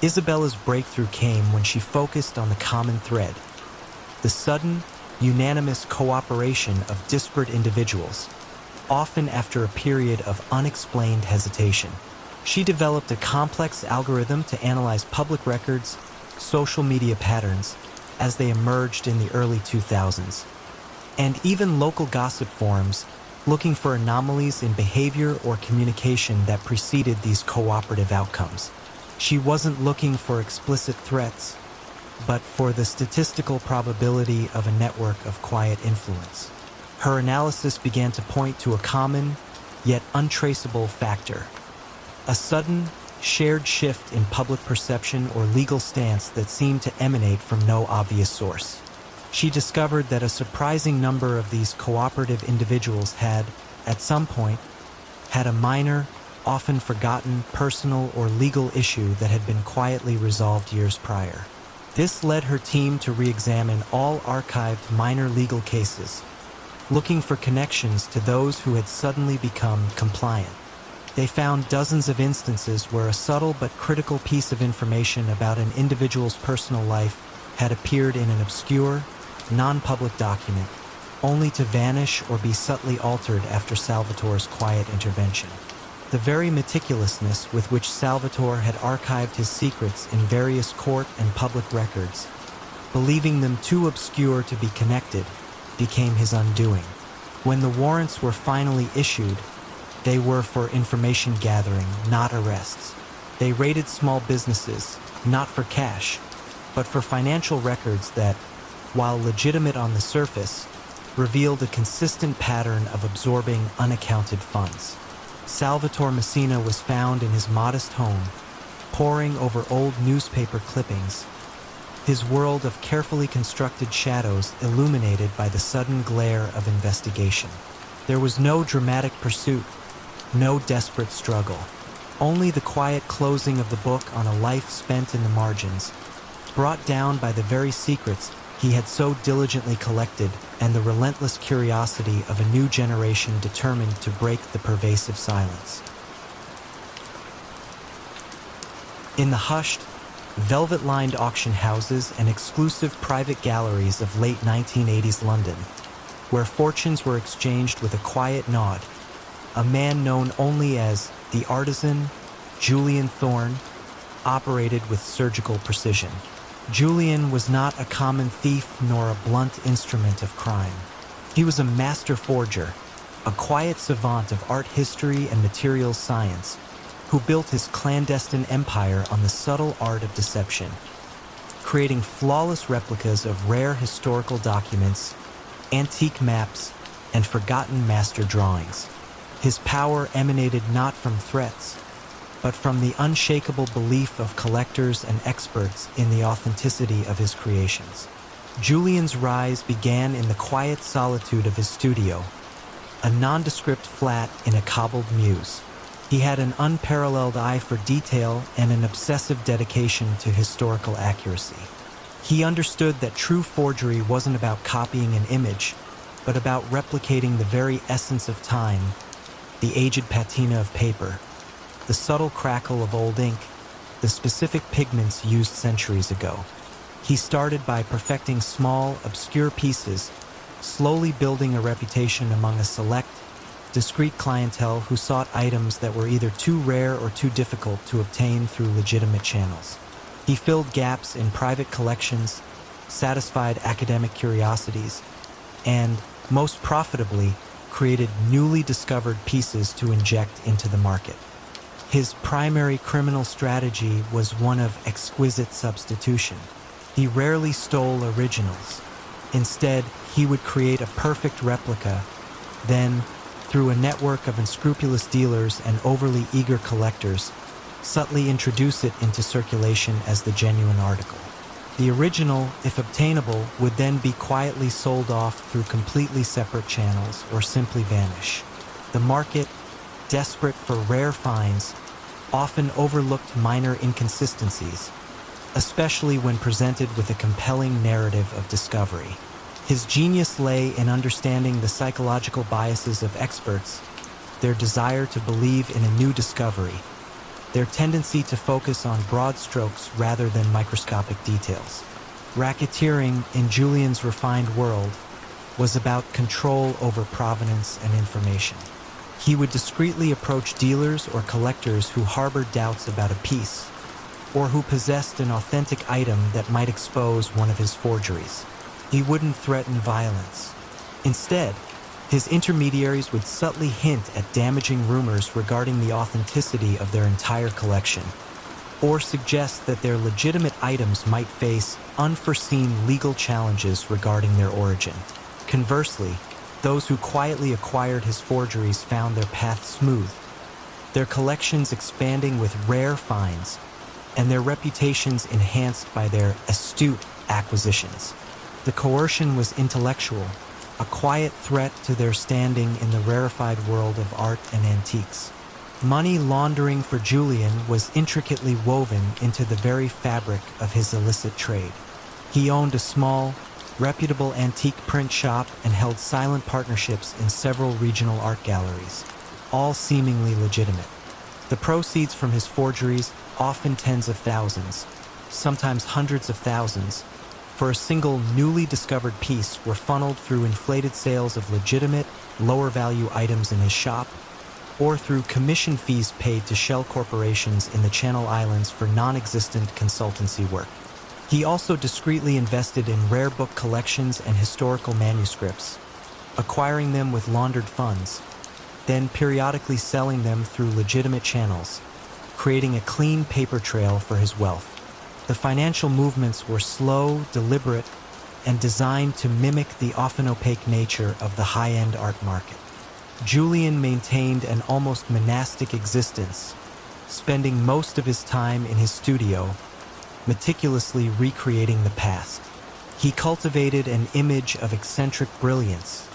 Isabella's breakthrough came when she focused on the common thread, the sudden, unanimous cooperation of disparate individuals, often after a period of unexplained hesitation. She developed a complex algorithm to analyze public records, social media patterns, as they emerged in the early 2000s, and even local gossip forums looking for anomalies in behavior or communication that preceded these cooperative outcomes. She wasn't looking for explicit threats, but for the statistical probability of a network of quiet influence. Her analysis began to point to a common, yet untraceable factor: a sudden, shared shift in public perception or legal stance that seemed to emanate from no obvious source. She discovered that a surprising number of these cooperative individuals had, at some point, had a minor, often forgotten personal or legal issue that had been quietly resolved years prior. This led her team to re-examine all archived minor legal cases, looking for connections to those who had suddenly become compliant. They found dozens of instances where a subtle but critical piece of information about an individual's personal life had appeared in an obscure, non-public document, only to vanish or be subtly altered after Salvatore's quiet intervention. The very meticulousness with which Salvatore had archived his secrets in various court and public records, believing them too obscure to be connected, became his undoing. When the warrants were finally issued, they were for information gathering, not arrests. They raided small businesses, not for cash, but for financial records that, while legitimate on the surface, revealed a consistent pattern of absorbing unaccounted funds. Salvatore Messina was found in his modest home, poring over old newspaper clippings, his world of carefully constructed shadows illuminated by the sudden glare of investigation. There was no dramatic pursuit, no desperate struggle, only the quiet closing of the book on a life spent in the margins, brought down by the very secrets he had so diligently collected and the relentless curiosity of a new generation determined to break the pervasive silence. In the hushed, velvet-lined auction houses and exclusive private galleries of late 1980s London, where fortunes were exchanged with a quiet nod, a man known only as the artisan, Julian Thorne, operated with surgical precision. Julian was not a common thief nor a blunt instrument of crime. He was a master forger, a quiet savant of art history and materials science, who built his clandestine empire on the subtle art of deception, creating flawless replicas of rare historical documents, antique maps, and forgotten master drawings. His power emanated not from threats, but from the unshakable belief of collectors and experts in the authenticity of his creations. Julian's rise began in the quiet solitude of his studio, a nondescript flat in a cobbled mews. He had an unparalleled eye for detail and an obsessive dedication to historical accuracy. He understood that true forgery wasn't about copying an image, but about replicating the very essence of time, the aged patina of paper, the subtle crackle of old ink, the specific pigments used centuries ago. He started by perfecting small, obscure pieces, slowly building a reputation among a select, discreet clientele who sought items that were either too rare or too difficult to obtain through legitimate channels. He filled gaps in private collections, satisfied academic curiosities, and, most profitably, created newly discovered pieces to inject into the market. His primary criminal strategy was one of exquisite substitution. He rarely stole originals. Instead, he would create a perfect replica, then, through a network of unscrupulous dealers and overly eager collectors, subtly introduce it into circulation as the genuine article. The original, if obtainable, would then be quietly sold off through completely separate channels or simply vanish. The market, desperate for rare finds, often overlooked minor inconsistencies, especially when presented with a compelling narrative of discovery. His genius lay in understanding the psychological biases of experts, their desire to believe in a new discovery, their tendency to focus on broad strokes rather than microscopic details. Racketeering, in Julian's refined world, was about control over provenance and information. He would discreetly approach dealers or collectors who harbored doubts about a piece, or who possessed an authentic item that might expose one of his forgeries. He wouldn't threaten violence. Instead, his intermediaries would subtly hint at damaging rumors regarding the authenticity of their entire collection, or suggest that their legitimate items might face unforeseen legal challenges regarding their origin. Conversely, those who quietly acquired his forgeries found their path smooth, their collections expanding with rare finds, and their reputations enhanced by their astute acquisitions. The coercion was intellectual, a quiet threat to their standing in the rarefied world of art and antiques. Money laundering for Julian was intricately woven into the very fabric of his illicit trade. He owned a small, reputable antique print shop and held silent partnerships in several regional art galleries, all seemingly legitimate. The proceeds from his forgeries, often tens of thousands, sometimes hundreds of thousands, for a single newly discovered piece were funneled through inflated sales of legitimate, lower-value items in his shop, or through commission fees paid to shell corporations in the Channel Islands for non-existent consultancy work. He also discreetly invested in rare book collections and historical manuscripts, acquiring them with laundered funds, then periodically selling them through legitimate channels, creating a clean paper trail for his wealth. The financial movements were slow, deliberate, and designed to mimic the often opaque nature of the high-end art market. Julian maintained an almost monastic existence, spending most of his time in his studio, meticulously recreating the past. He cultivated an image of eccentric brilliance,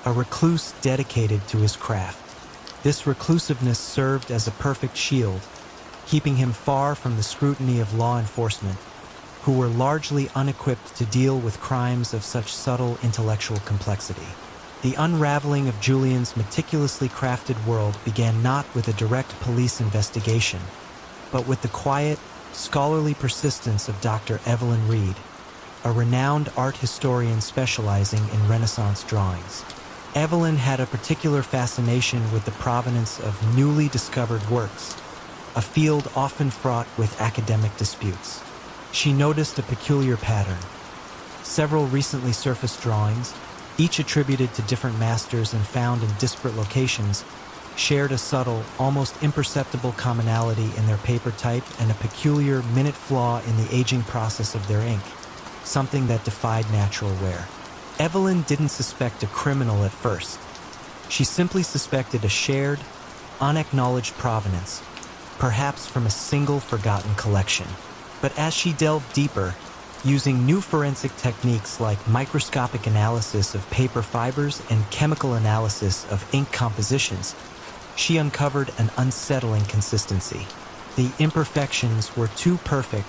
a recluse dedicated to his craft. This reclusiveness served as a perfect shield, keeping him far from the scrutiny of law enforcement, who were largely unequipped to deal with crimes of such subtle intellectual complexity. The unraveling of Julian's meticulously crafted world began not with a direct police investigation, but with the quiet, scholarly persistence of Dr. Evelyn Reed, a renowned art historian specializing in Renaissance drawings. Evelyn had a particular fascination with the provenance of newly discovered works, a field often fraught with academic disputes. She noticed a peculiar pattern. Several recently surfaced drawings, each attributed to different masters and found in disparate locations, shared a subtle, almost imperceptible commonality in their paper type and a peculiar minute flaw in the aging process of their ink, something that defied natural wear. Evelyn didn't suspect a criminal at first. She simply suspected a shared, unacknowledged provenance, perhaps from a single forgotten collection. But as she delved deeper, using new forensic techniques like microscopic analysis of paper fibers and chemical analysis of ink compositions, she uncovered an unsettling consistency. The imperfections were too perfect,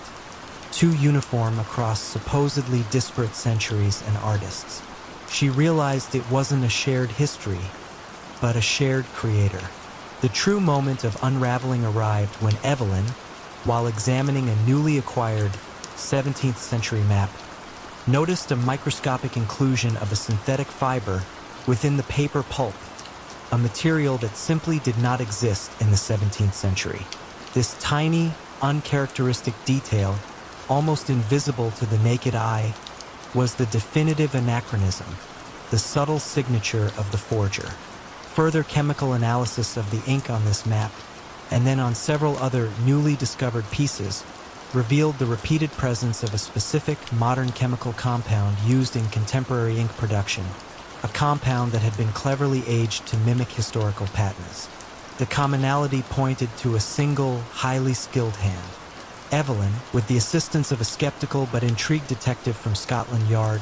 too uniform across supposedly disparate centuries and artists. She realized it wasn't a shared history, but a shared creator. The true moment of unraveling arrived when Evelyn, while examining a newly acquired 17th century map, noticed a microscopic inclusion of a synthetic fiber within the paper pulp, a material that simply did not exist in the 17th century. This tiny, uncharacteristic detail, almost invisible to the naked eye, was the definitive anachronism, the subtle signature of the forger. Further chemical analysis of the ink on this map, and then on several other newly discovered pieces, revealed the repeated presence of a specific modern chemical compound used in contemporary ink production, a compound that had been cleverly aged to mimic historical patterns. The commonality pointed to a single, highly skilled hand. Evelyn, with the assistance of a skeptical but intrigued detective from Scotland Yard,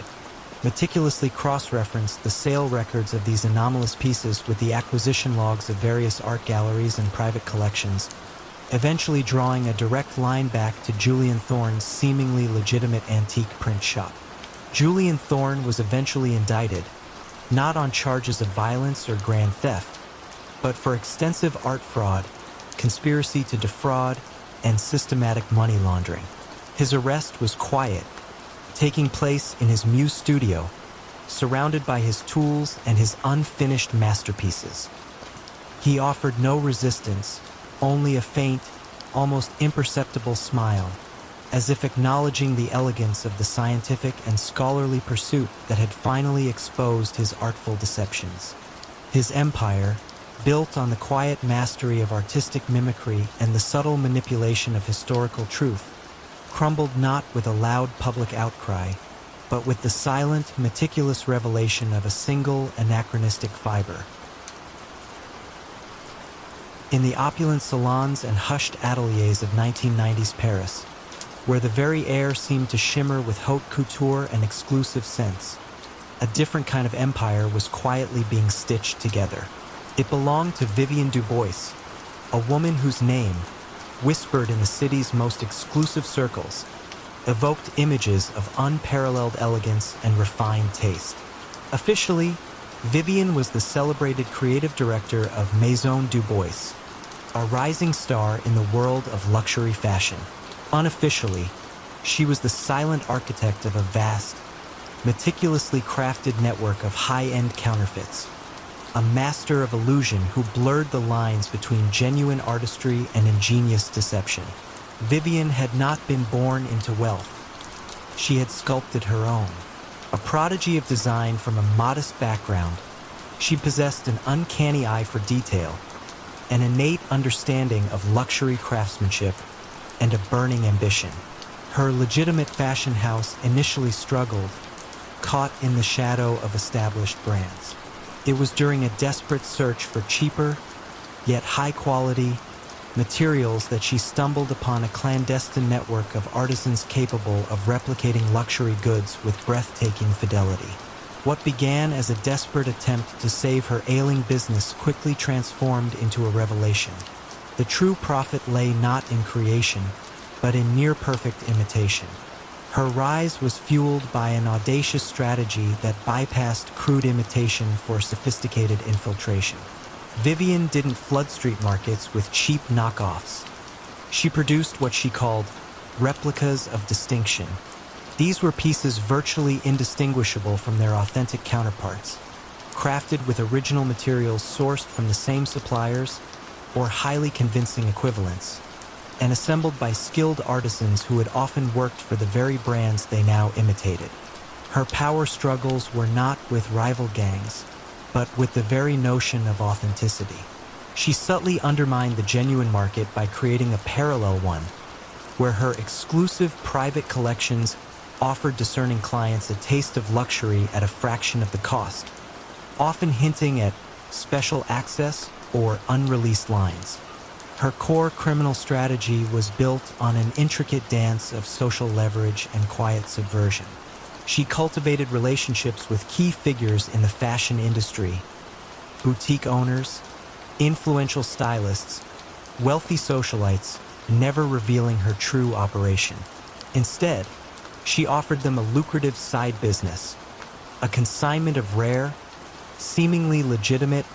meticulously cross-referenced the sale records of these anomalous pieces with the acquisition logs of various art galleries and private collections, eventually drawing a direct line back to Julian Thorne's seemingly legitimate antique print shop. Julian Thorne was eventually indicted, not on charges of violence or grand theft, but for extensive art fraud, conspiracy to defraud, and systematic money laundering. His arrest was quiet, taking place in his Muse studio, surrounded by his tools and his unfinished masterpieces. He offered no resistance, only a faint, almost imperceptible smile, as if acknowledging the elegance of the scientific and scholarly pursuit that had finally exposed his artful deceptions. His empire, built on the quiet mastery of artistic mimicry and the subtle manipulation of historical truth, crumbled not with a loud public outcry, but with the silent, meticulous revelation of a single anachronistic fiber. In the opulent salons and hushed ateliers of 1990s Paris, where the very air seemed to shimmer with haute couture and exclusive scents, a different kind of empire was quietly being stitched together. It belonged to Vivienne Dubois, a woman whose name, whispered in the city's most exclusive circles, evoked images of unparalleled elegance and refined taste. Officially, Vivienne was the celebrated creative director of Maison Dubois, a rising star in the world of luxury fashion. Unofficially, She was the silent architect of a vast, meticulously crafted network of high-end counterfeits, a master of illusion who blurred the lines between genuine artistry and ingenious deception. Vivian had not been born into wealth. She had sculpted her own. A prodigy of design from a modest background, she possessed an uncanny eye for detail, an innate understanding of luxury craftsmanship, and a burning ambition. Her legitimate fashion house initially struggled, caught in the shadow of established brands. It was during a desperate search for cheaper, yet high-quality, materials that she stumbled upon a clandestine network of artisans capable of replicating luxury goods with breathtaking fidelity. What began as a desperate attempt to save her ailing business quickly transformed into a revelation. The true profit lay not in creation, but in near-perfect imitation. Her rise was fueled by an audacious strategy that bypassed crude imitation for sophisticated infiltration. Vivian didn't flood street markets with cheap knockoffs. She produced what she called replicas of distinction. These were pieces virtually indistinguishable from their authentic counterparts, crafted with original materials sourced from the same suppliers or highly convincing equivalents, and assembled by skilled artisans who had often worked for the very brands they now imitated. Her power struggles were not with rival gangs, but with the very notion of authenticity. She subtly undermined the genuine market by creating a parallel one, where her exclusive private collections offered discerning clients a taste of luxury at a fraction of the cost, often hinting at special access or unreleased lines. Her core criminal strategy was built on an intricate dance of social leverage and quiet subversion. She cultivated relationships with key figures in the fashion industry, boutique owners, influential stylists, wealthy socialites, never revealing her true operation. Instead, she offered them a lucrative side business, a consignment of rare, seemingly legitimate,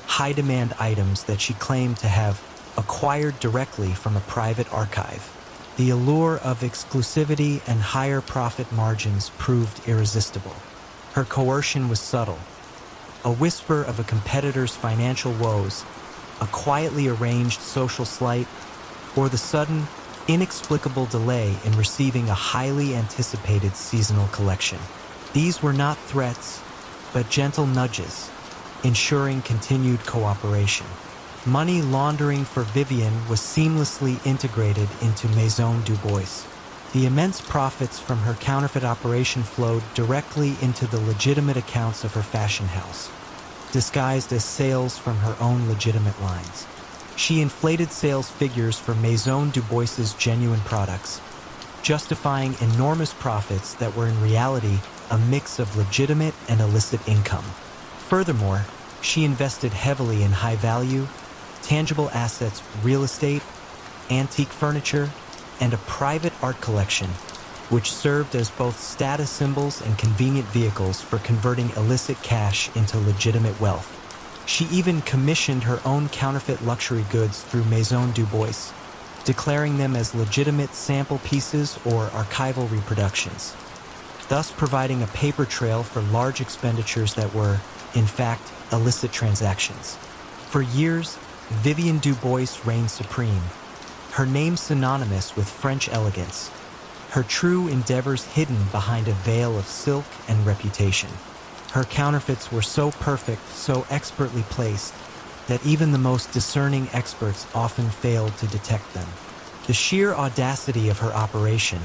high-demand items that she claimed to have acquired directly from a private archive. The allure of exclusivity and higher profit margins proved irresistible. Her coercion was subtle, a whisper of a competitor's financial woes, a quietly arranged social slight, or the sudden, inexplicable delay in receiving a highly anticipated seasonal collection. These were not threats, but gentle nudges, ensuring continued cooperation. Money laundering for Vivian was seamlessly integrated into Maison Dubois. The immense profits from her counterfeit operation flowed directly into the legitimate accounts of her fashion house, disguised as sales from her own legitimate lines. She inflated sales figures for Maison Dubois's genuine products, justifying enormous profits that were in reality a mix of legitimate and illicit income. Furthermore, she invested heavily in high-value, tangible assets, real estate, antique furniture, and a private art collection, which served as both status symbols and convenient vehicles for converting illicit cash into legitimate wealth. She even commissioned her own counterfeit luxury goods through Maison Dubois, declaring them as legitimate sample pieces or archival reproductions, thus providing a paper trail for large expenditures that were, in fact, illicit transactions. For years, Vivian Dubois reigned supreme, her name synonymous with French elegance, her true endeavors hidden behind a veil of silk and reputation. Her counterfeits were so perfect, so expertly placed, that even the most discerning experts often failed to detect them. The sheer audacity of her operation,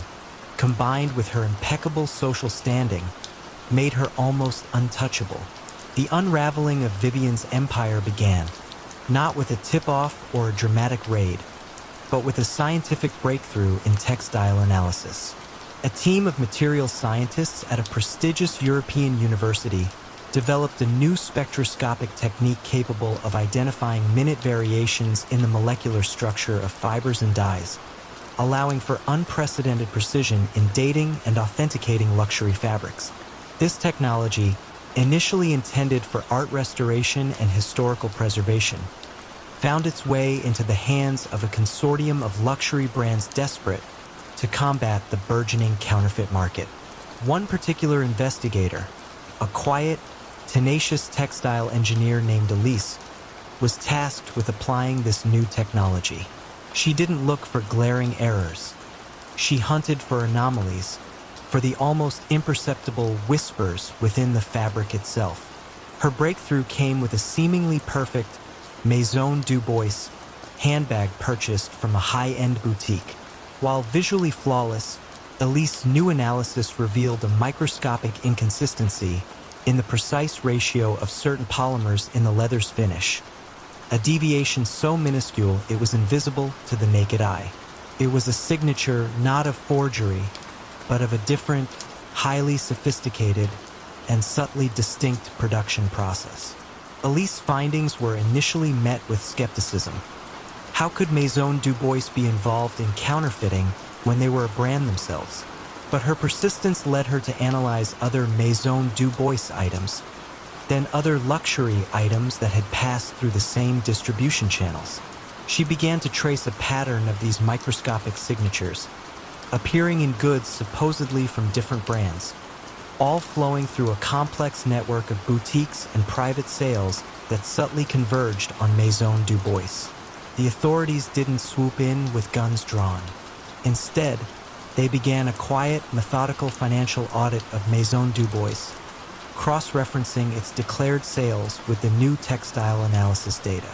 combined with her impeccable social standing, made her almost untouchable. The unraveling of Vivian's empire began, not with a tip-off or a dramatic raid, but with a scientific breakthrough in textile analysis. A team of material scientists at a prestigious European university developed a new spectroscopic technique capable of identifying minute variations in the molecular structure of fibers and dyes, allowing for unprecedented precision in dating and authenticating luxury fabrics. This technology, initially intended for art restoration and historical preservation, found its way into the hands of a consortium of luxury brands desperate to to combat the burgeoning counterfeit market. One particular investigator, a quiet, tenacious textile engineer named Elise, was tasked with applying this new technology. She didn't look for glaring errors. She hunted for anomalies, for the almost imperceptible whispers within the fabric itself. Her breakthrough came with a seemingly perfect Maison du Bois handbag purchased from a high-end boutique. While visually flawless, Elise's new analysis revealed a microscopic inconsistency in the precise ratio of certain polymers in the leather's finish. A deviation so minuscule it was invisible to the naked eye. It was a signature not of forgery, but of a different, highly sophisticated, and subtly distinct production process. Elise's findings were initially met with skepticism. How could Maison du Bois be involved in counterfeiting when they were a brand themselves? But her persistence led her to analyze other Maison du Bois items, then other luxury items that had passed through the same distribution channels. She began to trace a pattern of these microscopic signatures, appearing in goods supposedly from different brands, all flowing through a complex network of boutiques and private sales that subtly converged on Maison du Bois. The authorities didn't swoop in with guns drawn. Instead, they began a quiet, methodical financial audit of Maison du Bois, cross-referencing its declared sales with the new textile analysis data.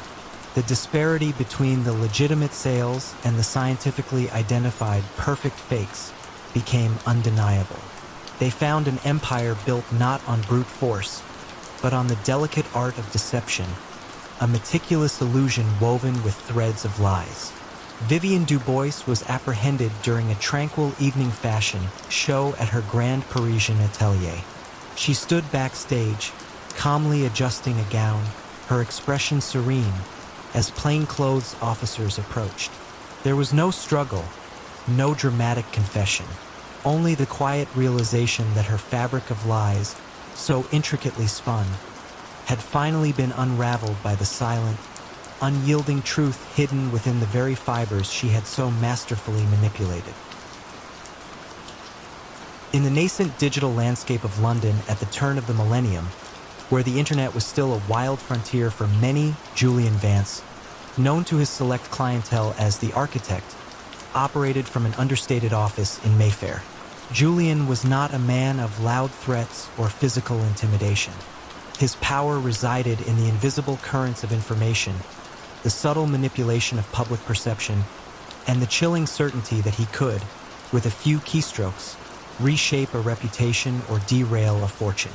The disparity between the legitimate sales and the scientifically identified perfect fakes became undeniable. They found an empire built not on brute force, but on the delicate art of deception, a meticulous illusion woven with threads of lies. Vivienne Dubois was apprehended during a tranquil evening fashion show at her Grand Parisian atelier. She stood backstage, calmly adjusting a gown, her expression serene, as plainclothes officers approached. There was no struggle, no dramatic confession, only the quiet realization that her fabric of lies, so intricately spun, had finally been unraveled by the silent, unyielding truth hidden within the very fibers she had so masterfully manipulated. In the nascent digital landscape of London at the turn of the millennium, where the internet was still a wild frontier for many, Julian Vance, known to his select clientele as the Architect, operated from an understated office in Mayfair. Julian was not a man of loud threats or physical intimidation. His power resided in the invisible currents of information, the subtle manipulation of public perception, and the chilling certainty that he could, with a few keystrokes, reshape a reputation or derail a fortune.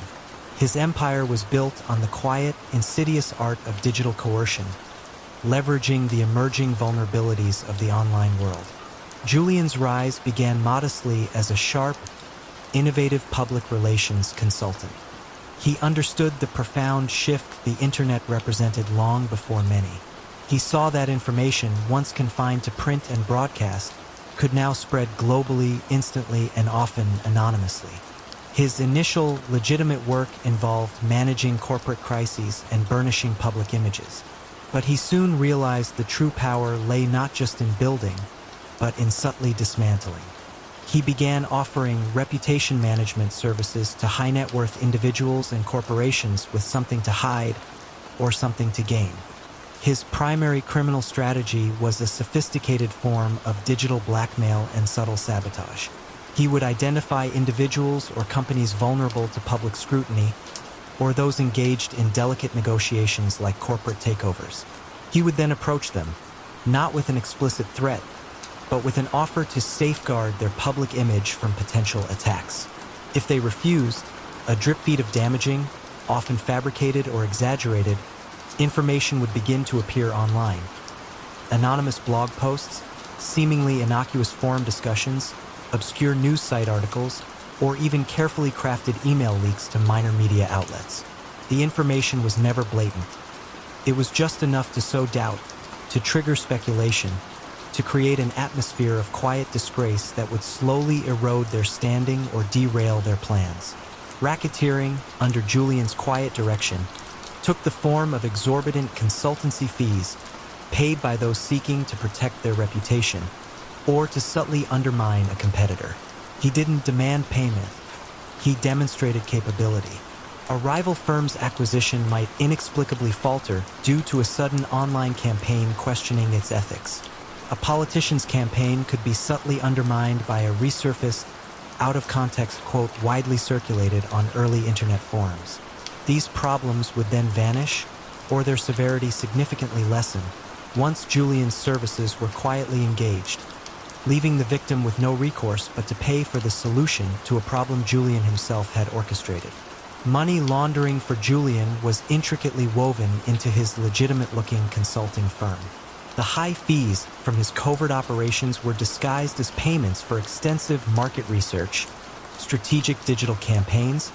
His empire was built on the quiet, insidious art of digital coercion, leveraging the emerging vulnerabilities of the online world. Julian's rise began modestly as a sharp, innovative public relations consultant. He understood the profound shift the internet represented long before many. He saw that information, once confined to print and broadcast, could now spread globally, instantly, and often anonymously. His initial legitimate work involved managing corporate crises and burnishing public images. But he soon realized the true power lay not just in building, but in subtly dismantling. He began offering reputation management services to high-net-worth individuals and corporations with something to hide or something to gain. His primary criminal strategy was a sophisticated form of digital blackmail and subtle sabotage. He would identify individuals or companies vulnerable to public scrutiny, or those engaged in delicate negotiations like corporate takeovers. He would then approach them, not with an explicit threat, but with an offer to safeguard their public image from potential attacks. If they refused, a drip feed of damaging, often fabricated or exaggerated, information would begin to appear online. Anonymous blog posts, seemingly innocuous forum discussions, obscure news site articles, or even carefully crafted email leaks to minor media outlets. The information was never blatant. It was just enough to sow doubt, to trigger speculation, to create an atmosphere of quiet disgrace that would slowly erode their standing or derail their plans. Racketeering, under Julian's quiet direction, took the form of exorbitant consultancy fees paid by those seeking to protect their reputation, or to subtly undermine a competitor. He didn't demand payment. He demonstrated capability. A rival firm's acquisition might inexplicably falter due to a sudden online campaign questioning its ethics. A politician's campaign could be subtly undermined by a resurfaced, out-of-context quote widely circulated on early internet forums. These problems would then vanish, or their severity significantly lessen, once Julian's services were quietly engaged, leaving the victim with no recourse but to pay for the solution to a problem Julian himself had orchestrated. Money laundering for Julian was intricately woven into his legitimate-looking consulting firm. The high fees from his covert operations were disguised as payments for extensive market research, strategic digital campaigns,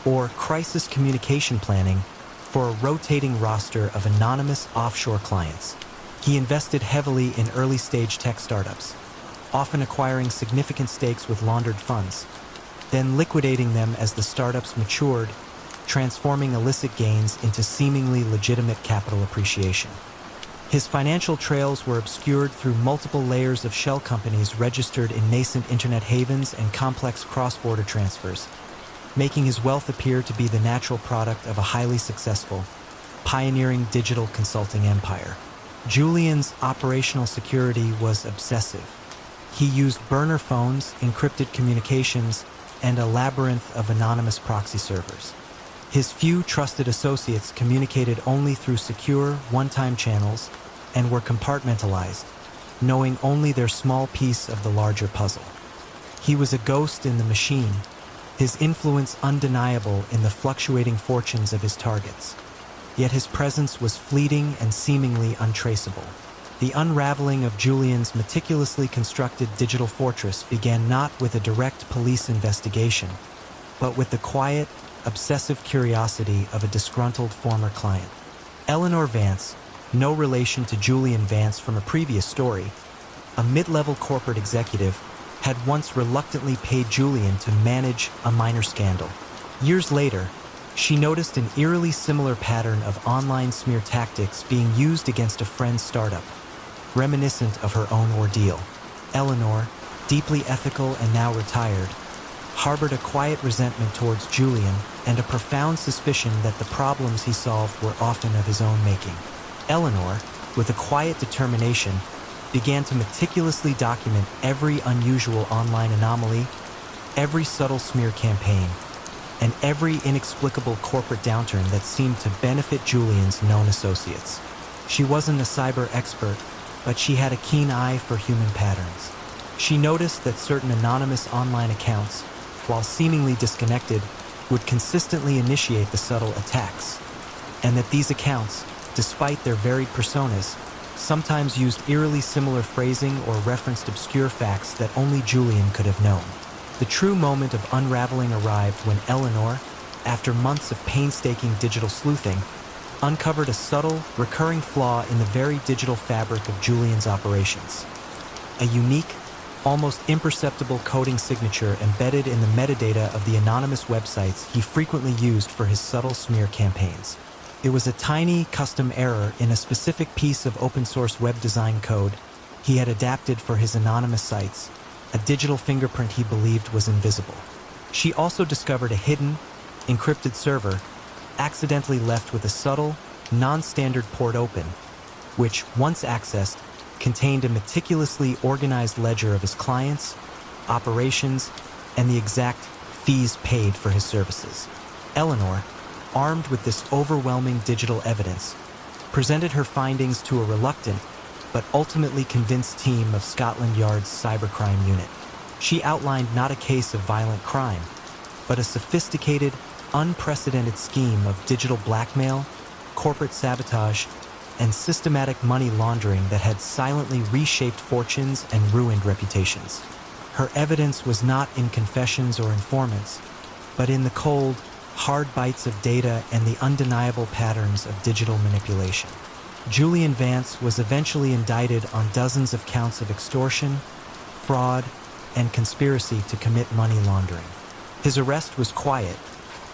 or crisis communication planning for a rotating roster of anonymous offshore clients. He invested heavily in early-stage tech startups, often acquiring significant stakes with laundered funds, then liquidating them as the startups matured, transforming illicit gains into seemingly legitimate capital appreciation. His financial trails were obscured through multiple layers of shell companies registered in nascent internet havens and complex cross-border transfers, making his wealth appear to be the natural product of a highly successful, pioneering digital consulting empire. Julian's operational security was obsessive. He used burner phones, encrypted communications, and a labyrinth of anonymous proxy servers. His few trusted associates communicated only through secure, one-time channels and were compartmentalized, knowing only their small piece of the larger puzzle. He was a ghost in the machine, his influence undeniable in the fluctuating fortunes of his targets. Yet his presence was fleeting and seemingly untraceable. The unraveling of Julian's meticulously constructed digital fortress began not with a direct police investigation, but with the quiet, obsessive curiosity of a disgruntled former client. Eleanor Vance, no relation to Julian Vance from a previous story, a mid-level corporate executive, had once reluctantly paid Julian to manage a minor scandal. Years later, she noticed an eerily similar pattern of online smear tactics being used against a friend's startup, reminiscent of her own ordeal. Eleanor, deeply ethical and now retired, harbored a quiet resentment towards Julian and a profound suspicion that the problems he solved were often of his own making. Eleanor, with a quiet determination, began to meticulously document every unusual online anomaly, every subtle smear campaign, and every inexplicable corporate downturn that seemed to benefit Julian's known associates. She wasn't a cyber expert, but she had a keen eye for human patterns. She noticed that certain anonymous online accounts, while seemingly disconnected, would consistently initiate the subtle attacks, and that these accounts, despite their varied personas, sometimes used eerily similar phrasing or referenced obscure facts that only Julian could have known. The true moment of unraveling arrived when Eleanor, after months of painstaking digital sleuthing, uncovered a subtle, recurring flaw in the very digital fabric of Julian's operations. A unique, almost imperceptible coding signature embedded in the metadata of the anonymous websites he frequently used for his subtle smear campaigns. It was a tiny, custom error in a specific piece of open-source web design code he had adapted for his anonymous sites, a digital fingerprint he believed was invisible. She also discovered a hidden, encrypted server, accidentally left with a subtle, non-standard port open, which, once accessed, contained a meticulously organized ledger of his clients, operations, and the exact fees paid for his services. Eleanor, armed with this overwhelming digital evidence, presented her findings to a reluctant but ultimately convinced team of Scotland Yard's cybercrime unit. She outlined not a case of violent crime, but a sophisticated, unprecedented scheme of digital blackmail, corporate sabotage, and systematic money laundering that had silently reshaped fortunes and ruined reputations. Her evidence was not in confessions or informants, but in the cold, hard bites of data and the undeniable patterns of digital manipulation. Julian Vance was eventually indicted on dozens of counts of extortion, fraud, and conspiracy to commit money laundering. His arrest was quiet,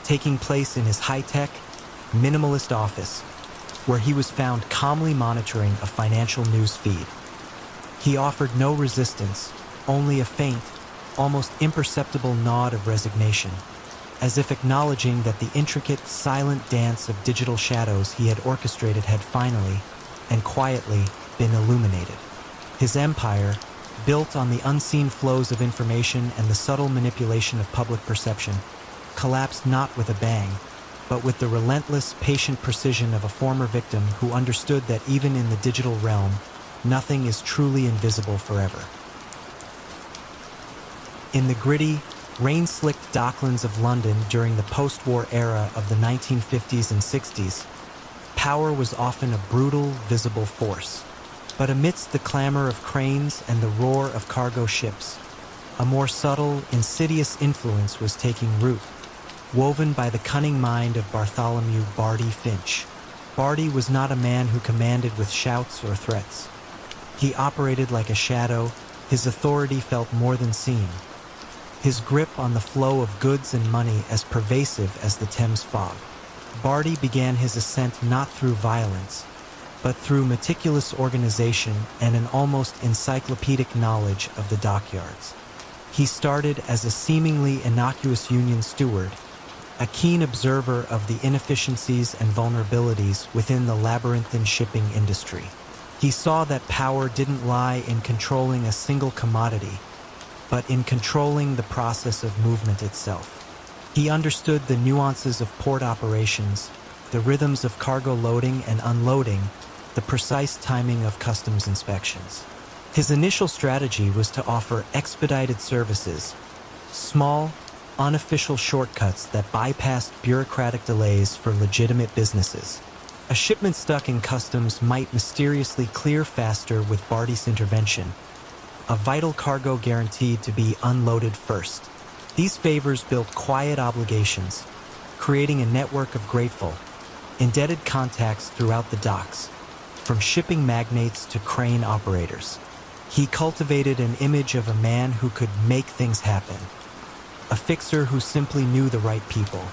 taking place in his high-tech, minimalist office, where he was found calmly monitoring a financial news feed. He offered no resistance, only a faint, almost imperceptible nod of resignation, as if acknowledging that the intricate, silent dance of digital shadows he had orchestrated had finally, and quietly, been illuminated. His empire, built on the unseen flows of information and the subtle manipulation of public perception, collapsed not with a bang, but with the relentless, patient precision of a former victim who understood that even in the digital realm, nothing is truly invisible forever. In the gritty, rain-slicked docklands of London during the post-war era of the 1950s and 60s, power was often a brutal, visible force. But amidst the clamor of cranes and the roar of cargo ships, a more subtle, insidious influence was taking root, woven by the cunning mind of Bartholomew "Barty" Finch. Barty was not a man who commanded with shouts or threats. He operated like a shadow, his authority felt more than seen, his grip on the flow of goods and money as pervasive as the Thames fog. Barty began his ascent not through violence, but through meticulous organization and an almost encyclopedic knowledge of the dockyards. He started as a seemingly innocuous union steward, a keen observer of the inefficiencies and vulnerabilities within the labyrinthine shipping industry. He saw that power didn't lie in controlling a single commodity, but in controlling the process of movement itself. He understood the nuances of port operations, the rhythms of cargo loading and unloading, the precise timing of customs inspections. His initial strategy was to offer expedited services, small, unofficial shortcuts that bypassed bureaucratic delays for legitimate businesses. A shipment stuck in customs might mysteriously clear faster with Barty's intervention, a vital cargo guaranteed to be unloaded first. These favors built quiet obligations, creating a network of grateful, indebted contacts throughout the docks, from shipping magnates to crane operators. He cultivated an image of a man who could make things happen, a fixer who simply knew the right people.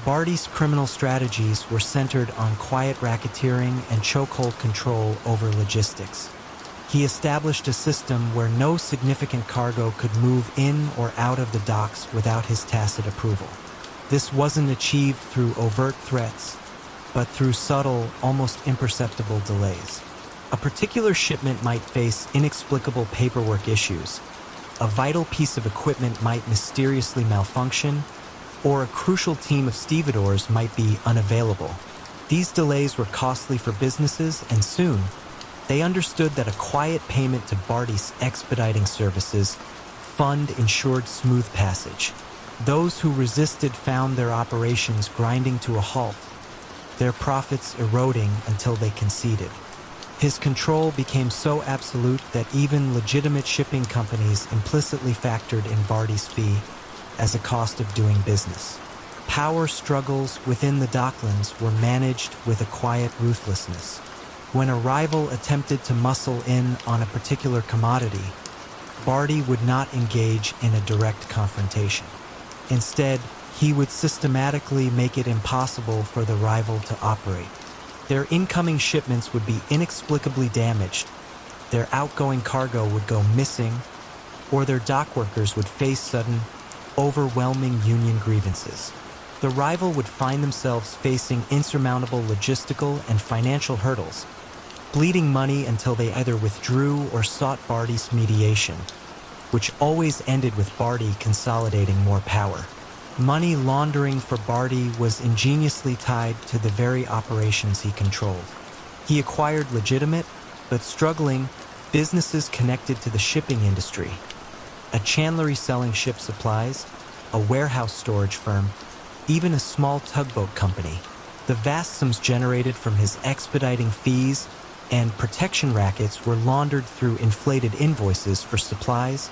Barty's criminal strategies were centered on quiet racketeering and chokehold control over logistics. He established a system where no significant cargo could move in or out of the docks without his tacit approval. This wasn't achieved through overt threats, but through subtle, almost imperceptible delays. A particular shipment might face inexplicable paperwork issues, a vital piece of equipment might mysteriously malfunction, or a crucial team of stevedores might be unavailable. These delays were costly for businesses, and soon, they understood that a quiet payment to Barty's expediting services fund ensured smooth passage. Those who resisted found their operations grinding to a halt, their profits eroding until they conceded. His control became so absolute that even legitimate shipping companies implicitly factored in Barty's fee as a cost of doing business. Power struggles within the docklands were managed with a quiet ruthlessness. When a rival attempted to muscle in on a particular commodity, Barty would not engage in a direct confrontation. Instead, he would systematically make it impossible for the rival to operate. Their incoming shipments would be inexplicably damaged, their outgoing cargo would go missing, or their dock workers would face sudden, overwhelming union grievances. The rival would find themselves facing insurmountable logistical and financial hurdles, bleeding money until they either withdrew or sought Barty's mediation, which always ended with Barty consolidating more power. Money laundering for Barty was ingeniously tied to the very operations he controlled. He acquired legitimate, but struggling, businesses connected to the shipping industry. A chandlery selling ship supplies, a warehouse storage firm, even a small tugboat company. The vast sums generated from his expediting fees and protection rackets were laundered through inflated invoices for supplies,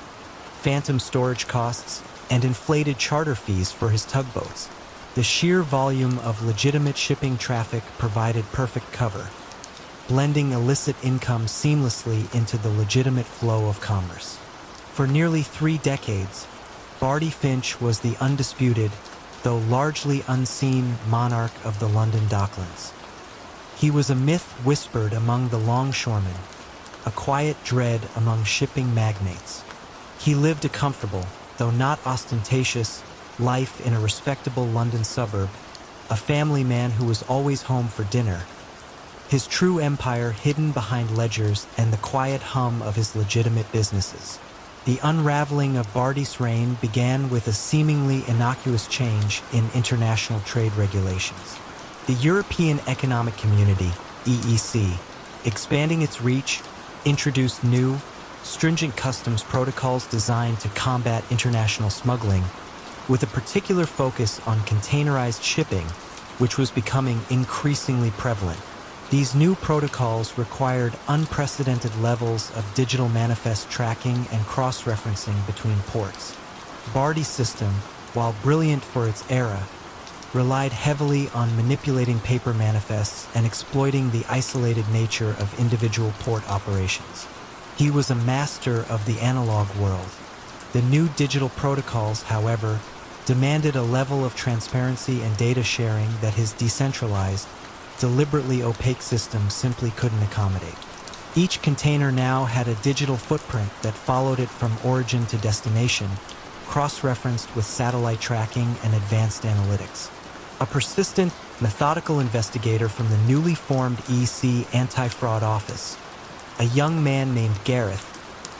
phantom storage costs, and inflated charter fees for his tugboats. The sheer volume of legitimate shipping traffic provided perfect cover, blending illicit income seamlessly into the legitimate flow of commerce. For nearly 3 decades, Barty Finch was the undisputed, though largely unseen, monarch of the London docklands. He was a myth whispered among the longshoremen, a quiet dread among shipping magnates. He lived a comfortable, though not ostentatious, life in a respectable London suburb, a family man who was always home for dinner. His true empire hidden behind ledgers and the quiet hum of his legitimate businesses. The unraveling of Barty's reign began with a seemingly innocuous change in international trade regulations. The European Economic Community, EEC, expanding its reach, introduced new, stringent customs protocols designed to combat international smuggling, with a particular focus on containerized shipping, which was becoming increasingly prevalent. These new protocols required unprecedented levels of digital manifest tracking and cross-referencing between ports. Barty's system, while brilliant for its era, relied heavily on manipulating paper manifests and exploiting the isolated nature of individual port operations. He was a master of the analog world. The new digital protocols, however, demanded a level of transparency and data sharing that his decentralized, deliberately opaque system simply couldn't accommodate. Each container now had a digital footprint that followed it from origin to destination, cross-referenced with satellite tracking and advanced analytics. A persistent, methodical investigator from the newly formed EC Anti-Fraud Office, a young man named Gareth,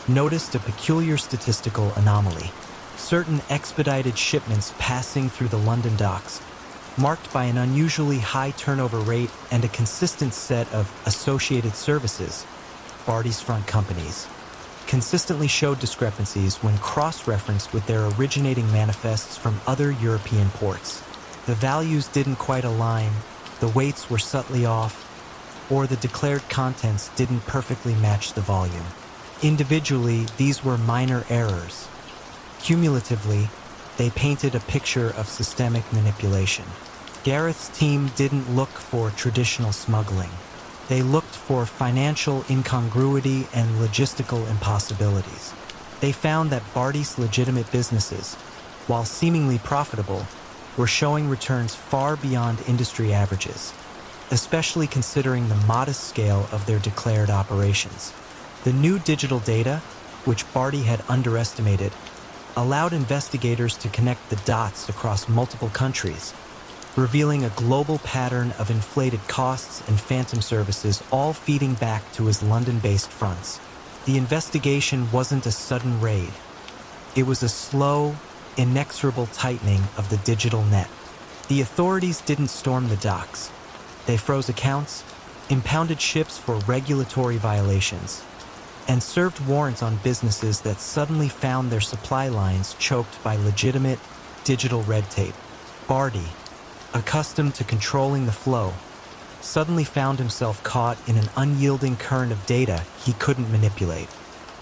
noticed a peculiar statistical anomaly. Certain expedited shipments passing through the London docks, marked by an unusually high turnover rate and a consistent set of associated services, Barty's front companies, consistently showed discrepancies when cross-referenced with their originating manifests from other European ports. The values didn't quite align, the weights were subtly off, or the declared contents didn't perfectly match the volume. Individually, these were minor errors. Cumulatively, they painted a picture of systemic manipulation. Gareth's team didn't look for traditional smuggling. They looked for financial incongruity and logistical impossibilities. They found that Barty's legitimate businesses, while seemingly profitable, were showing returns far beyond industry averages, especially considering the modest scale of their declared operations. The new digital data, which Barty had underestimated, allowed investigators to connect the dots across multiple countries, revealing a global pattern of inflated costs and phantom services, all feeding back to his London-based fronts. The investigation wasn't a sudden raid. It was a slow, inexorable tightening of the digital net. The authorities didn't storm the docks. They froze accounts, impounded ships for regulatory violations, and served warrants on businesses that suddenly found their supply lines choked by legitimate digital red tape. Barty, accustomed to controlling the flow, suddenly found himself caught in an unyielding current of data he couldn't manipulate.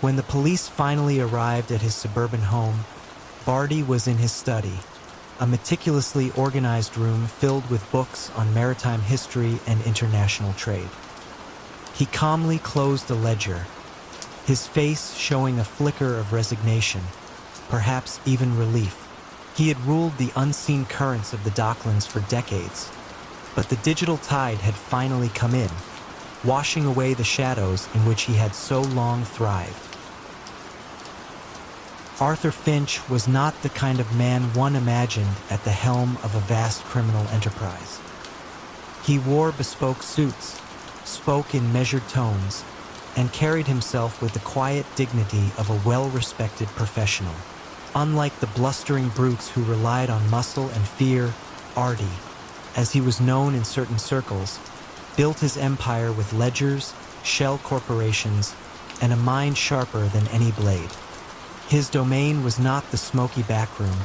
When the police finally arrived at his suburban home, Barty was in his study, a meticulously organized room filled with books on maritime history and international trade. He calmly closed the ledger, his face showing a flicker of resignation, perhaps even relief. He had ruled the unseen currents of the docklands for decades, but the digital tide had finally come in, washing away the shadows in which he had so long thrived. Arthur Finch was not the kind of man one imagined at the helm of a vast criminal enterprise. He wore bespoke suits, spoke in measured tones, and carried himself with the quiet dignity of a well-respected professional. Unlike the blustering brutes who relied on muscle and fear, Artie, as he was known in certain circles, built his empire with ledgers, shell corporations, and a mind sharper than any blade. His domain was not the smoky backroom,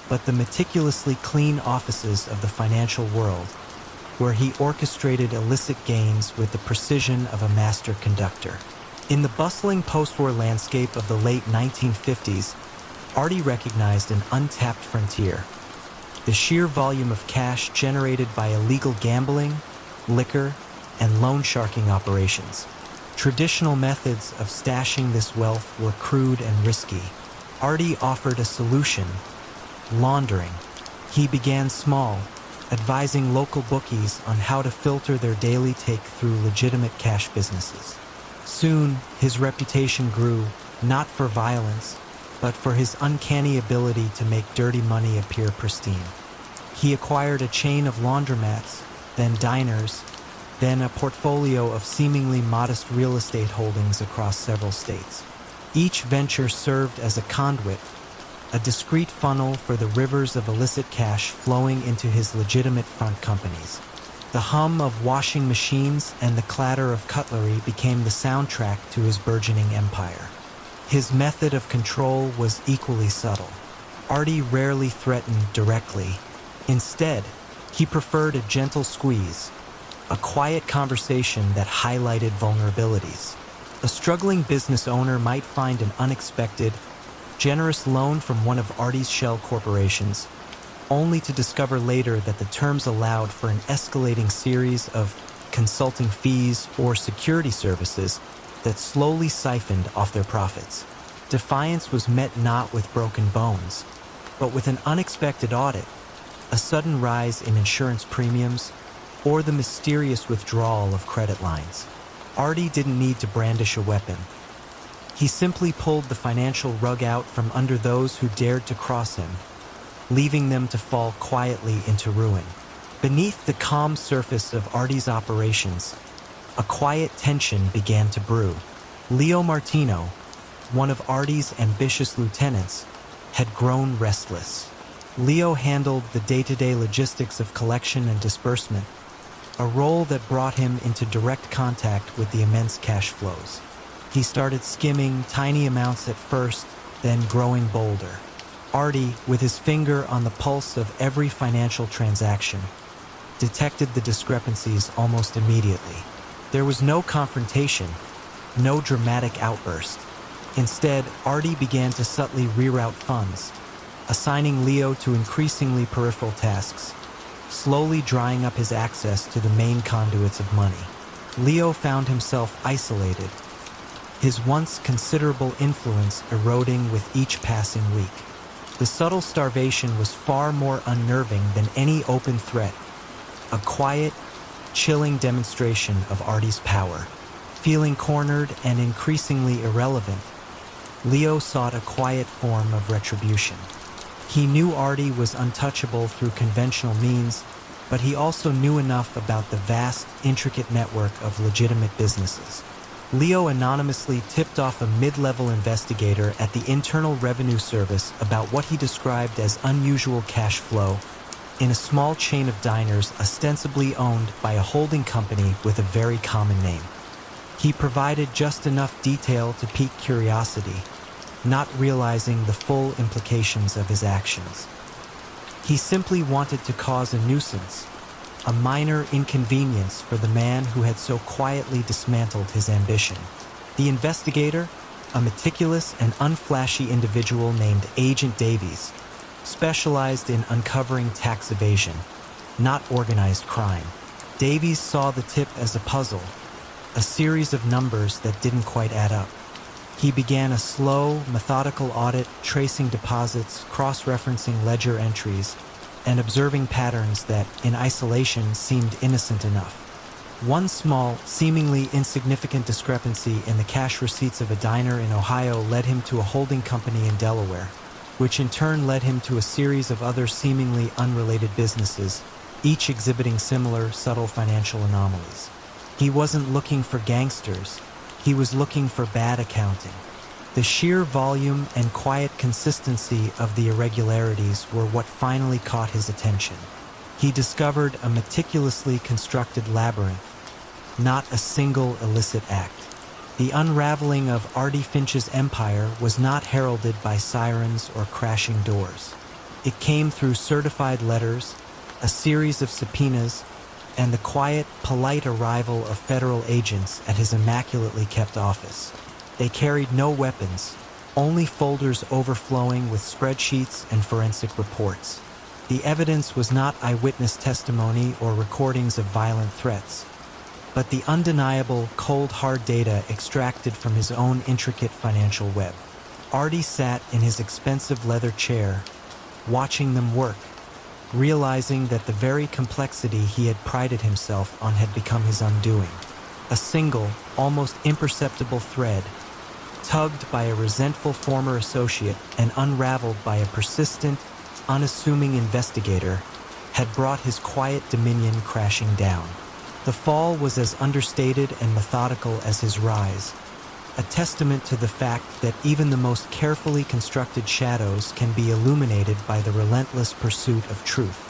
but the meticulously clean offices of the financial world, where he orchestrated illicit gains with the precision of a master conductor. In the bustling post-war landscape of the late 1950s, Artie recognized an untapped frontier: the sheer volume of cash generated by illegal gambling, liquor, and loan sharking operations. Traditional methods of stashing this wealth were crude and risky. Artie offered a solution: laundering. He began small, advising local bookies on how to filter their daily take through legitimate cash businesses. Soon, his reputation grew, not for violence, but for his uncanny ability to make dirty money appear pristine. He acquired a chain of laundromats, then diners, then a portfolio of seemingly modest real estate holdings across several states. Each venture served as a conduit, a discreet funnel for the rivers of illicit cash flowing into his legitimate front companies. The hum of washing machines and the clatter of cutlery became the soundtrack to his burgeoning empire. His method of control was equally subtle. Artie rarely threatened directly. Instead, he preferred a gentle squeeze, a quiet conversation that highlighted vulnerabilities. A struggling business owner might find an unexpected, generous loan from one of Artie's shell corporations, only to discover later that the terms allowed for an escalating series of consulting fees or security services that slowly siphoned off their profits. Defiance was met not with broken bones, but with an unexpected audit, a sudden rise in insurance premiums, or the mysterious withdrawal of credit lines. Artie didn't need to brandish a weapon. He simply pulled the financial rug out from under those who dared to cross him, leaving them to fall quietly into ruin. Beneath the calm surface of Artie's operations, a quiet tension began to brew. Leo Martino, one of Artie's ambitious lieutenants, had grown restless. Leo handled the day-to-day logistics of collection and disbursement, a role that brought him into direct contact with the immense cash flows. He started skimming tiny amounts at first, then growing bolder. Artie, with his finger on the pulse of every financial transaction, detected the discrepancies almost immediately. There was no confrontation, no dramatic outburst. Instead, Artie began to subtly reroute funds, assigning Leo to increasingly peripheral tasks, slowly drying up his access to the main conduits of money. Leo found himself isolated, his once considerable influence eroding with each passing week. The subtle starvation was far more unnerving than any open threat, a quiet, chilling demonstration of Artie's power. Feeling cornered and increasingly irrelevant, Leo sought a quiet form of retribution. He knew Artie was untouchable through conventional means, but he also knew enough about the vast, intricate network of legitimate businesses. Leo anonymously tipped off a mid-level investigator at the Internal Revenue Service about what he described as unusual cash flow in a small chain of diners ostensibly owned by a holding company with a very common name. He provided just enough detail to pique curiosity, not realizing the full implications of his actions. He simply wanted to cause a nuisance, a minor inconvenience for the man who had so quietly dismantled his ambition. The investigator, a meticulous and unflashy individual named Agent Davies, specialized in uncovering tax evasion, not organized crime. Davies saw the tip as a puzzle, a series of numbers that didn't quite add up. He began a slow, methodical audit, tracing deposits, cross-referencing ledger entries, and observing patterns that, in isolation, seemed innocent enough. One small, seemingly insignificant discrepancy in the cash receipts of a diner in Ohio led him to a holding company in Delaware, which in turn led him to a series of other seemingly unrelated businesses, each exhibiting similar, subtle financial anomalies. He wasn't looking for gangsters, he was looking for bad accounting. The sheer volume and quiet consistency of the irregularities were what finally caught his attention. He discovered a meticulously constructed labyrinth, not a single illicit act. The unraveling of Artie Finch's empire was not heralded by sirens or crashing doors. It came through certified letters, a series of subpoenas, and the quiet, polite arrival of federal agents at his immaculately kept office. They carried no weapons, only folders overflowing with spreadsheets and forensic reports. The evidence was not eyewitness testimony or recordings of violent threats, but the undeniable, cold, hard data extracted from his own intricate financial web. Artie sat in his expensive leather chair, watching them work, realizing that the very complexity he had prided himself on had become his undoing. a single, almost imperceptible thread, tugged by a resentful former associate and unraveled by a persistent, unassuming investigator, had brought his quiet dominion crashing down. The fall was as understated and methodical as his rise, a testament to the fact that even the most carefully constructed shadows can be illuminated by the relentless pursuit of truth.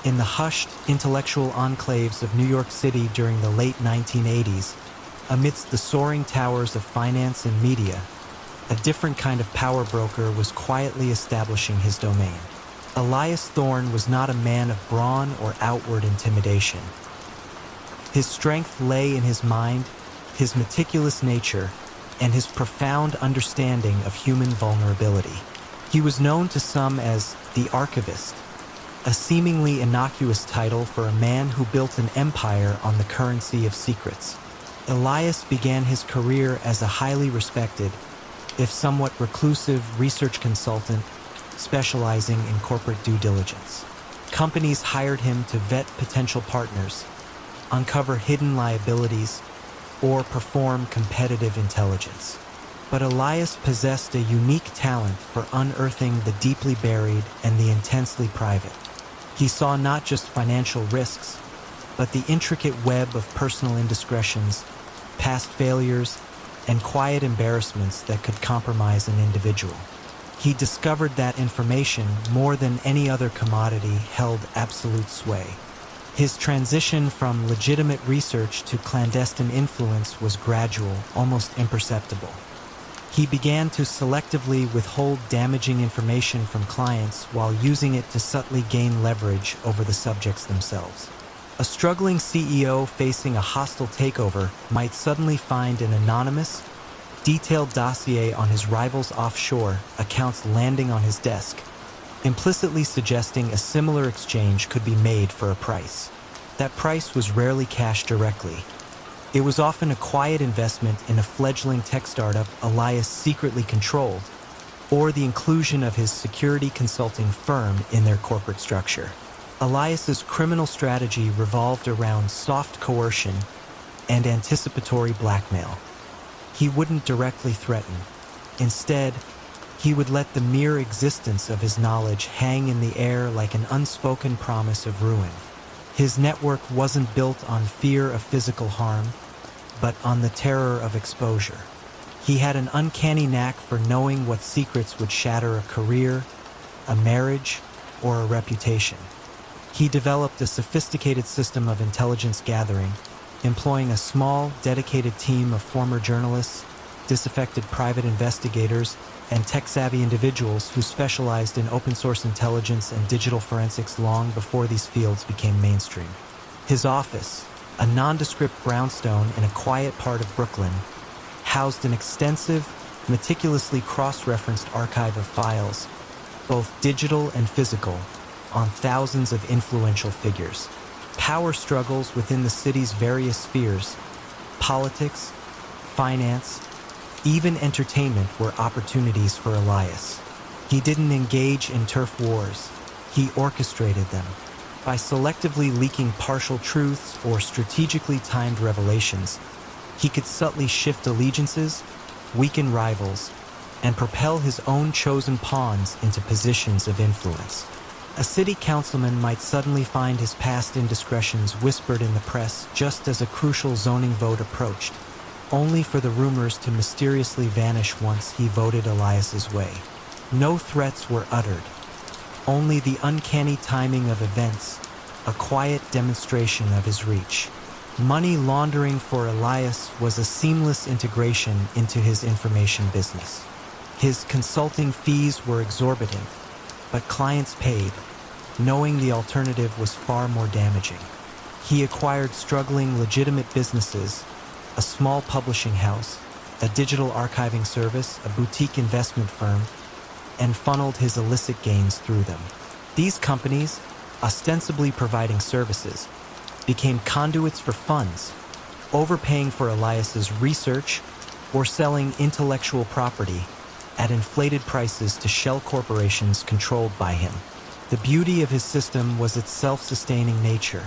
In the hushed, intellectual enclaves of New York City during the late 1980s, amidst the soaring towers of finance and media, a different kind of power broker was quietly establishing his domain. Elias Thorne was not a man of brawn or outward intimidation. His strength lay in his mind, his meticulous nature, and his profound understanding of human vulnerability. He was known to some as the Archivist, a seemingly innocuous title for a man who built an empire on the currency of secrets. Elias began his career as a highly respected, if somewhat reclusive, research consultant specializing in corporate due diligence. Companies hired him to vet potential partners, uncover hidden liabilities, or perform competitive intelligence. But Elias possessed a unique talent for unearthing the deeply buried and the intensely private. He saw not just financial risks, but the intricate web of personal indiscretions, past failures, and quiet embarrassments that could compromise an individual. He discovered that information, more than any other commodity, held absolute sway. His transition from legitimate research to clandestine influence was gradual, almost imperceptible. He began to selectively withhold damaging information from clients while using it to subtly gain leverage over the subjects themselves. A struggling CEO facing a hostile takeover might suddenly find an anonymous, detailed dossier on his rival's offshore accounts landing on his desk, implicitly suggesting a similar exchange could be made for a price. That price was rarely cash directly. It was often a quiet investment in a fledgling tech startup Elias secretly controlled, or the inclusion of his security consulting firm in their corporate structure. Elias's criminal strategy revolved around soft coercion and anticipatory blackmail. He wouldn't directly threaten. Instead, he would let the mere existence of his knowledge hang in the air like an unspoken promise of ruin. His network wasn't built on fear of physical harm, but on the terror of exposure. He had an uncanny knack for knowing what secrets would shatter a career, a marriage, or a reputation. He developed a sophisticated system of intelligence gathering, employing a small, dedicated team of former journalists, disaffected private investigators, and tech-savvy individuals who specialized in open-source intelligence and digital forensics long before these fields became mainstream. His office, a nondescript brownstone in a quiet part of Brooklyn, housed an extensive, meticulously cross-referenced archive of files, both digital and physical, on thousands of influential figures. Power struggles within the city's various spheres, politics, finance, even entertainment were opportunities for Elias. He didn't engage in turf wars, he orchestrated them. By selectively leaking partial truths or strategically timed revelations, he could subtly shift allegiances, weaken rivals, and propel his own chosen pawns into positions of influence. A city councilman might suddenly find his past indiscretions whispered in the press just as a crucial zoning vote approached, only for the rumors to mysteriously vanish once he voted Elias's way. No threats were uttered, only the uncanny timing of events, a quiet demonstration of his reach. Money laundering for Elias was a seamless integration into his information business. His consulting fees were exorbitant, but clients paid, knowing the alternative was far more damaging. He acquired struggling legitimate businesses, a small publishing house, a digital archiving service, a boutique investment firm, and funneled his illicit gains through them. These companies, ostensibly providing services, became conduits for funds, overpaying for Elias's research or selling intellectual property at inflated prices to shell corporations controlled by him. The beauty of his system was its self-sustaining nature.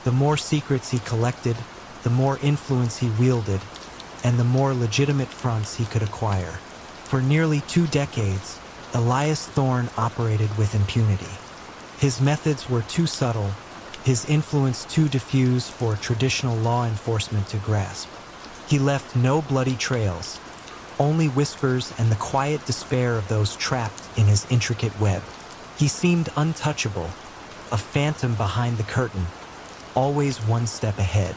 The more secrets he collected, the more influence he wielded, and the more legitimate fronts he could acquire. For nearly 2 decades, Elias Thorne operated with impunity. His methods were too subtle, his influence too diffuse for traditional law enforcement to grasp. He left no bloody trails, only whispers and the quiet despair of those trapped in his intricate web. He seemed untouchable, a phantom behind the curtain, always one step ahead.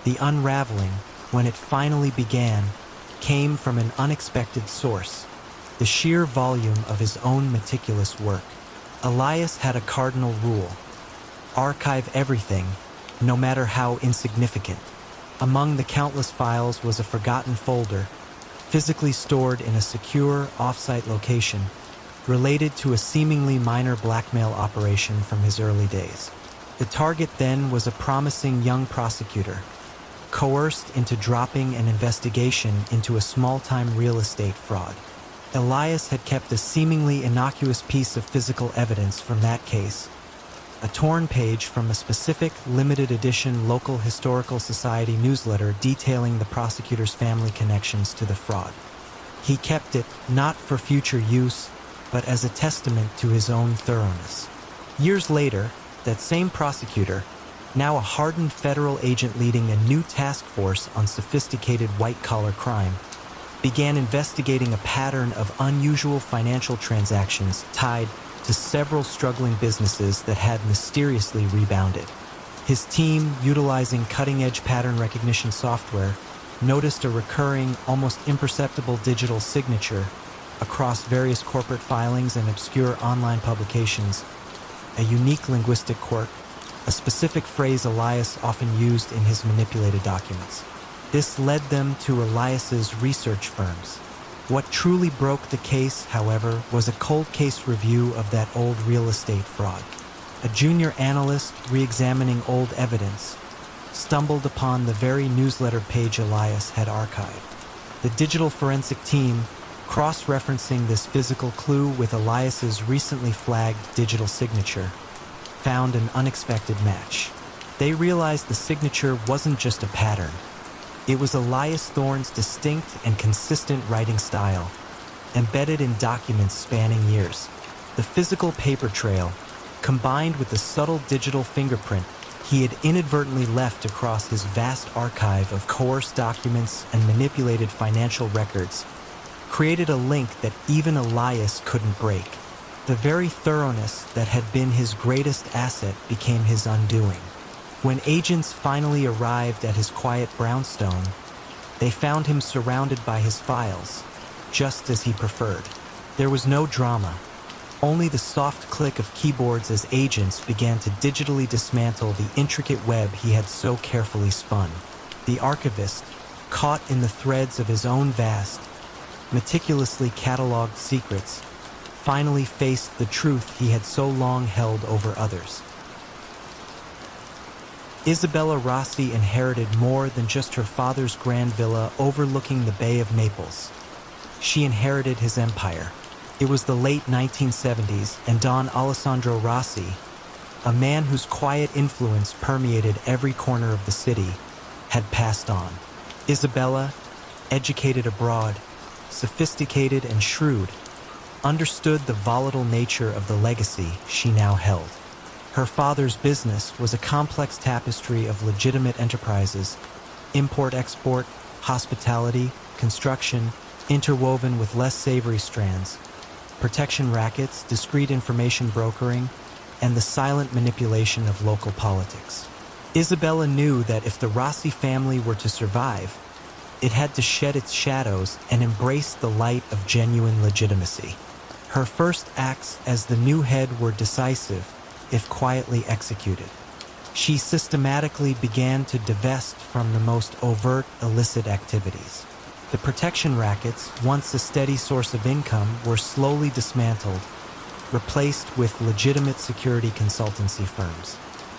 The unraveling, when it finally began, came from an unexpected source, the sheer volume of his own meticulous work. Elias had a cardinal rule: archive everything, no matter how insignificant. Among the countless files was a forgotten folder, physically stored in a secure, off-site location, related to a seemingly minor blackmail operation from his early days. The target then was a promising young prosecutor, coerced into dropping an investigation into a small-time real estate fraud. Elias had kept a seemingly innocuous piece of physical evidence from that case, a torn page from a specific limited edition local historical society newsletter detailing the prosecutor's family connections to the fraud. He kept it not for future use, but as a testament to his own thoroughness. Years later, that same prosecutor, now a hardened federal agent leading a new task force on sophisticated white-collar crime, began investigating a pattern of unusual financial transactions tied to several struggling businesses that had mysteriously rebounded. His team, utilizing cutting-edge pattern recognition software, noticed a recurring, almost imperceptible digital signature across various corporate filings and obscure online publications, a unique linguistic quirk, a specific phrase Elias often used in his manipulated documents. This led them to Elias's research firms. What truly broke the case, however, was a cold case review of that old real estate fraud. A junior analyst, re-examining old evidence, stumbled upon the very newsletter page Elias had archived. The digital forensic team, cross-referencing this physical clue with Elias's recently flagged digital signature, found an unexpected match. They realized the signature wasn't just a pattern. It was Elias Thorne's distinct and consistent writing style, embedded in documents spanning years. The physical paper trail, combined with the subtle digital fingerprint he had inadvertently left across his vast archive of coerced documents and manipulated financial records, created a link that even Elias couldn't break. The very thoroughness that had been his greatest asset became his undoing. When agents finally arrived at his quiet brownstone, they found him surrounded by his files, just as he preferred. There was no drama, only the soft click of keyboards as agents began to digitally dismantle the intricate web he had so carefully spun. The archivist, caught in the threads of his own vast, meticulously cataloged secrets, finally faced the truth he had so long held over others. Isabella Rossi inherited more than just her father's grand villa overlooking the Bay of Naples. She inherited his empire. It was the late 1970s, and Don Alessandro Rossi, a man whose quiet influence permeated every corner of the city, had passed on. Isabella, educated abroad, sophisticated and shrewd, understood the volatile nature of the legacy she now held. Her father's business was a complex tapestry of legitimate enterprises, import-export, hospitality, construction, interwoven with less savory strands, protection rackets, discreet information brokering, and the silent manipulation of local politics. Isabella knew that if the Rossi family were to survive, it had to shed its shadows and embrace the light of genuine legitimacy. Her first acts as the new head were decisive, if quietly executed. She systematically began to divest from the most overt illicit activities. The protection rackets, once a steady source of income, were slowly dismantled, replaced with legitimate security consultancy firms.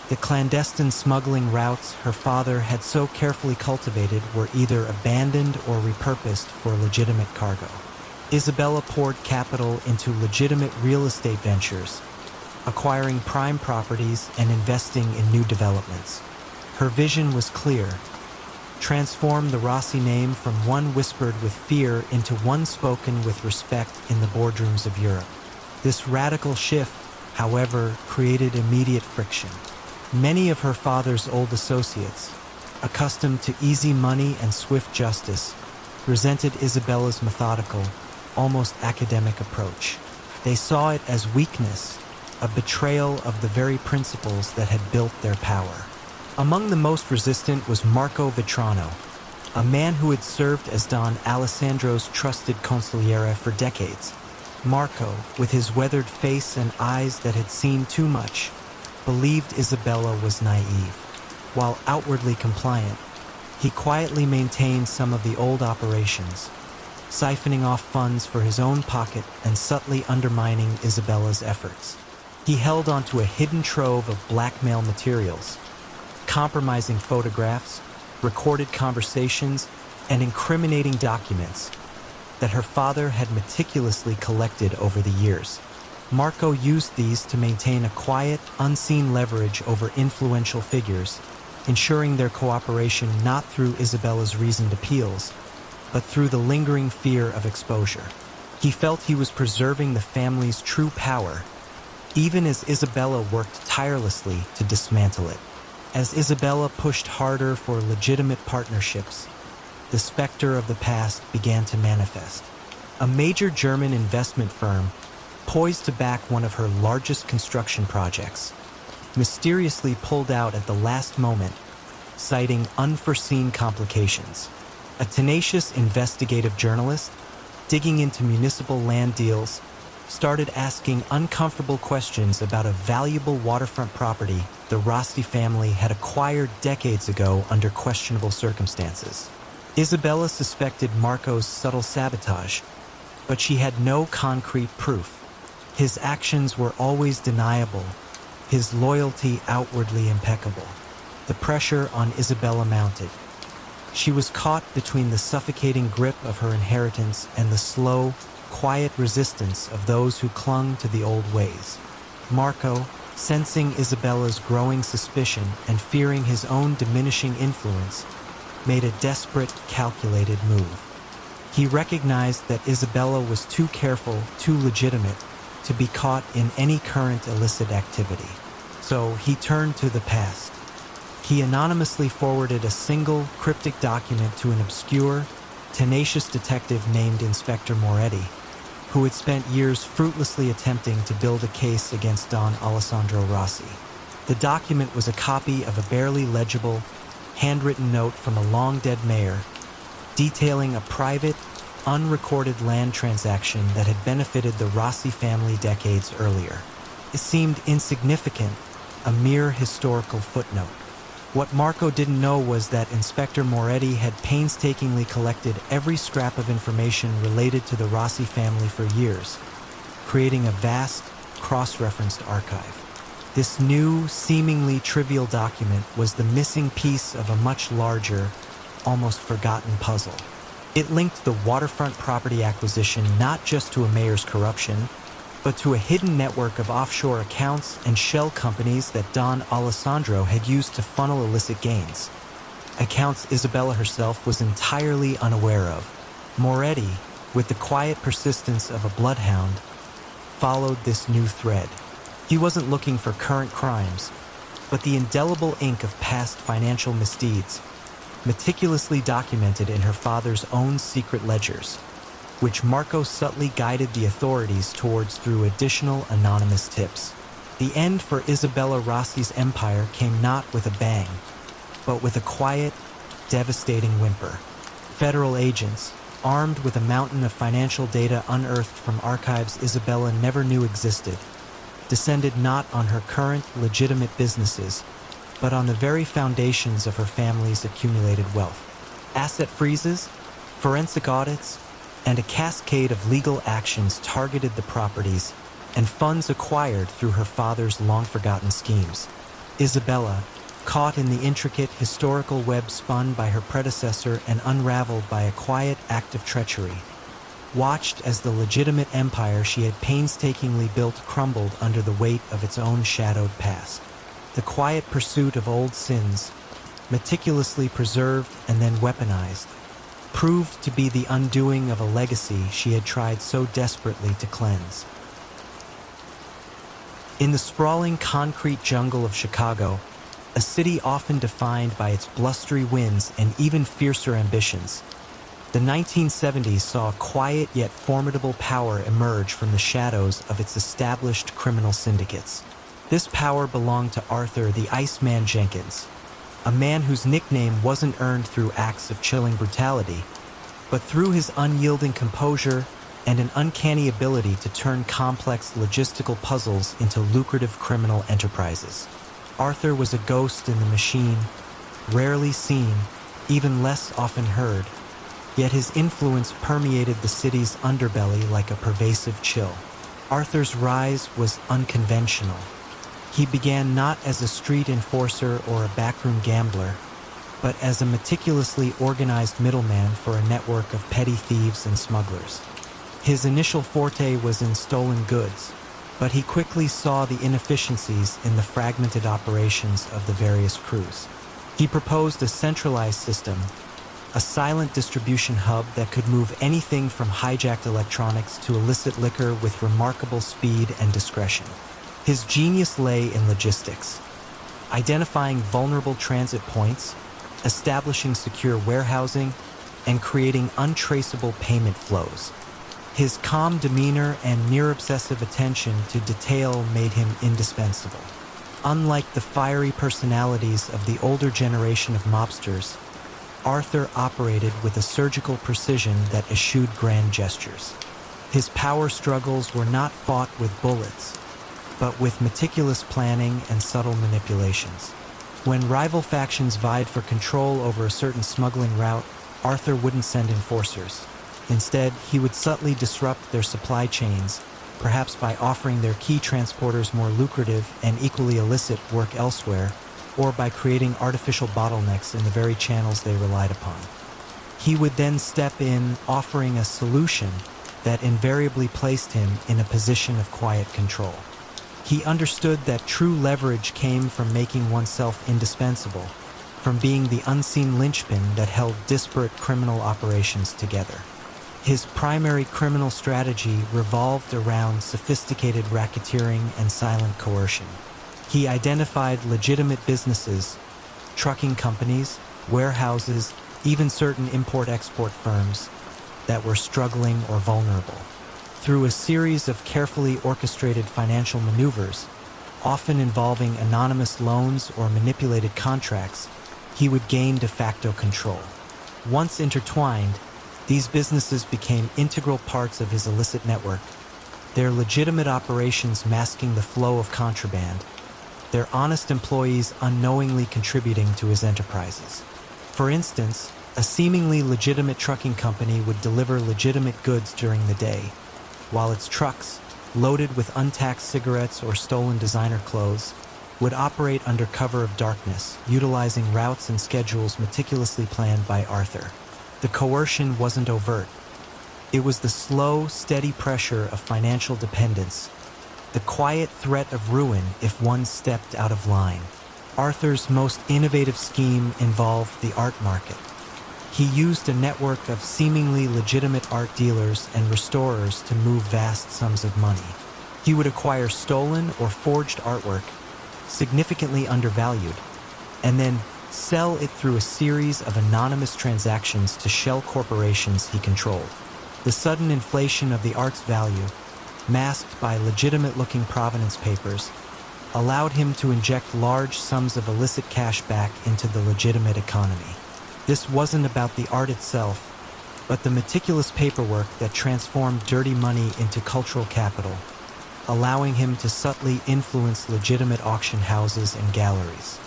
The clandestine smuggling routes her father had so carefully cultivated were either abandoned or repurposed for legitimate cargo. Isabella poured capital into legitimate real estate ventures, acquiring prime properties and investing in new developments. Her vision was clear: transform the Rossi name from one whispered with fear into one spoken with respect in the boardrooms of Europe. This radical shift, however, created immediate friction. Many of her father's old associates, accustomed to easy money and swift justice, resented Isabella's methodical, almost academic approach. They saw it as weakness, a betrayal of the very principles that had built their power. Among the most resistant was Marco Vitrano, a man who had served as Don Alessandro's trusted consigliere for decades. Marco, with his weathered face and eyes that had seen too much, believed Isabella was naive. While outwardly compliant, he quietly maintained some of the old operations, siphoning off funds for his own pocket and subtly undermining Isabella's efforts. He held onto a hidden trove of blackmail materials, compromising photographs, recorded conversations, and incriminating documents that her father had meticulously collected over the years. Marco used these to maintain a quiet, unseen leverage over influential figures, ensuring their cooperation not through Isabella's reasoned appeals, but through the lingering fear of exposure. He felt he was preserving the family's true power, even as Isabella worked tirelessly to dismantle it. As Isabella pushed harder for legitimate partnerships, the specter of the past began to manifest. A major German investment firm, poised to back one of her largest construction projects, mysteriously pulled out at the last moment, citing unforeseen complications. A tenacious investigative journalist, digging into municipal land deals, started asking uncomfortable questions about a valuable waterfront property the Rossi family had acquired decades ago under questionable circumstances. Isabella suspected Marco's subtle sabotage, but she had no concrete proof. His actions were always deniable, his loyalty outwardly impeccable. The pressure on Isabella mounted. She was caught between the suffocating grip of her inheritance and the slow, quiet resistance of those who clung to the old ways. Marco, sensing Isabella's growing suspicion and fearing his own diminishing influence, made a desperate, calculated move. He recognized that Isabella was too careful, too legitimate, to be caught in any current illicit activity. So he turned to the past. He anonymously forwarded a single, cryptic document to an obscure, tenacious detective named Inspector Moretti, who had spent years fruitlessly attempting to build a case against Don Alessandro Rossi. The document was a copy of a barely legible, handwritten note from a long-dead mayor, detailing a private, unrecorded land transaction that had benefited the Rossi family decades earlier. It seemed insignificant, a mere historical footnote. What Marco didn't know was that Inspector Moretti had painstakingly collected every scrap of information related to the Rossi family for years, creating a vast, cross-referenced archive. This new, seemingly trivial document was the missing piece of a much larger, almost forgotten puzzle. It linked the waterfront property acquisition not just to a mayor's corruption, but to a hidden network of offshore accounts and shell companies that Don Alessandro had used to funnel illicit gains. Accounts Isabella herself was entirely unaware of. Moretti, with the quiet persistence of a bloodhound, followed this new thread. He wasn't looking for current crimes, but the indelible ink of past financial misdeeds, meticulously documented in her father's own secret ledgers, which Marco subtly guided the authorities towards through additional anonymous tips. The end for Isabella Rossi's empire came not with a bang, but with a quiet, devastating whimper. Federal agents, armed with a mountain of financial data unearthed from archives Isabella never knew existed, descended not on her current, legitimate businesses, but on the very foundations of her family's accumulated wealth. Asset freezes, forensic audits, and a cascade of legal actions targeted the properties and funds acquired through her father's long-forgotten schemes. Isabella, caught in the intricate historical web spun by her predecessor and unraveled by a quiet act of treachery, watched as the legitimate empire she had painstakingly built crumbled under the weight of its own shadowed past. The quiet pursuit of old sins, meticulously preserved and then weaponized, proved to be the undoing of a legacy she had tried so desperately to cleanse. In the sprawling concrete jungle of Chicago, a city often defined by its blustery winds and even fiercer ambitions, the 1970s saw a quiet yet formidable power emerge from the shadows of its established criminal syndicates. This power belonged to Arthur the Iceman Jenkins, a man whose nickname wasn't earned through acts of chilling brutality, but through his unyielding composure and an uncanny ability to turn complex logistical puzzles into lucrative criminal enterprises. Arthur was a ghost in the machine, rarely seen, even less often heard, yet his influence permeated the city's underbelly like a pervasive chill. Arthur's rise was unconventional. He began not as a street enforcer or a backroom gambler, but as a meticulously organized middleman for a network of petty thieves and smugglers. His initial forte was in stolen goods, but he quickly saw the inefficiencies in the fragmented operations of the various crews. He proposed a centralized system, a silent distribution hub that could move anything from hijacked electronics to illicit liquor with remarkable speed and discretion. His genius lay in logistics, identifying vulnerable transit points, establishing secure warehousing, and creating untraceable payment flows. His calm demeanor and near-obsessive attention to detail made him indispensable. Unlike the fiery personalities of the older generation of mobsters, Arthur operated with a surgical precision that eschewed grand gestures. His power struggles were not fought with bullets, but with meticulous planning and subtle manipulations. When rival factions vied for control over a certain smuggling route, Arthur wouldn't send enforcers. Instead, he would subtly disrupt their supply chains, perhaps by offering their key transporters more lucrative and equally illicit work elsewhere, or by creating artificial bottlenecks in the very channels they relied upon. He would then step in, offering a solution that invariably placed him in a position of quiet control. He understood that true leverage came from making oneself indispensable, from being the unseen linchpin that held disparate criminal operations together. His primary criminal strategy revolved around sophisticated racketeering and silent coercion. He identified legitimate businesses, trucking companies, warehouses, even certain import-export firms that were struggling or vulnerable. Through a series of carefully orchestrated financial maneuvers, often involving anonymous loans or manipulated contracts, he would gain de facto control. Once intertwined, these businesses became integral parts of his illicit network, their legitimate operations masking the flow of contraband, their honest employees unknowingly contributing to his enterprises. For instance, a seemingly legitimate trucking company would deliver legitimate goods during the day, while its trucks, loaded with untaxed cigarettes or stolen designer clothes, would operate under cover of darkness, utilizing routes and schedules meticulously planned by Arthur. The coercion wasn't overt. It was the slow, steady pressure of financial dependence, the quiet threat of ruin if one stepped out of line. Arthur's most innovative scheme involved the art market. He used a network of seemingly legitimate art dealers and restorers to move vast sums of money. He would acquire stolen or forged artwork, significantly undervalued, and then sell it through a series of anonymous transactions to shell corporations he controlled. The sudden inflation of the art's value, masked by legitimate-looking provenance papers, allowed him to inject large sums of illicit cash back into the legitimate economy. This wasn't about the art itself, but the meticulous paperwork that transformed dirty money into cultural capital, allowing him to subtly influence legitimate auction houses and galleries.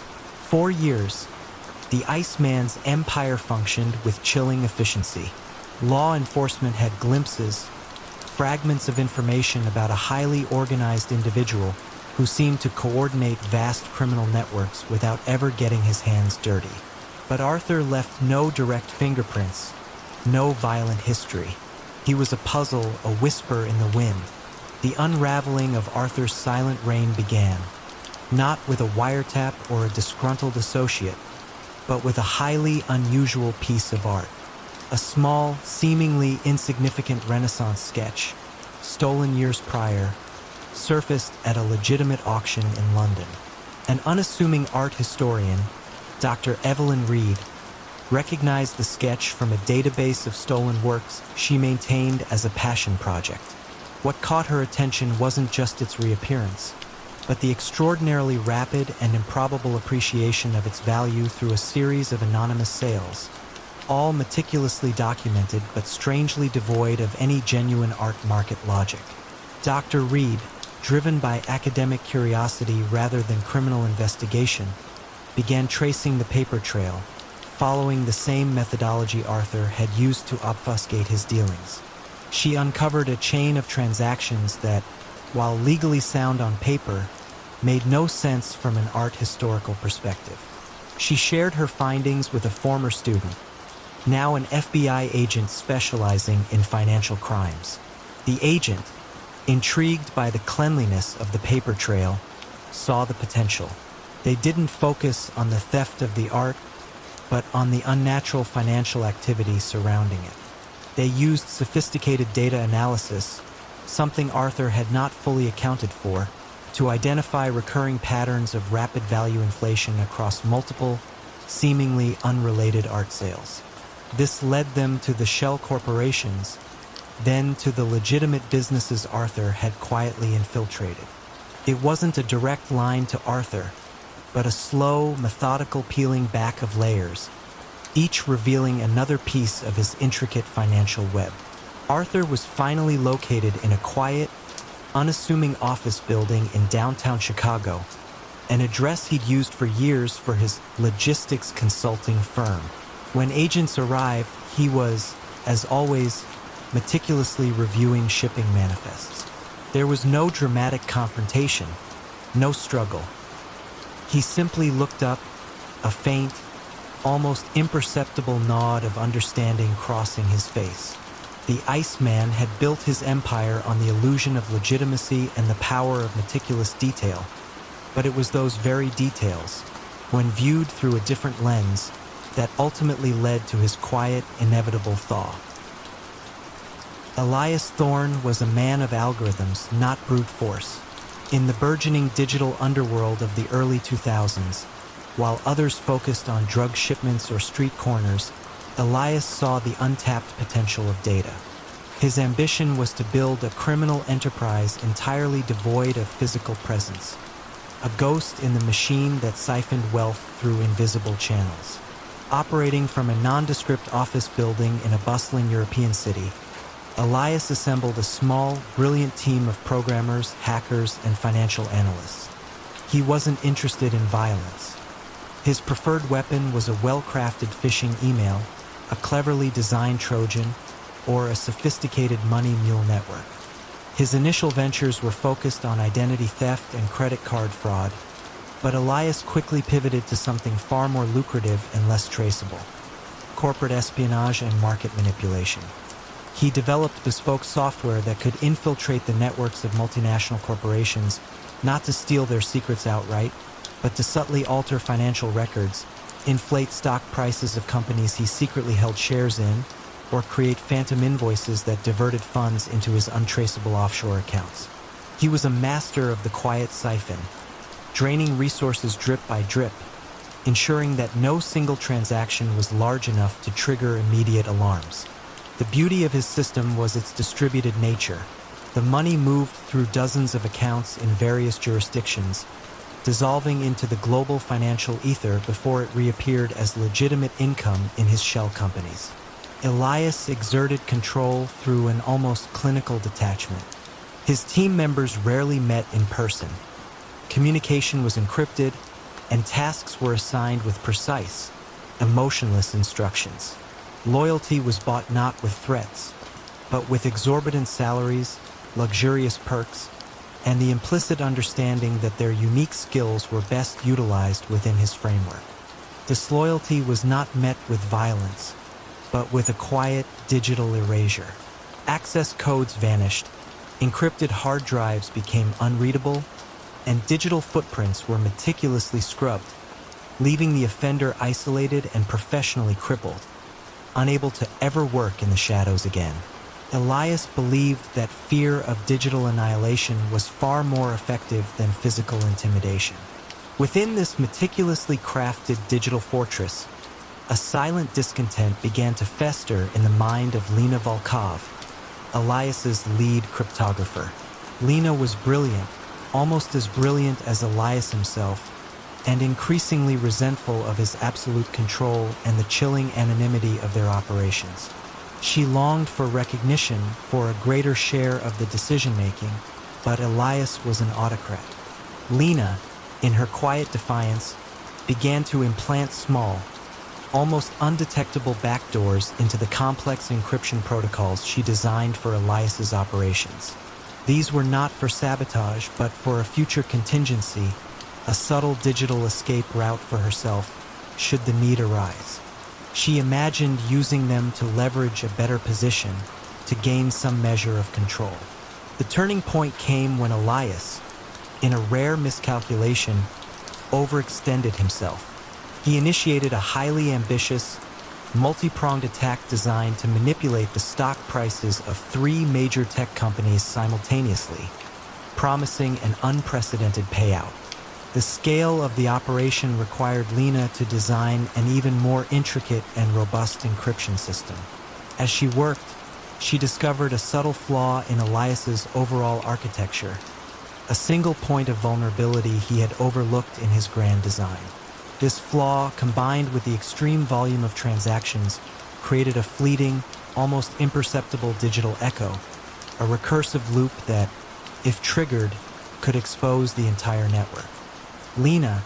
4 years, the Iceman's empire functioned with chilling efficiency. Law enforcement had glimpses, fragments of information about a highly organized individual who seemed to coordinate vast criminal networks without ever getting his hands dirty. But Arthur left no direct fingerprints, no violent history. He was a puzzle, a whisper in the wind. The unraveling of Arthur's silent reign began, not with a wiretap or a disgruntled associate, but with a highly unusual piece of art. A small, seemingly insignificant Renaissance sketch, stolen years prior, surfaced at a legitimate auction in London. An unassuming art historian, Dr. Evelyn Reed, recognized the sketch from a database of stolen works she maintained as a passion project. What caught her attention wasn't just its reappearance, but the extraordinarily rapid and improbable appreciation of its value through a series of anonymous sales, all meticulously documented but strangely devoid of any genuine art market logic. Dr. Reed, driven by academic curiosity rather than criminal investigation, began tracing the paper trail, following the same methodology Arthur had used to obfuscate his dealings. She uncovered a chain of transactions that, while legally sound on paper, made no sense from an art historical perspective. She shared her findings with a former student, now an FBI agent specializing in financial crimes. The agent, intrigued by the cleanliness of the paper trail, saw the potential. They didn't focus on the theft of the art, but on the unnatural financial activity surrounding it. They used sophisticated data analysis, something Arthur had not fully accounted for, to identify recurring patterns of rapid value inflation across multiple, seemingly unrelated art sales. This led them to the shell corporations, then to the legitimate businesses Arthur had quietly infiltrated. It wasn't a direct line to Arthur, but a slow, methodical peeling back of layers, each revealing another piece of his intricate financial web. Arthur was finally located in a quiet, unassuming office building in downtown Chicago, an address he'd used for years for his logistics consulting firm. When agents arrived, he was, as always, meticulously reviewing shipping manifests. There was no dramatic confrontation, no struggle. He simply looked up, a faint, almost imperceptible nod of understanding crossing his face. The Iceman had built his empire on the illusion of legitimacy and the power of meticulous detail, but it was those very details, when viewed through a different lens, that ultimately led to his quiet, inevitable thaw. Elias Thorne was a man of algorithms, not brute force. In the burgeoning digital underworld of the early 2000s, while others focused on drug shipments or street corners, Elias saw the untapped potential of data. His ambition was to build a criminal enterprise entirely devoid of physical presence, a ghost in the machine that siphoned wealth through invisible channels. Operating from a nondescript office building in a bustling European city, Elias assembled a small, brilliant team of programmers, hackers, and financial analysts. He wasn't interested in violence. His preferred weapon was a well-crafted phishing email, a cleverly designed Trojan, or a sophisticated money mule network. His initial ventures were focused on identity theft and credit card fraud, but Elias quickly pivoted to something far more lucrative and less traceable: corporate espionage and market manipulation. He developed bespoke software that could infiltrate the networks of multinational corporations, not to steal their secrets outright, but to subtly alter financial records, inflate stock prices of companies he secretly held shares in, or create phantom invoices that diverted funds into his untraceable offshore accounts. He was a master of the quiet siphon, draining resources drip by drip, ensuring that no single transaction was large enough to trigger immediate alarms. The beauty of his system was its distributed nature. The money moved through dozens of accounts in various jurisdictions, dissolving into the global financial ether before it reappeared as legitimate income in his shell companies. Elias exerted control through an almost clinical detachment. His team members rarely met in person. Communication was encrypted, and tasks were assigned with precise, emotionless instructions. Loyalty was bought not with threats, but with exorbitant salaries, luxurious perks, and the implicit understanding that their unique skills were best utilized within his framework. Disloyalty was not met with violence, but with a quiet digital erasure. Access codes vanished, encrypted hard drives became unreadable, and digital footprints were meticulously scrubbed, leaving the offender isolated and professionally crippled, unable to ever work in the shadows again. Elias believed that fear of digital annihilation was far more effective than physical intimidation. Within this meticulously crafted digital fortress, a silent discontent began to fester in the mind of Lena Volkov, Elias's lead cryptographer. Lena was brilliant, almost as brilliant as Elias himself, and increasingly resentful of his absolute control and the chilling anonymity of their operations. She longed for recognition, for a greater share of the decision-making, but Elias was an autocrat. Lena, in her quiet defiance, began to implant small, almost undetectable backdoors into the complex encryption protocols she designed for Elias's operations. These were not for sabotage, but for a future contingency, a subtle digital escape route for herself, should the need arise. She imagined using them to leverage a better position, to gain some measure of control. The turning point came when Elias, in a rare miscalculation, overextended himself. He initiated a highly ambitious, multi-pronged attack designed to manipulate the stock prices of 3 major tech companies simultaneously, promising an unprecedented payout. The scale of the operation required Lena to design an even more intricate and robust encryption system. As she worked, she discovered a subtle flaw in Elias's overall architecture, a single point of vulnerability he had overlooked in his grand design. This flaw, combined with the extreme volume of transactions, created a fleeting, almost imperceptible digital echo, a recursive loop that, if triggered, could expose the entire network. Lena,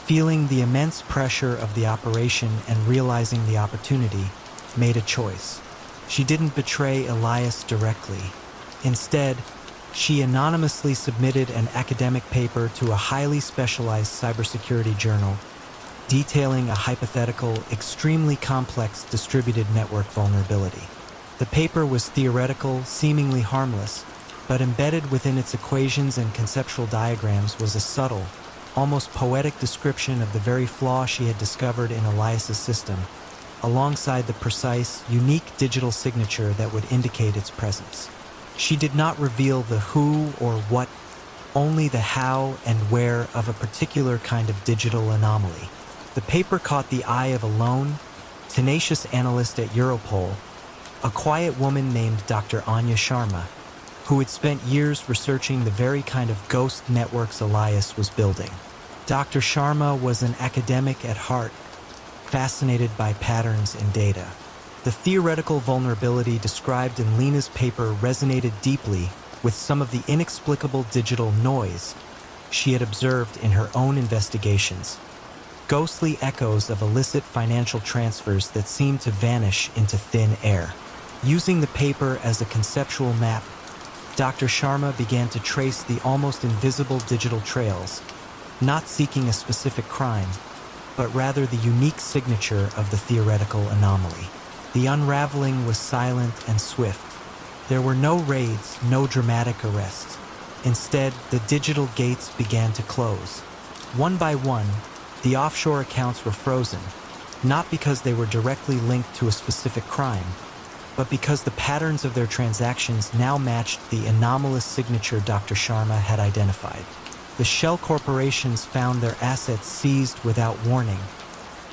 feeling the immense pressure of the operation and realizing the opportunity, made a choice. She didn't betray Elias directly. Instead, she anonymously submitted an academic paper to a highly specialized cybersecurity journal, detailing a hypothetical, extremely complex distributed network vulnerability. The paper was theoretical, seemingly harmless, but embedded within its equations and conceptual diagrams was a subtle, almost poetic description of the very flaw she had discovered in Elias's system, alongside the precise, unique digital signature that would indicate its presence. She did not reveal the who or what, only the how and where of a particular kind of digital anomaly. The paper caught the eye of a lone, tenacious analyst at Europol, a quiet woman named Dr. Anya Sharma, who had spent years researching the very kind of ghost networks Elias was building. Dr. Sharma was an academic at heart, fascinated by patterns in data. The theoretical vulnerability described in Lena's paper resonated deeply with some of the inexplicable digital noise she had observed in her own investigations, ghostly echoes of illicit financial transfers that seemed to vanish into thin air. Using the paper as a conceptual map, Dr. Sharma began to trace the almost invisible digital trails, not seeking a specific crime, but rather the unique signature of the theoretical anomaly. The unraveling was silent and swift. There were no raids, no dramatic arrests. Instead, the digital gates began to close. One by one, the offshore accounts were frozen, not because they were directly linked to a specific crime, but because the patterns of their transactions now matched the anomalous signature Dr. Sharma had identified. The shell corporations found their assets seized without warning,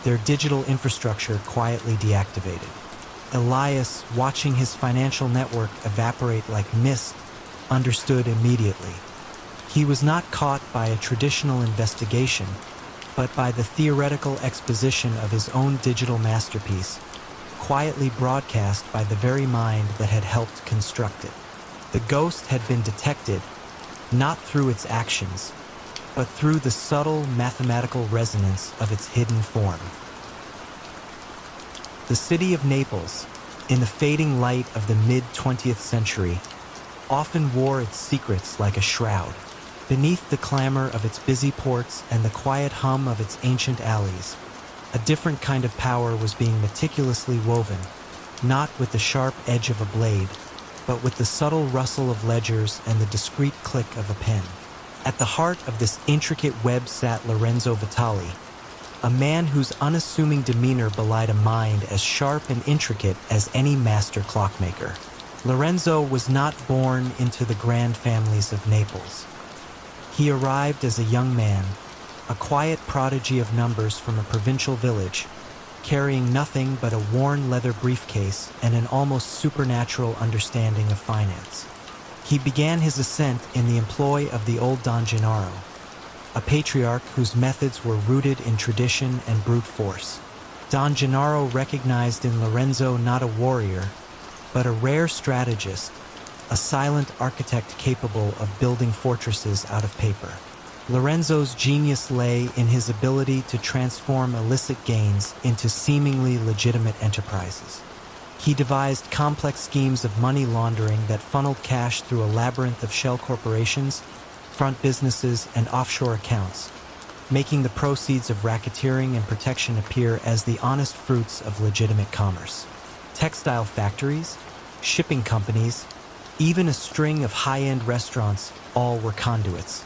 their digital infrastructure quietly deactivated. Elias, watching his financial network evaporate like mist, understood immediately. He was not caught by a traditional investigation, but by the theoretical exposition of his own digital masterpiece, quietly broadcast by the very mind that had helped construct it. The ghost had been detected, not through its actions, but through the subtle mathematical resonance of its hidden form. The city of Naples, in the fading light of the mid-20th century, often wore its secrets like a shroud. Beneath the clamor of its busy ports and the quiet hum of its ancient alleys, a different kind of power was being meticulously woven, not with the sharp edge of a blade, but with the subtle rustle of ledgers and the discreet click of a pen. At the heart of this intricate web sat Lorenzo Vitali, a man whose unassuming demeanor belied a mind as sharp and intricate as any master clockmaker. Lorenzo was not born into the grand families of Naples. He arrived as a young man, a quiet prodigy of numbers from a provincial village, carrying nothing but a worn leather briefcase and an almost supernatural understanding of finance. He began his ascent in the employ of the old Don Gennaro, a patriarch whose methods were rooted in tradition and brute force. Don Gennaro recognized in Lorenzo not a warrior, but a rare strategist, a silent architect capable of building fortresses out of paper. Lorenzo's genius lay in his ability to transform illicit gains into seemingly legitimate enterprises. He devised complex schemes of money laundering that funneled cash through a labyrinth of shell corporations, front businesses, and offshore accounts, making the proceeds of racketeering and protection appear as the honest fruits of legitimate commerce. Textile factories, shipping companies, even a string of high-end restaurants, all were conduits,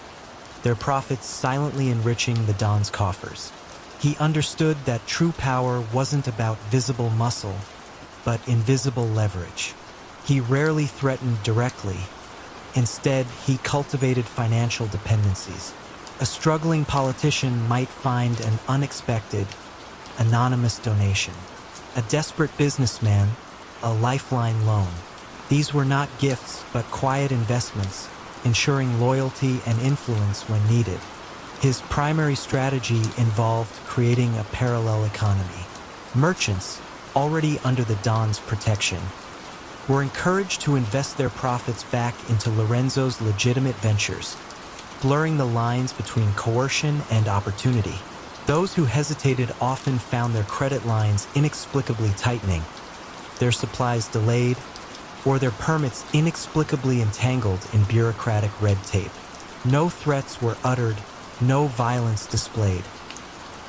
their profits silently enriching the Don's coffers. He understood that true power wasn't about visible muscle, but invisible leverage. He rarely threatened directly. Instead, he cultivated financial dependencies. A struggling politician might find an unexpected, anonymous donation. A desperate businessman, a lifeline loan. These were not gifts, but quiet investments, ensuring loyalty and influence when needed. His primary strategy involved creating a parallel economy. Merchants, already under the Don's protection, were encouraged to invest their profits back into Lorenzo's legitimate ventures, blurring the lines between coercion and opportunity. Those who hesitated often found their credit lines inexplicably tightening, their supplies delayed, or their permits inexplicably entangled in bureaucratic red tape. No threats were uttered, no violence displayed.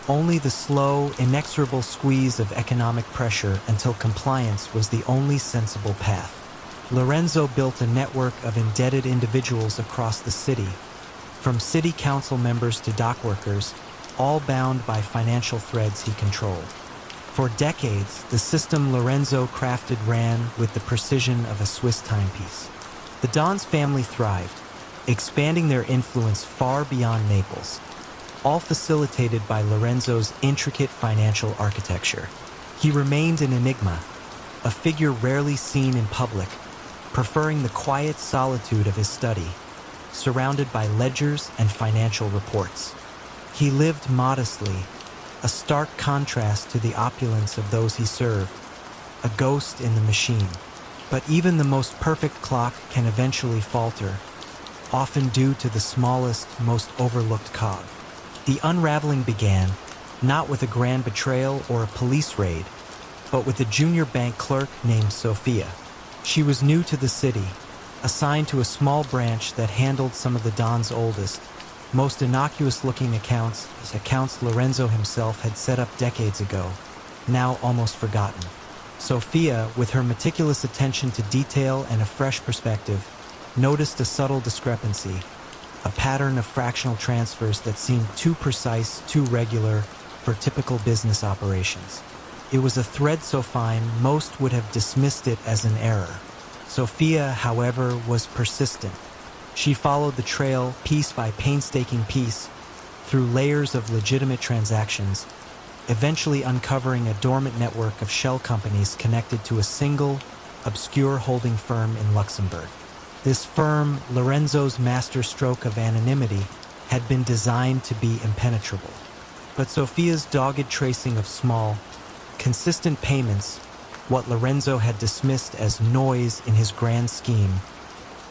Only the slow, inexorable squeeze of economic pressure until compliance was the only sensible path. Lorenzo built a network of indebted individuals across the city, from city council members to dock workers, all bound by financial threads he controlled. For decades, the system Lorenzo crafted ran with the precision of a Swiss timepiece. The Don's family thrived, expanding their influence far beyond Naples, all facilitated by Lorenzo's intricate financial architecture. He remained an enigma, a figure rarely seen in public, preferring the quiet solitude of his study, surrounded by ledgers and financial reports. He lived modestly, a stark contrast to the opulence of those he served, a ghost in the machine. But even the most perfect clock can eventually falter, often due to the smallest, most overlooked cog. The unraveling began, not with a grand betrayal or a police raid, but with a junior bank clerk named Sophia. She was new to the city, assigned to a small branch that handled some of the Don's oldest, most innocuous-looking accounts Lorenzo himself had set up decades ago, now almost forgotten. Sophia, with her meticulous attention to detail and a fresh perspective, noticed a subtle discrepancy, a pattern of fractional transfers that seemed too precise, too regular for typical business operations. It was a thread so fine, most would have dismissed it as an error. Sophia, however, was persistent. She followed the trail piece by painstaking piece through layers of legitimate transactions, eventually uncovering a dormant network of shell companies connected to a single, obscure holding firm in Luxembourg. This firm, Lorenzo's masterstroke of anonymity, had been designed to be impenetrable. But Sophia's dogged tracing of small, consistent payments, what Lorenzo had dismissed as noise in his grand scheme,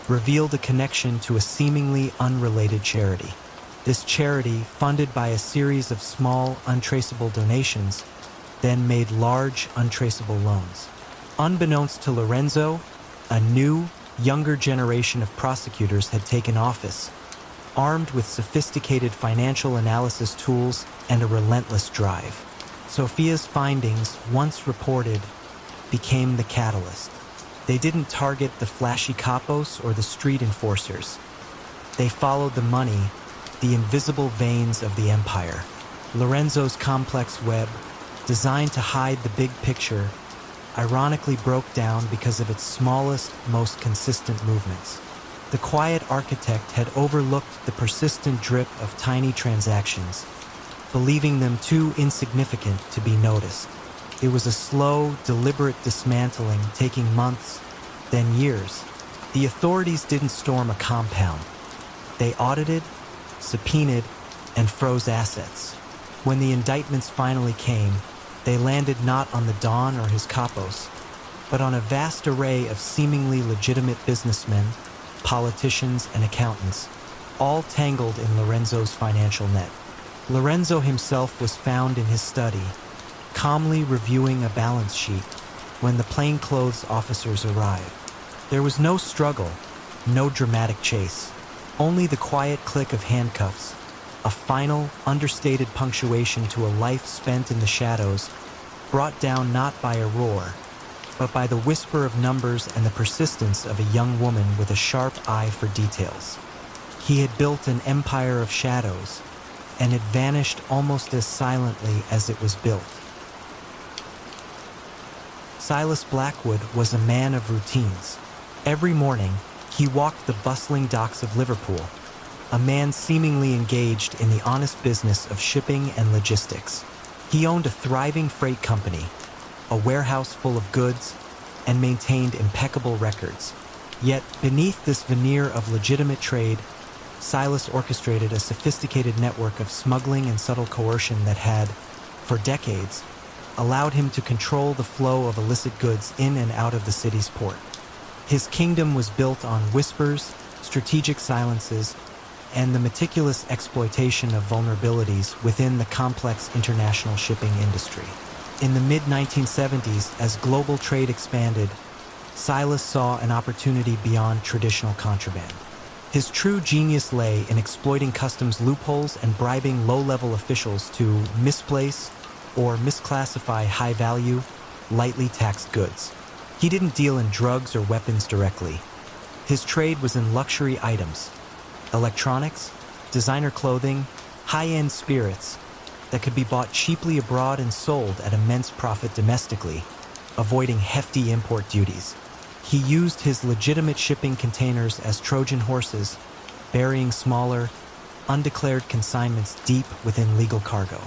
revealed a connection to a seemingly unrelated charity. This charity, funded by a series of small, untraceable donations, then made large, untraceable loans. Unbeknownst to Lorenzo, a new, younger generation of prosecutors had taken office, armed with sophisticated financial analysis tools and a relentless drive. Sophia's findings, once reported, became the catalyst. They didn't target the flashy capos or the street enforcers. They followed the money, the invisible veins of the empire. Lorenzo's complex web, designed to hide the big picture, ironically broke down because of its smallest, most consistent movements. The quiet architect had overlooked the persistent drip of tiny transactions, believing them too insignificant to be noticed. It was a slow, deliberate dismantling taking months, then years. The authorities didn't storm a compound. They audited, subpoenaed, and froze assets. When the indictments finally came, they landed not on the Don or his capos, but on a vast array of seemingly legitimate businessmen, politicians, and accountants, all tangled in Lorenzo's financial net. Lorenzo himself was found in his study, calmly reviewing a balance sheet when the plainclothes officers arrived. There was no struggle, no dramatic chase, only the quiet click of handcuffs, a final, understated punctuation to a life spent in the shadows, brought down not by a roar, but by the whisper of numbers and the persistence of a young woman with a sharp eye for details. He had built an empire of shadows, and it vanished almost as silently as it was built. Silas Blackwood was a man of routines. Every morning, he walked the bustling docks of Liverpool, a man seemingly engaged in the honest business of shipping and logistics. He owned a thriving freight company, a warehouse full of goods, and maintained impeccable records. Yet, beneath this veneer of legitimate trade, Silas orchestrated a sophisticated network of smuggling and subtle coercion that had, for decades, allowed him to control the flow of illicit goods in and out of the city's port. His kingdom was built on whispers, strategic silences, and the meticulous exploitation of vulnerabilities within the complex international shipping industry. In the mid-1970s, as global trade expanded, Silas saw an opportunity beyond traditional contraband. His true genius lay in exploiting customs loopholes and bribing low-level officials to misplace or misclassify high-value, lightly taxed goods. He didn't deal in drugs or weapons directly. His trade was in luxury items, electronics, designer clothing, high-end spirits that could be bought cheaply abroad and sold at immense profit domestically, avoiding hefty import duties. He used his legitimate shipping containers as Trojan horses, burying smaller, undeclared consignments deep within legal cargo.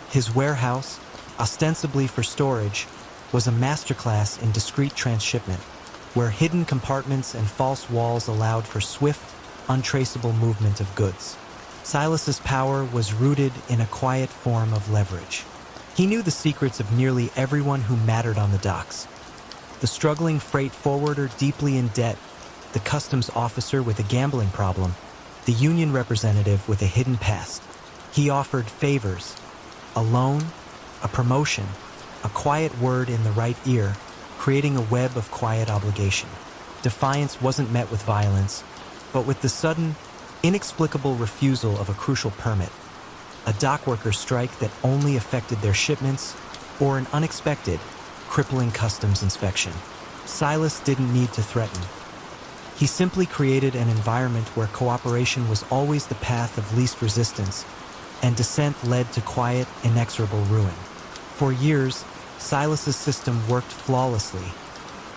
His warehouse, ostensibly for storage, was a masterclass in discreet transshipment, where hidden compartments and false walls allowed for swift, untraceable movement of goods. Silas's power was rooted in a quiet form of leverage. He knew the secrets of nearly everyone who mattered on the docks. The struggling freight forwarder deeply in debt, the customs officer with a gambling problem, the union representative with a hidden past. He offered favors, a loan, a promotion, a quiet word in the right ear, creating a web of quiet obligation. Defiance wasn't met with violence, but with the sudden, inexplicable refusal of a crucial permit, a dockworker strike that only affected their shipments, or an unexpected, crippling customs inspection. Silas didn't need to threaten. He simply created an environment where cooperation was always the path of least resistance, and dissent led to quiet, inexorable ruin. For years, Silas's system worked flawlessly,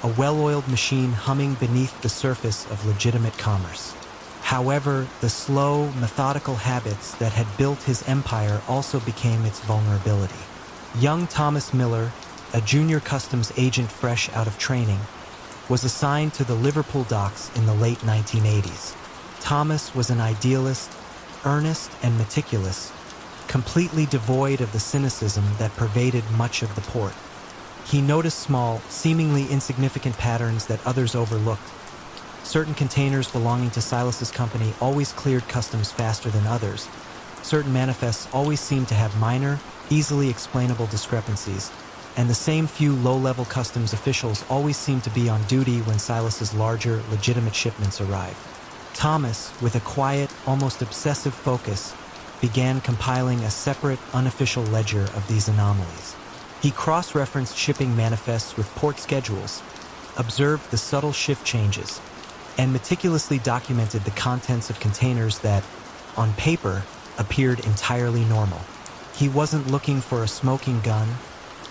a well-oiled machine humming beneath the surface of legitimate commerce. However, the slow, methodical habits that had built his empire also became its vulnerability. Young Thomas Miller, a junior customs agent fresh out of training, was assigned to the Liverpool docks in the late 1980s. Thomas was an idealist, earnest and meticulous, completely devoid of the cynicism that pervaded much of the port. He noticed small, seemingly insignificant patterns that others overlooked. Certain containers belonging to Silas's company always cleared customs faster than others. Certain manifests always seemed to have minor, easily explainable discrepancies, and the same few low-level customs officials always seemed to be on duty when Silas's larger, legitimate shipments arrived. Thomas, with a quiet, almost obsessive focus, began compiling a separate, unofficial ledger of these anomalies. He cross-referenced shipping manifests with port schedules, observed the subtle shift changes, and meticulously documented the contents of containers that, on paper, appeared entirely normal. He wasn't looking for a smoking gun,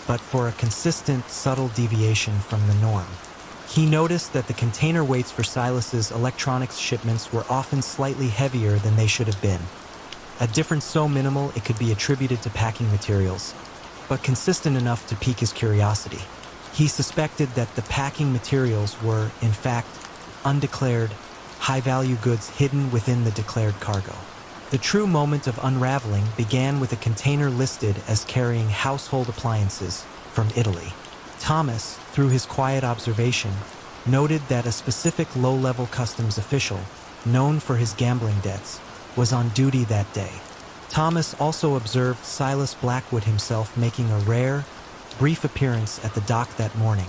but for a consistent, subtle deviation from the norm. He noticed that the container weights for Silas's electronics shipments were often slightly heavier than they should have been. A difference so minimal it could be attributed to packing materials, but consistent enough to pique his curiosity. He suspected that the packing materials were, in fact, undeclared, high-value goods hidden within the declared cargo. The true moment of unraveling began with a container listed as carrying household appliances from Italy. Thomas, through his quiet observation, noted that a specific low-level customs official, known for his gambling debts, was on duty that day. Thomas also observed Silas Blackwood himself making a rare, brief appearance at the dock that morning,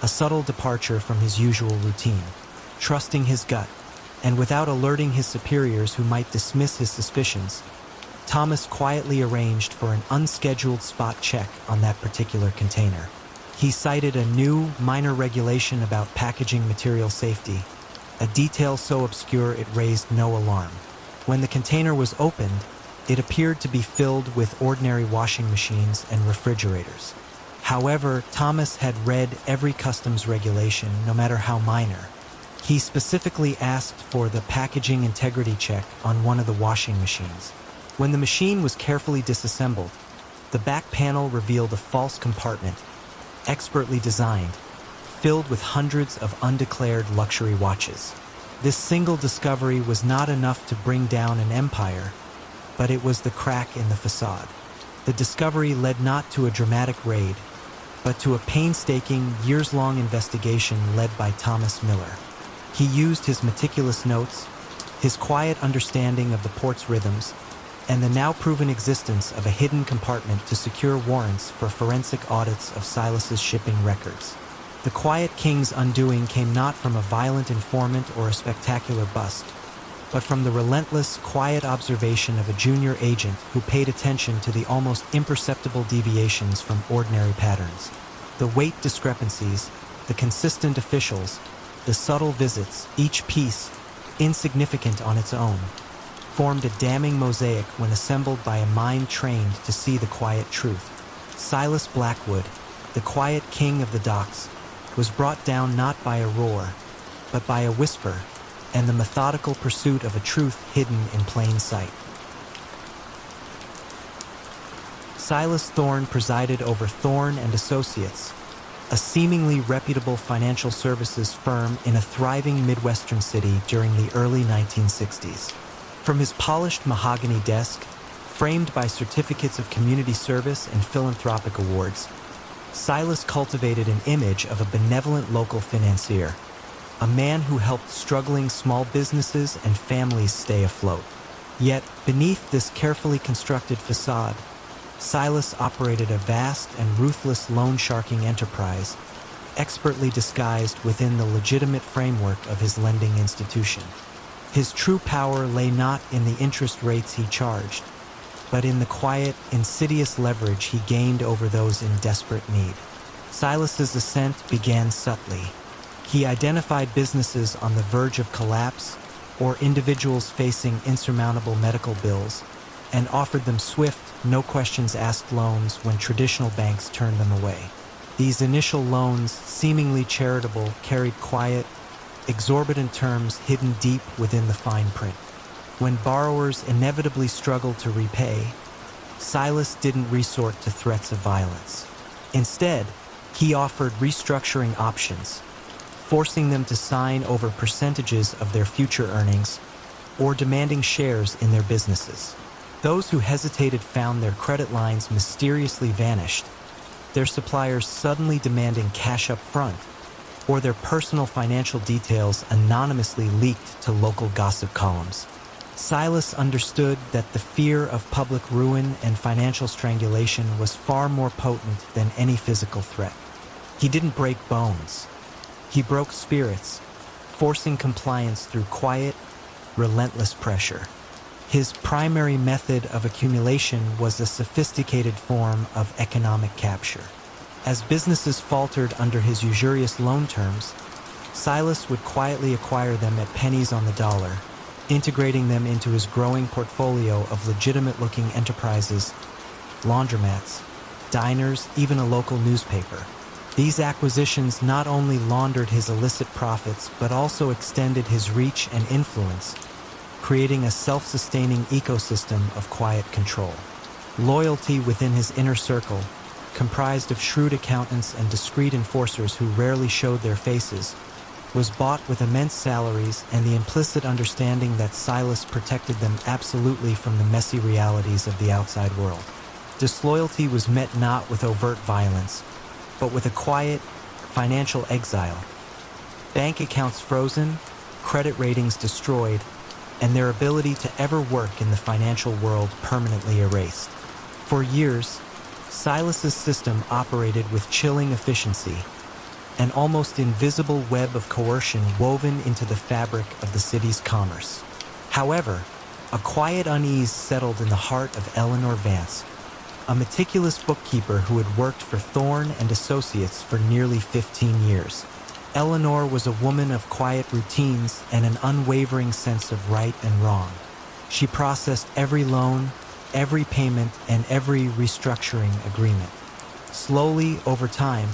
a subtle departure from his usual routine. Trusting his gut, and without alerting his superiors who might dismiss his suspicions, Thomas quietly arranged for an unscheduled spot check on that particular container. He cited a new, minor regulation about packaging material safety, a detail so obscure it raised no alarm. When the container was opened, it appeared to be filled with ordinary washing machines and refrigerators. However, Thomas had read every customs regulation, no matter how minor. He specifically asked for the packaging integrity check on one of the washing machines. When the machine was carefully disassembled, the back panel revealed a false compartment, expertly designed, filled with hundreds of undeclared luxury watches. This single discovery was not enough to bring down an empire, but it was the crack in the facade. The discovery led not to a dramatic raid, but to a painstaking, years-long investigation led by Thomas Miller. He used his meticulous notes, his quiet understanding of the port's rhythms, and the now-proven existence of a hidden compartment to secure warrants for forensic audits of Silas's shipping records. The Quiet King's undoing came not from a violent informant or a spectacular bust, but from the relentless, quiet observation of a junior agent who paid attention to the almost imperceptible deviations from ordinary patterns. The weight discrepancies, the consistent officials, the subtle visits, each piece, insignificant on its own, formed a damning mosaic when assembled by a mind trained to see the quiet truth. Silas Blackwood, the quiet king of the docks, was brought down not by a roar, but by a whisper, and the methodical pursuit of a truth hidden in plain sight. Silas Thorne presided over Thorne and Associates, a seemingly reputable financial services firm in a thriving Midwestern city during the early 1960s. From his polished mahogany desk, framed by certificates of community service and philanthropic awards, Silas cultivated an image of a benevolent local financier, a man who helped struggling small businesses and families stay afloat. Yet, beneath this carefully constructed facade, Silas operated a vast and ruthless loan-sharking enterprise, expertly disguised within the legitimate framework of his lending institution. His true power lay not in the interest rates he charged, but in the quiet, insidious leverage he gained over those in desperate need. Silas's ascent began subtly. He identified businesses on the verge of collapse or individuals facing insurmountable medical bills and offered them swift, no-questions-asked loans when traditional banks turned them away. These initial loans, seemingly charitable, carried quiet, exorbitant terms hidden deep within the fine print. When borrowers inevitably struggled to repay, Silas didn't resort to threats of violence. Instead, he offered restructuring options, forcing them to sign over percentages of their future earnings or demanding shares in their businesses. Those who hesitated found their credit lines mysteriously vanished, their suppliers suddenly demanding cash up front, or their personal financial details anonymously leaked to local gossip columns. Silas understood that the fear of public ruin and financial strangulation was far more potent than any physical threat. He didn't break bones. He broke spirits, forcing compliance through quiet, relentless pressure. His primary method of accumulation was a sophisticated form of economic capture. As businesses faltered under his usurious loan terms, Silas would quietly acquire them at pennies on the dollar, integrating them into his growing portfolio of legitimate-looking enterprises laundromats, diners, even a local newspaper. These acquisitions not only laundered his illicit profits but also extended his reach and influence, creating a self-sustaining ecosystem of quiet control. Loyalty within his inner circle, comprised of shrewd accountants and discreet enforcers who rarely showed their faces, was bought with immense salaries and the implicit understanding that Silas protected them absolutely from the messy realities of the outside world. Disloyalty was met not with overt violence, but with a quiet, financial exile. Bank accounts frozen, credit ratings destroyed, and their ability to ever work in the financial world permanently erased. For years, Silas's system operated with chilling efficiency, an almost invisible web of coercion woven into the fabric of the city's commerce. However, a quiet unease settled in the heart of Eleanor Vance, a meticulous bookkeeper who had worked for Thorne and Associates for nearly 15 years. Eleanor was a woman of quiet routines and an unwavering sense of right and wrong. She processed every loan, every payment, and every restructuring agreement. Slowly, over time,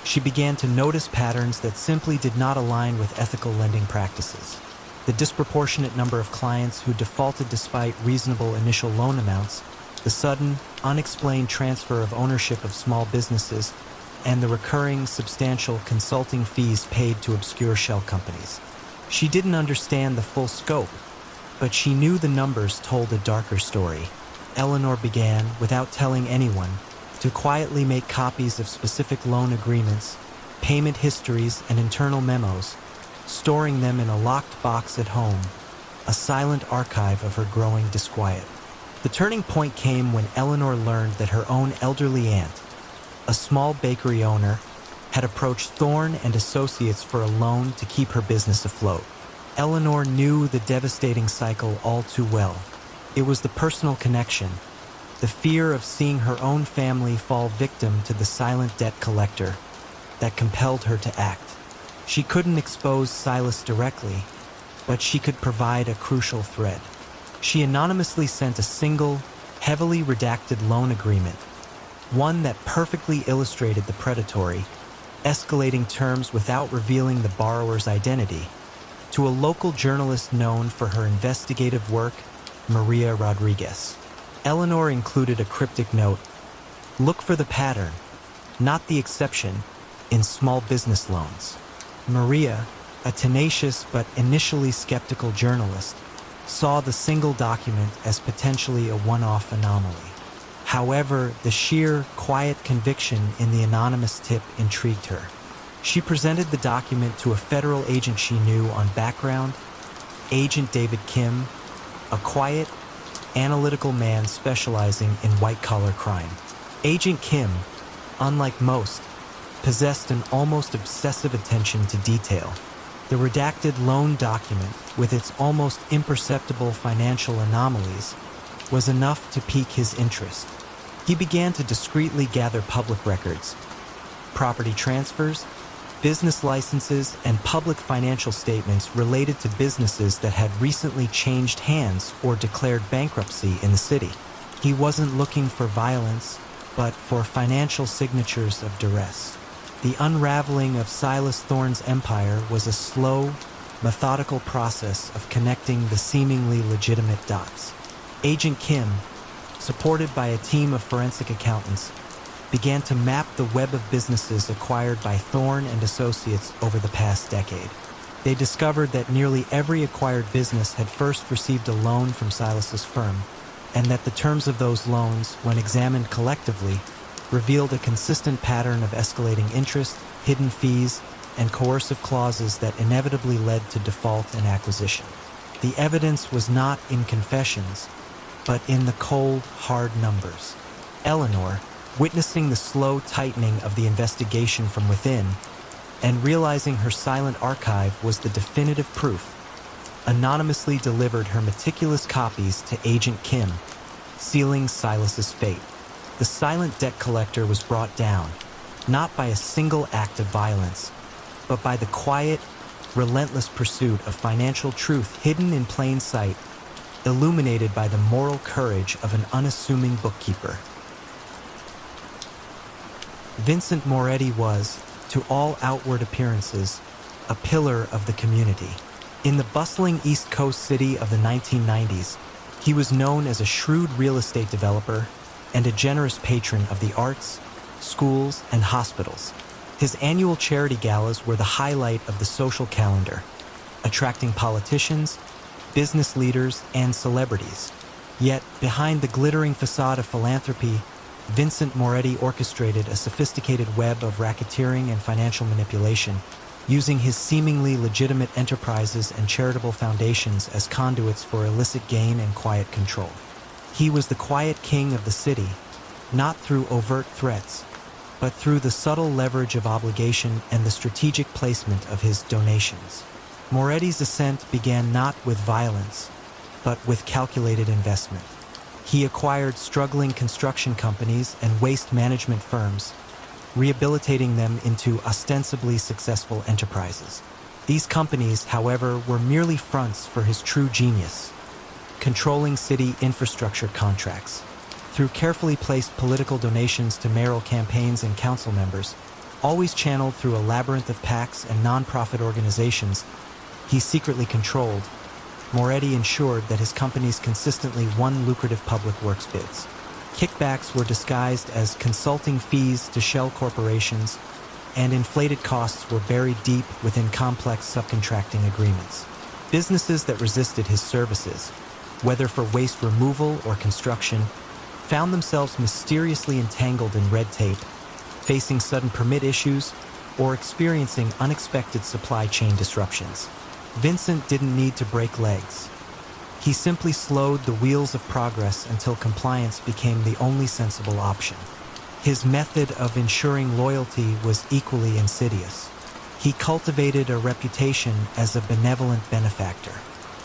she began to notice patterns that simply did not align with ethical lending practices. The disproportionate number of clients who defaulted despite reasonable initial loan amounts, the sudden, unexplained transfer of ownership of small businesses, and the recurring, substantial consulting fees paid to obscure shell companies. She didn't understand the full scope, but she knew the numbers told a darker story. Eleanor began, without telling anyone, to quietly make copies of specific loan agreements, payment histories, and internal memos, storing them in a locked box at home, a silent archive of her growing disquiet. The turning point came when Eleanor learned that her own elderly aunt, a small bakery owner, had approached Thorne and Associates for a loan to keep her business afloat. Eleanor knew the devastating cycle all too well. It was the personal connection, the fear of seeing her own family fall victim to the silent debt collector, that compelled her to act. She couldn't expose Silas directly, but she could provide a crucial thread. She anonymously sent a single, heavily redacted loan agreement, one that perfectly illustrated the predatory, escalating terms without revealing the borrower's identity, to a local journalist known for her investigative work, Maria Rodriguez. Eleanor included a cryptic note: "Look for the pattern, not the exception, in small business loans." Maria, a tenacious but initially skeptical journalist, saw the single document as potentially a one-off anomaly. However, the sheer, quiet conviction in the anonymous tip intrigued her. She presented the document to a federal agent she knew on background, Agent David Kim, a quiet, analytical man specializing in white-collar crime. Agent Kim, unlike most, possessed an almost obsessive attention to detail. The redacted loan document, with its almost imperceptible financial anomalies, was enough to pique his interest. He began to discreetly gather public records, property transfers, business licenses, and public financial statements related to businesses that had recently changed hands or declared bankruptcy in the city. He wasn't looking for violence, but for financial signatures of duress. The unraveling of Silas Thorne's empire was a slow, methodical process of connecting the seemingly legitimate dots. Agent Kim, supported by a team of forensic accountants, began to map the web of businesses acquired by Thorne and Associates over the past decade. They discovered that nearly every acquired business had first received a loan from Silas's firm, and that the terms of those loans, when examined collectively, revealed a consistent pattern of escalating interest, hidden fees, and coercive clauses that inevitably led to default and acquisition. The evidence was not in confessions, but in the cold, hard numbers. Eleanor, witnessing the slow tightening of the investigation from within, and realizing her silent archive was the definitive proof, anonymously delivered her meticulous copies to Agent Kim, sealing Silas's fate. The silent debt collector was brought down, not by a single act of violence, but by the quiet, relentless pursuit of financial truth hidden in plain sight, illuminated by the moral courage of an unassuming bookkeeper. Vincent Moretti was, to all outward appearances, a pillar of the community. In the bustling East Coast city of the 1990s, he was known as a shrewd real estate developer and a generous patron of the arts, schools, and hospitals. His annual charity galas were the highlight of the social calendar, attracting politicians, business leaders, and celebrities. Yet, behind the glittering facade of philanthropy, Vincent Moretti orchestrated a sophisticated web of racketeering and financial manipulation, using his seemingly legitimate enterprises and charitable foundations as conduits for illicit gain and quiet control. He was the quiet king of the city, not through overt threats, but through the subtle leverage of obligation and the strategic placement of his donations. Moretti's ascent began not with violence, but with calculated investment. He acquired struggling construction companies and waste management firms, rehabilitating them into ostensibly successful enterprises. These companies, however, were merely fronts for his true genius, controlling city infrastructure contracts. Through carefully placed political donations to mayoral campaigns and council members, always channeled through a labyrinth of PACs and nonprofit organizations he secretly controlled, Moretti ensured that his companies consistently won lucrative public works bids. Kickbacks were disguised as consulting fees to shell corporations, and inflated costs were buried deep within complex subcontracting agreements. Businesses that resisted his services, whether for waste removal or construction, found themselves mysteriously entangled in red tape, facing sudden permit issues, or experiencing unexpected supply chain disruptions. Vincent didn't need to break legs. He simply slowed the wheels of progress until compliance became the only sensible option. His method of ensuring loyalty was equally insidious. He cultivated a reputation as a benevolent benefactor.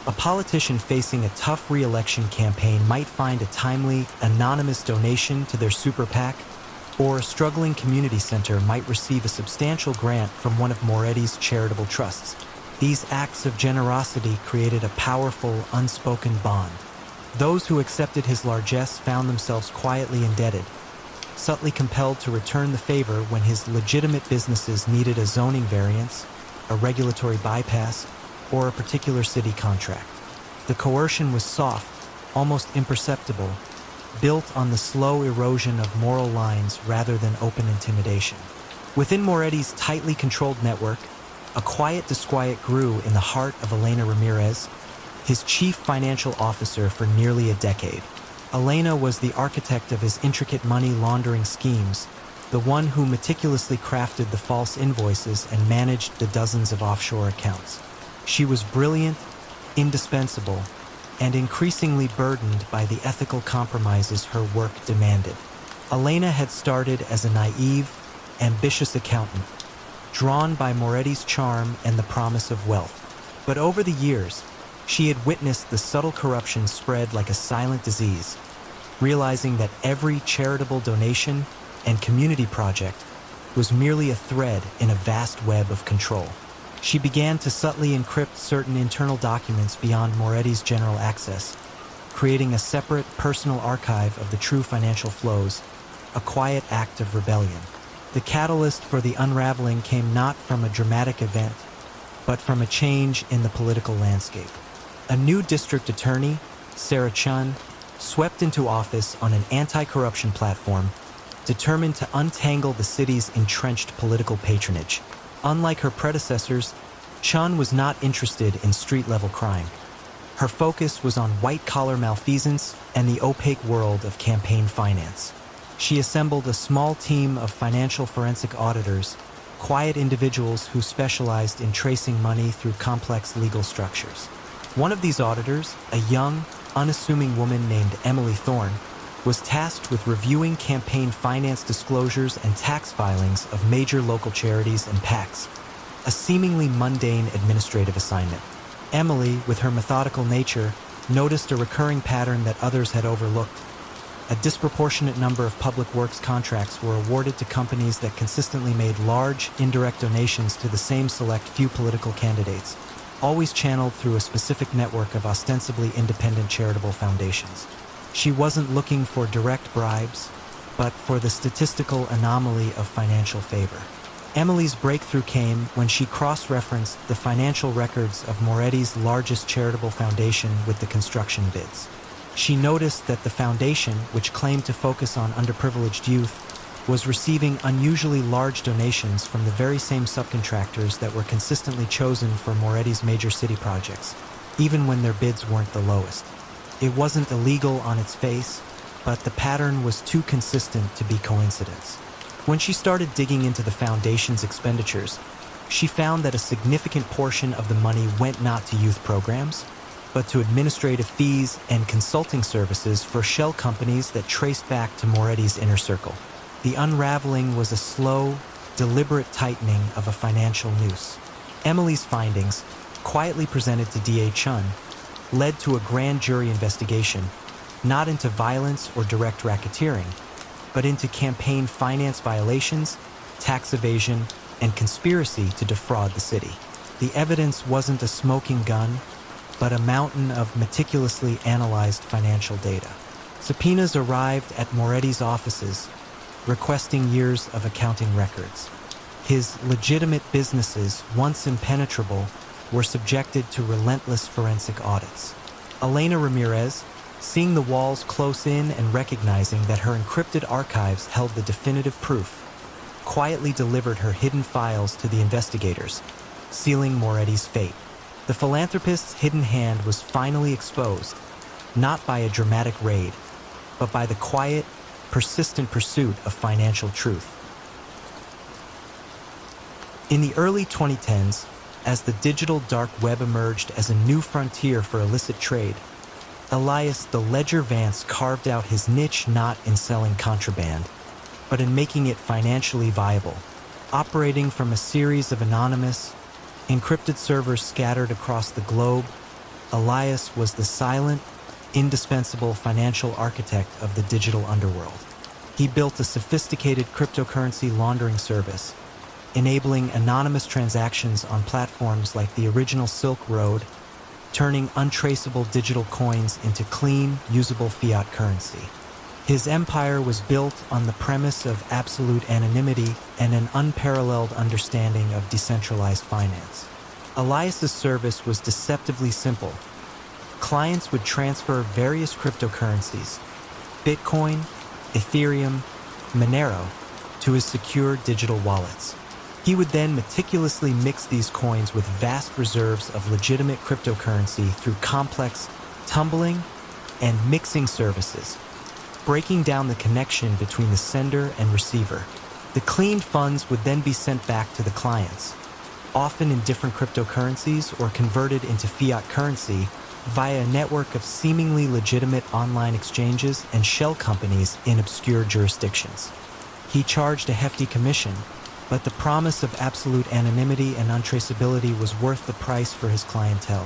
A politician facing a tough re-election campaign might find a timely, anonymous donation to their super PAC, or a struggling community center might receive a substantial grant from one of Moretti's charitable trusts. These acts of generosity created a powerful, unspoken bond. Those who accepted his largesse found themselves quietly indebted, subtly compelled to return the favor when his legitimate businesses needed a zoning variance, a regulatory bypass, or a particular city contract. The coercion was soft, almost imperceptible, built on the slow erosion of moral lines rather than open intimidation. Within Moretti's tightly controlled network, a quiet disquiet grew in the heart of Elena Ramirez, his chief financial officer for nearly a decade. Elena was the architect of his intricate money laundering schemes, the one who meticulously crafted the false invoices and managed the dozens of offshore accounts. She was brilliant, indispensable, and increasingly burdened by the ethical compromises her work demanded. Elena had started as a naive, ambitious accountant, drawn by Moretti's charm and the promise of wealth. But over the years, she had witnessed the subtle corruption spread like a silent disease, realizing that every charitable donation and community project was merely a thread in a vast web of control. She began to subtly encrypt certain internal documents beyond Moretti's general access, creating a separate personal archive of the true financial flows, a quiet act of rebellion. The catalyst for the unraveling came not from a dramatic event, but from a change in the political landscape. A new district attorney, Sarah Chun, swept into office on an anti-corruption platform, determined to untangle the city's entrenched political patronage. Unlike her predecessors, Chun was not interested in street-level crime. Her focus was on white-collar malfeasance and the opaque world of campaign finance. She assembled a small team of financial forensic auditors, quiet individuals who specialized in tracing money through complex legal structures. One of these auditors, a young, unassuming woman named Emily Thorne, was tasked with reviewing campaign finance disclosures and tax filings of major local charities and PACs, a seemingly mundane administrative assignment. Emily, with her methodical nature, noticed a recurring pattern that others had overlooked. A disproportionate number of public works contracts were awarded to companies that consistently made large, indirect donations to the same select few political candidates, always channeled through a specific network of ostensibly independent charitable foundations. She wasn't looking for direct bribes, but for the statistical anomaly of financial favor. Emily's breakthrough came when she cross-referenced the financial records of Moretti's largest charitable foundation with the construction bids. She noticed that the foundation, which claimed to focus on underprivileged youth, was receiving unusually large donations from the very same subcontractors that were consistently chosen for Moretti's major city projects, even when their bids weren't the lowest. It wasn't illegal on its face, but the pattern was too consistent to be coincidence. When she started digging into the foundation's expenditures, she found that a significant portion of the money went not to youth programs, but to administrative fees and consulting services for shell companies that traced back to Moretti's inner circle. The unraveling was a slow, deliberate tightening of a financial noose. Emily's findings, quietly presented to DA Chun, led to a grand jury investigation, not into violence or direct racketeering, but into campaign finance violations, tax evasion, and conspiracy to defraud the city. The evidence wasn't a smoking gun, but a mountain of meticulously analyzed financial data. Subpoenas arrived at Moretti's offices, requesting years of accounting records. His legitimate businesses, once impenetrable, were subjected to relentless forensic audits. Elena Ramirez, seeing the walls close in and recognizing that her encrypted archives held the definitive proof, quietly delivered her hidden files to the investigators, sealing Moretti's fate. The philanthropist's hidden hand was finally exposed, not by a dramatic raid, but by the quiet, persistent pursuit of financial truth. In the early 2010s, as the digital dark web emerged as a new frontier for illicit trade, Elias the Ledger Vance carved out his niche not in selling contraband, but in making it financially viable. Operating from a series of anonymous, encrypted servers scattered across the globe, Elias was the silent, indispensable financial architect of the digital underworld. He built a sophisticated cryptocurrency laundering service, enabling anonymous transactions on platforms like the original Silk Road, turning untraceable digital coins into clean, usable fiat currency. His empire was built on the premise of absolute anonymity and an unparalleled understanding of decentralized finance. Elias's service was deceptively simple. Clients would transfer various cryptocurrencies, Bitcoin, Ethereum, Monero, to his secure digital wallets. He would then meticulously mix these coins with vast reserves of legitimate cryptocurrency through complex tumbling and mixing services, breaking down the connection between the sender and receiver. The cleaned funds would then be sent back to the clients, often in different cryptocurrencies or converted into fiat currency via a network of seemingly legitimate online exchanges and shell companies in obscure jurisdictions. He charged a hefty commission, but the promise of absolute anonymity and untraceability was worth the price for his clientele,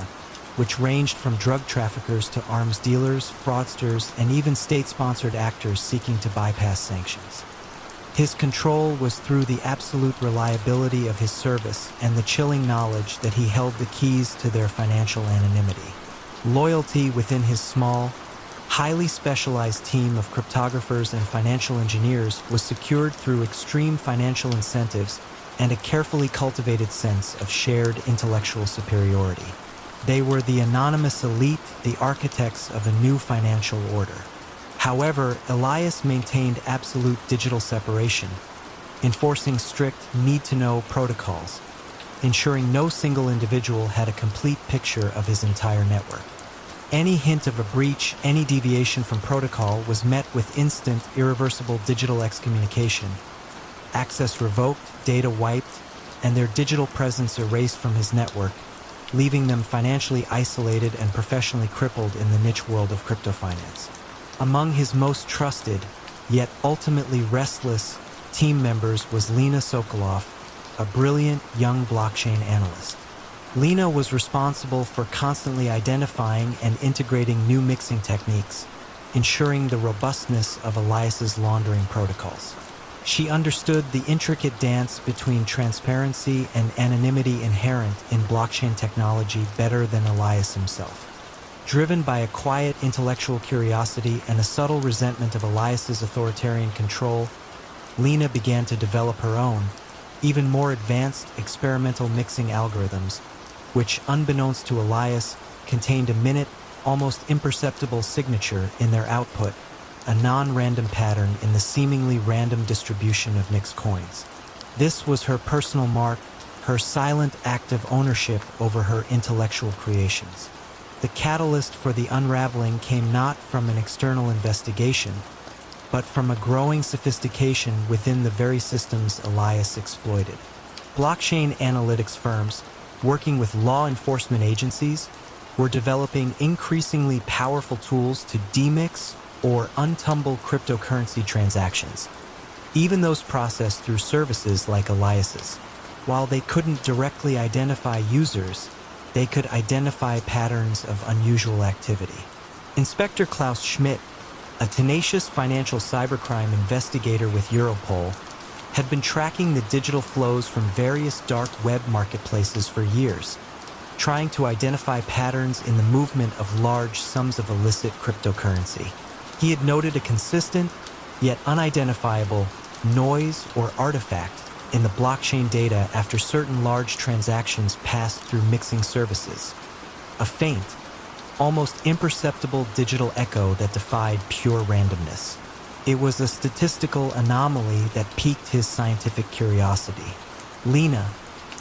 which ranged from drug traffickers to arms dealers, fraudsters, and even state-sponsored actors seeking to bypass sanctions. His control was through the absolute reliability of his service and the chilling knowledge that he held the keys to their financial anonymity. Loyalty within his small, highly specialized team of cryptographers and financial engineers was secured through extreme financial incentives and a carefully cultivated sense of shared intellectual superiority. They were the anonymous elite, the architects of a new financial order. However, Elias maintained absolute digital separation, enforcing strict need-to-know protocols, ensuring no single individual had a complete picture of his entire network. Any hint of a breach, any deviation from protocol was met with instant, irreversible digital excommunication, access revoked, data wiped, and their digital presence erased from his network, leaving them financially isolated and professionally crippled in the niche world of crypto finance. Among his most trusted, yet ultimately restless, team members was Lena Sokolov, a brilliant young blockchain analyst. Lena was responsible for constantly identifying and integrating new mixing techniques, ensuring the robustness of Elias's laundering protocols. She understood the intricate dance between transparency and anonymity inherent in blockchain technology better than Elias himself. Driven by a quiet intellectual curiosity and a subtle resentment of Elias's authoritarian control, Lena began to develop her own, even more advanced experimental mixing algorithms, which, unbeknownst to Elias, contained a minute, almost imperceptible signature in their output, a non-random pattern in the seemingly random distribution of mixed coins. This was her personal mark, her silent act of ownership over her intellectual creations. The catalyst for the unraveling came not from an external investigation, but from a growing sophistication within the very systems Elias exploited. Blockchain analytics firms, working with law enforcement agencies, were developing increasingly powerful tools to demix or untumble cryptocurrency transactions, even those processed through services like Elias's. While they couldn't directly identify users, they could identify patterns of unusual activity. Inspector Klaus Schmidt, a tenacious financial cybercrime investigator with Europol, had been tracking the digital flows from various dark web marketplaces for years, trying to identify patterns in the movement of large sums of illicit cryptocurrency. He had noted a consistent, yet unidentifiable, noise or artifact in the blockchain data after certain large transactions passed through mixing services. A faint, almost imperceptible digital echo that defied pure randomness. It was a statistical anomaly that piqued his scientific curiosity. Lena,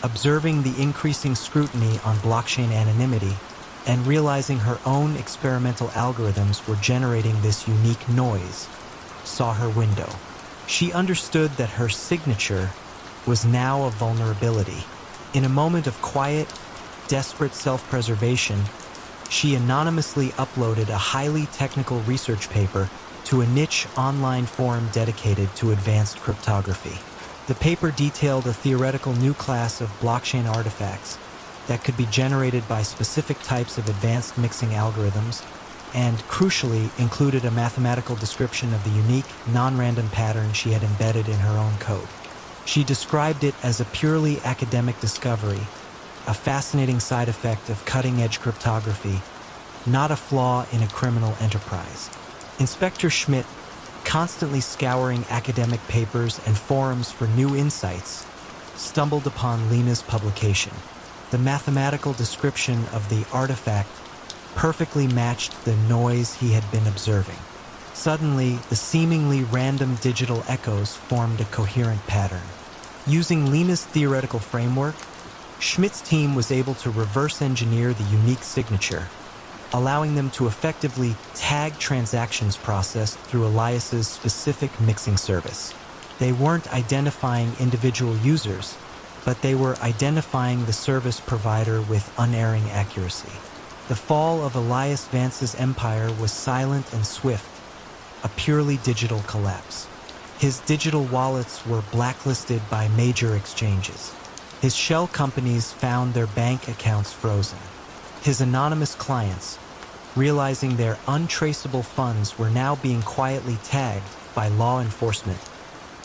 observing the increasing scrutiny on blockchain anonymity and realizing her own experimental algorithms were generating this unique noise, saw her window. She understood that her signature was now a vulnerability. In a moment of quiet, desperate self-preservation, she anonymously uploaded a highly technical research paper to a niche online forum dedicated to advanced cryptography. The paper detailed a theoretical new class of blockchain artifacts that could be generated by specific types of advanced mixing algorithms, and crucially included a mathematical description of the unique, non-random pattern she had embedded in her own code. She described it as a purely academic discovery, a fascinating side effect of cutting-edge cryptography, not a flaw in a criminal enterprise. Inspector Schmidt, constantly scouring academic papers and forums for new insights, stumbled upon Lena's publication. The mathematical description of the artifact perfectly matched the noise he had been observing. Suddenly, the seemingly random digital echoes formed a coherent pattern. Using Lena's theoretical framework, Schmidt's team was able to reverse engineer the unique signature, allowing them to effectively tag transactions processed through Elias's specific mixing service. They weren't identifying individual users, but they were identifying the service provider with unerring accuracy. The fall of Elias Vance's empire was silent and swift, a purely digital collapse. His digital wallets were blacklisted by major exchanges. His shell companies found their bank accounts frozen. His anonymous clients, realizing their untraceable funds were now being quietly tagged by law enforcement,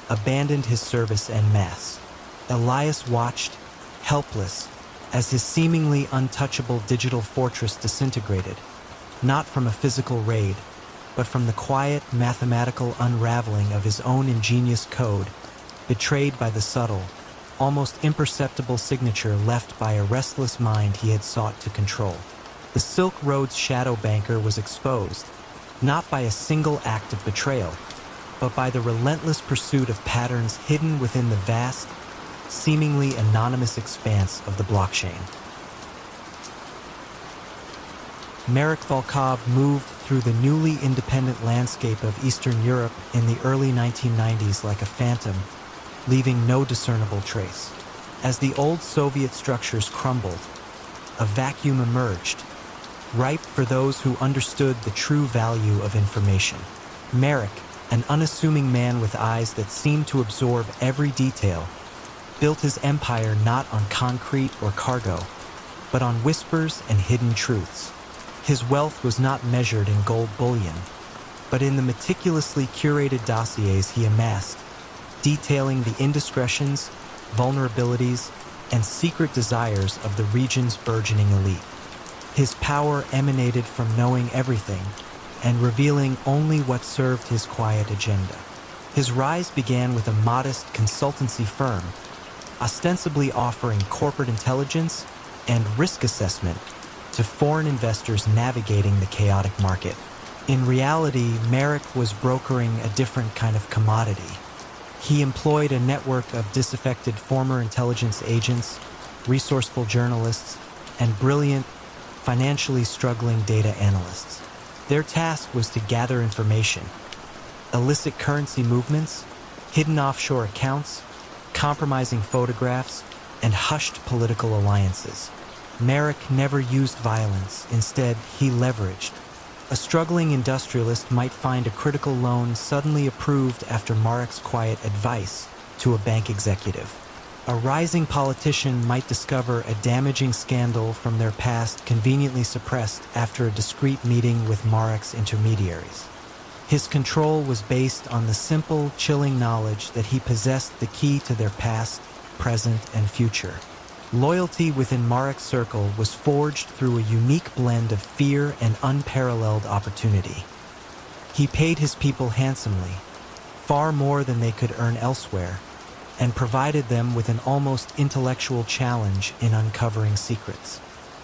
abandoned his service en masse. Elias watched, helpless, as his seemingly untouchable digital fortress disintegrated, not from a physical raid, but from the quiet mathematical unraveling of his own ingenious code, betrayed by the subtle, almost imperceptible signature left by a restless mind he had sought to control. The Silk Road's shadow banker was exposed, not by a single act of betrayal, but by the relentless pursuit of patterns hidden within the vast, seemingly anonymous expanse of the blockchain. Marek Volkov moved through the newly independent landscape of Eastern Europe in the early 1990s like a phantom, leaving no discernible trace. As the old Soviet structures crumbled, a vacuum emerged, ripe for those who understood the true value of information. Marek, an unassuming man with eyes that seemed to absorb every detail, built his empire not on concrete or cargo, but on whispers and hidden truths. His wealth was not measured in gold bullion, but in the meticulously curated dossiers he amassed, detailing the indiscretions, vulnerabilities, and secret desires of the region's burgeoning elite. His power emanated from knowing everything and revealing only what served his quiet agenda. His rise began with a modest consultancy firm, ostensibly offering corporate intelligence and risk assessment to foreign investors navigating the chaotic market. In reality, Merrick was brokering a different kind of commodity. He employed a network of disaffected former intelligence agents, resourceful journalists, and brilliant, financially struggling data analysts. Their task was to gather information, illicit currency movements, hidden offshore accounts, compromising photographs, and hushed political alliances. Merrick never used violence. Instead, he leveraged. A struggling industrialist might find a critical loan suddenly approved after Marek's quiet advice to a bank executive. A rising politician might discover a damaging scandal from their past conveniently suppressed after a discreet meeting with Marek's intermediaries. His control was based on the simple, chilling knowledge that he possessed the key to their past, present, and future. Loyalty within Marek's circle was forged through a unique blend of fear and unparalleled opportunity. He paid his people handsomely, far more than they could earn elsewhere, and provided them with an almost intellectual challenge in uncovering secrets.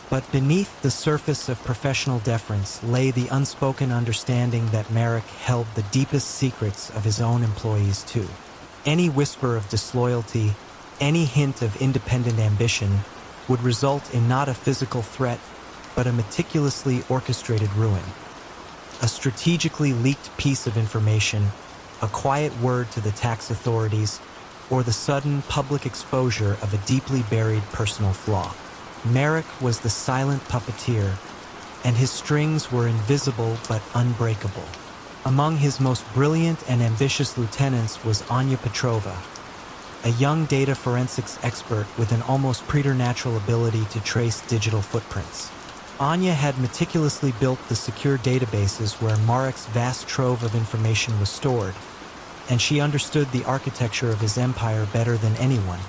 But beneath the surface of professional deference lay the unspoken understanding that Merrick held the deepest secrets of his own employees too. Any whisper of disloyalty, any hint of independent ambition would result in not a physical threat, but a meticulously orchestrated ruin. A strategically leaked piece of information, a quiet word to the tax authorities, or the sudden public exposure of a deeply buried personal flaw. Merrick was the silent puppeteer, and his strings were invisible but unbreakable. Among his most brilliant and ambitious lieutenants was Anya Petrova, a young data forensics expert with an almost preternatural ability to trace digital footprints. Anya had meticulously built the secure databases where Marek's vast trove of information was stored, and she understood the architecture of his empire better than anyone,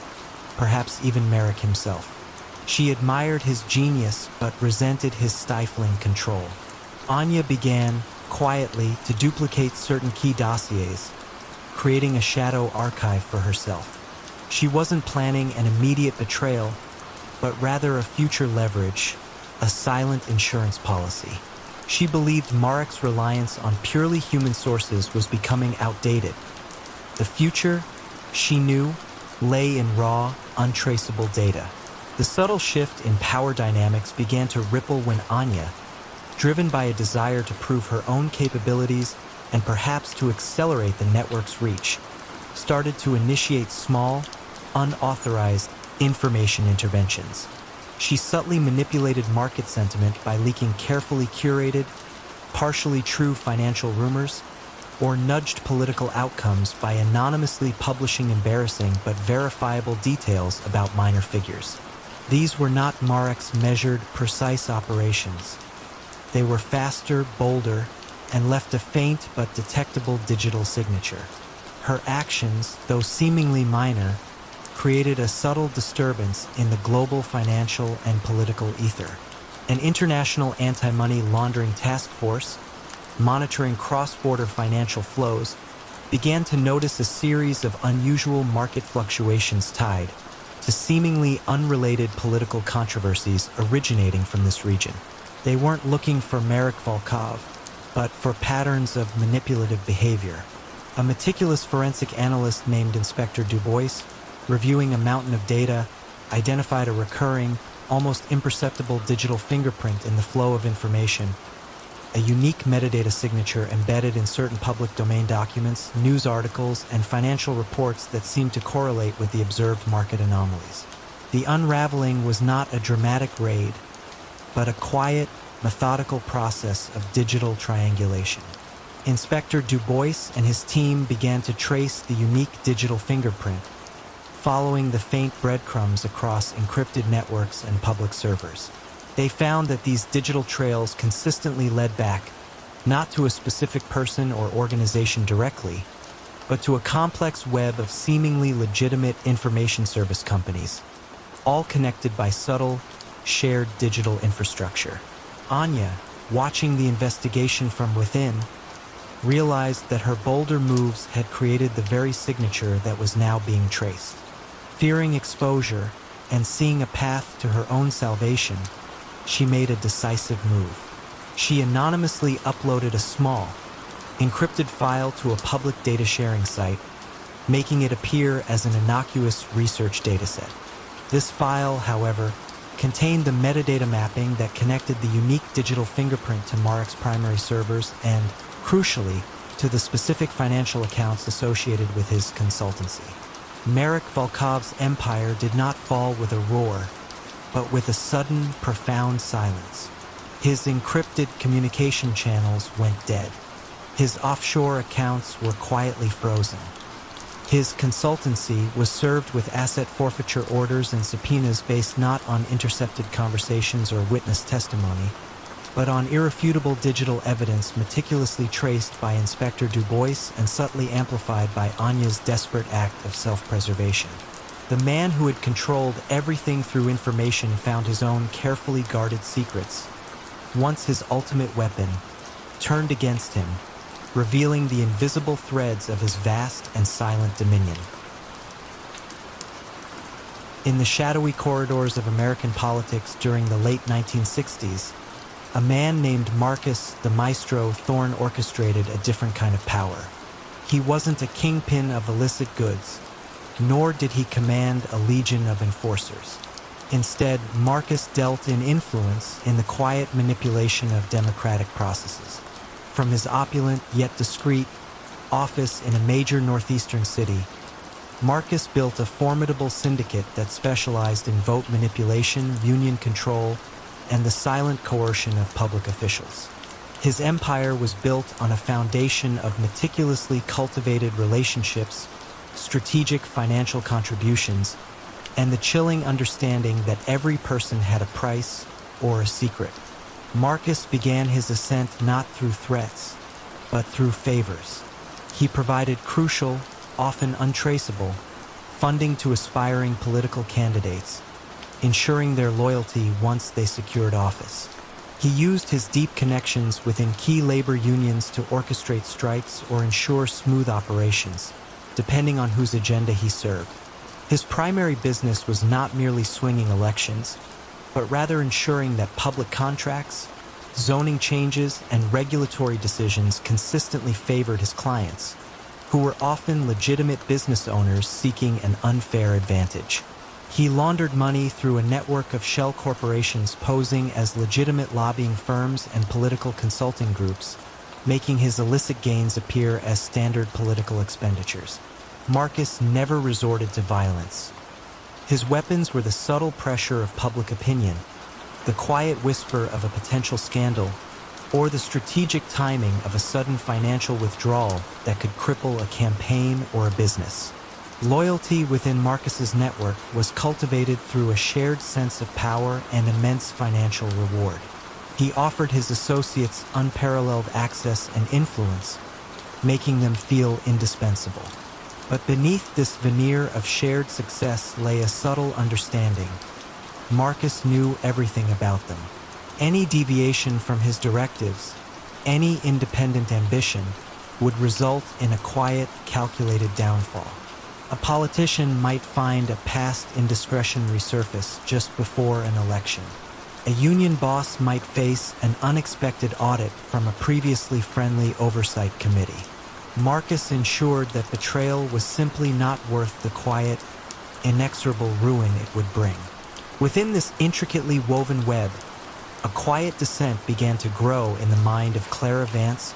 perhaps even Merrick himself. She admired his genius but resented his stifling control. Anya began, quietly, to duplicate certain key dossiers, creating a shadow archive for herself. She wasn't planning an immediate betrayal, but rather a future leverage, a silent insurance policy. She believed Marek's reliance on purely human sources was becoming outdated. The future, she knew, lay in raw, untraceable data. The subtle shift in power dynamics began to ripple when Anya, driven by a desire to prove her own capabilities and perhaps to accelerate the network's reach, started to initiate small, unauthorized information interventions. She subtly manipulated market sentiment by leaking carefully curated, partially true financial rumors, or nudged political outcomes by anonymously publishing embarrassing but verifiable details about minor figures. These were not Marek's measured, precise operations. They were faster, bolder, and left a faint but detectable digital signature. Her actions, though seemingly minor, created a subtle disturbance in the global financial and political ether. An international anti-money laundering task force, monitoring cross-border financial flows, began to notice a series of unusual market fluctuations tied to seemingly unrelated political controversies originating from this region. They weren't looking for Merrick Volkov, but for patterns of manipulative behavior. A meticulous forensic analyst named Inspector Dubois, reviewing a mountain of data, identified a recurring, almost imperceptible digital fingerprint in the flow of information, a unique metadata signature embedded in certain public domain documents, news articles, and financial reports that seemed to correlate with the observed market anomalies. The unraveling was not a dramatic raid, but a quiet, methodical process of digital triangulation. Inspector Dubois and his team began to trace the unique digital fingerprint, following the faint breadcrumbs across encrypted networks and public servers. They found that these digital trails consistently led back, not to a specific person or organization directly, but to a complex web of seemingly legitimate information service companies, all connected by subtle, shared digital infrastructure. Anya, watching the investigation from within, realized that her bolder moves had created the very signature that was now being traced. Fearing exposure and seeing a path to her own salvation, she made a decisive move. She anonymously uploaded a small, encrypted file to a public data sharing site, making it appear as an innocuous research dataset. This file, however, contained the metadata mapping that connected the unique digital fingerprint to Marek's primary servers and, crucially, to the specific financial accounts associated with his consultancy. Marek Volkov's empire did not fall with a roar, but with a sudden, profound silence. His encrypted communication channels went dead. His offshore accounts were quietly frozen. His consultancy was served with asset forfeiture orders and subpoenas based not on intercepted conversations or witness testimony, but on irrefutable digital evidence meticulously traced by Inspector Dubois and subtly amplified by Anya's desperate act of self-preservation. The man who had controlled everything through information found his own carefully guarded secrets, once his ultimate weapon, turned against him, revealing the invisible threads of his vast and silent dominion. In the shadowy corridors of American politics during the late 1960s, a man named Marcus the Maestro Thorne orchestrated a different kind of power. He wasn't a kingpin of illicit goods, nor did he command a legion of enforcers. Instead, Marcus dealt in influence in the quiet manipulation of democratic processes. From his opulent yet discreet office in a major northeastern city, Marcus built a formidable syndicate that specialized in vote manipulation, union control, and the silent coercion of public officials. His empire was built on a foundation of meticulously cultivated relationships, strategic financial contributions, and the chilling understanding that every person had a price or a secret. Marcus began his ascent not through threats, but through favors. He provided crucial, often untraceable, funding to aspiring political candidates, ensuring their loyalty once they secured office. He used his deep connections within key labor unions to orchestrate strikes or ensure smooth operations, depending on whose agenda he served. His primary business was not merely swinging elections, but rather ensuring that public contracts, zoning changes, and regulatory decisions consistently favored his clients, who were often legitimate business owners seeking an unfair advantage. He laundered money through a network of shell corporations posing as legitimate lobbying firms and political consulting groups, making his illicit gains appear as standard political expenditures. Marcus never resorted to violence. His weapons were the subtle pressure of public opinion, the quiet whisper of a potential scandal, or the strategic timing of a sudden financial withdrawal that could cripple a campaign or a business. Loyalty within Marcus's network was cultivated through a shared sense of power and immense financial reward. He offered his associates unparalleled access and influence, making them feel indispensable. But beneath this veneer of shared success lay a subtle understanding. Marcus knew everything about them. Any deviation from his directives, any independent ambition, would result in a quiet, calculated downfall. A politician might find a past indiscretion resurface just before an election. A union boss might face an unexpected audit from a previously friendly oversight committee. Marcus ensured that betrayal was simply not worth the quiet, inexorable ruin it would bring. Within this intricately woven web, a quiet dissent began to grow in the mind of Clara Vance,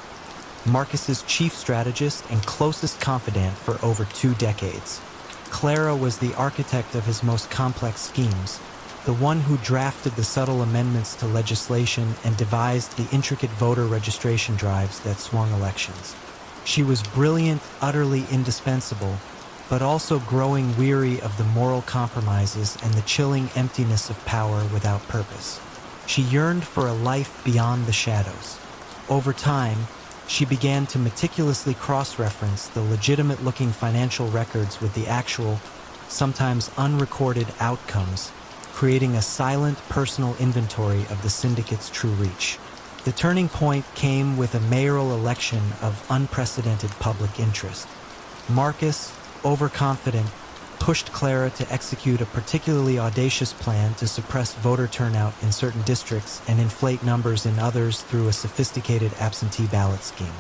Marcus's chief strategist and closest confidant for over 2 decades. Clara was the architect of his most complex schemes, the one who drafted the subtle amendments to legislation and devised the intricate voter registration drives that swung elections. She was brilliant, utterly indispensable, but also growing weary of the moral compromises and the chilling emptiness of power without purpose. She yearned for a life beyond the shadows. Over time, she began to meticulously cross-reference the legitimate-looking financial records with the actual, sometimes unrecorded outcomes creating a silent, personal inventory of the syndicate's true reach. The turning point came with a mayoral election of unprecedented public interest. Marcus, overconfident, pushed Clara to execute a particularly audacious plan to suppress voter turnout in certain districts and inflate numbers in others through a sophisticated absentee ballot scheme.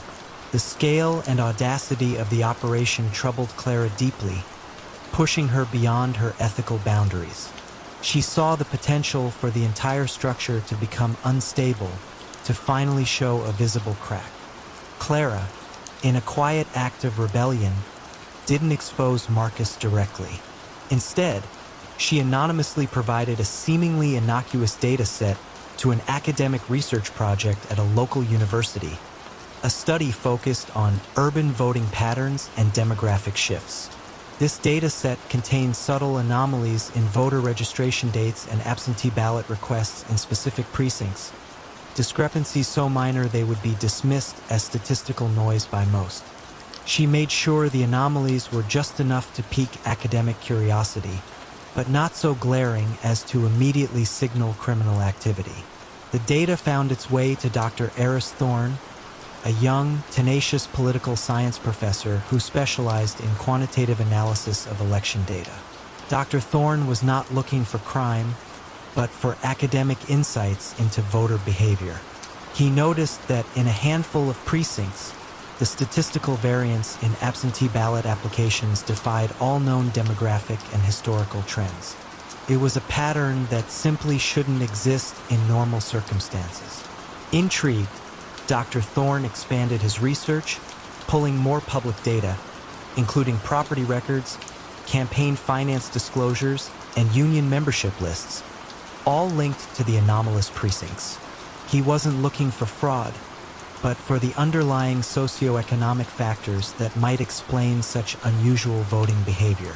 The scale and audacity of the operation troubled Clara deeply, pushing her beyond her ethical boundaries. She saw the potential for the entire structure to become unstable, to finally show a visible crack. Clara, in a quiet act of rebellion, didn't expose Marcus directly. Instead, she anonymously provided a seemingly innocuous data set to an academic research project at a local university, a study focused on urban voting patterns and demographic shifts. This data set contained subtle anomalies in voter registration dates and absentee ballot requests in specific precincts, discrepancies so minor they would be dismissed as statistical noise by most. She made sure the anomalies were just enough to pique academic curiosity, but not so glaring as to immediately signal criminal activity. The data found its way to Dr. Eris Thorne, a young, tenacious political science professor who specialized in quantitative analysis of election data. Dr. Thorne was not looking for crime, but for academic insights into voter behavior. He noticed that in a handful of precincts, the statistical variance in absentee ballot applications defied all known demographic and historical trends. It was a pattern that simply shouldn't exist in normal circumstances. Intrigued, Dr. Thorne expanded his research, pulling more public data, including property records, campaign finance disclosures, and union membership lists, all linked to the anomalous precincts. He wasn't looking for fraud, but for the underlying socioeconomic factors that might explain such unusual voting behavior.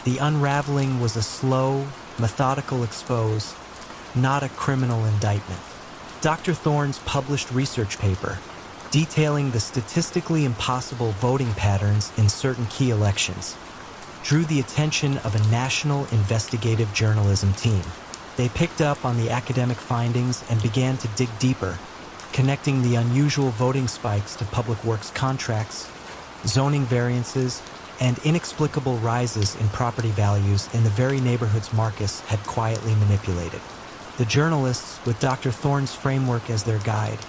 The unraveling was a slow, methodical expose, not a criminal indictment. Dr. Thorne's published research paper, detailing the statistically impossible voting patterns in certain key elections, drew the attention of a national investigative journalism team. They picked up on the academic findings and began to dig deeper, connecting the unusual voting spikes to public works contracts, zoning variances, and inexplicable rises in property values in the very neighborhoods Marcus had quietly manipulated. The journalists, with Dr. Thorne's framework as their guide,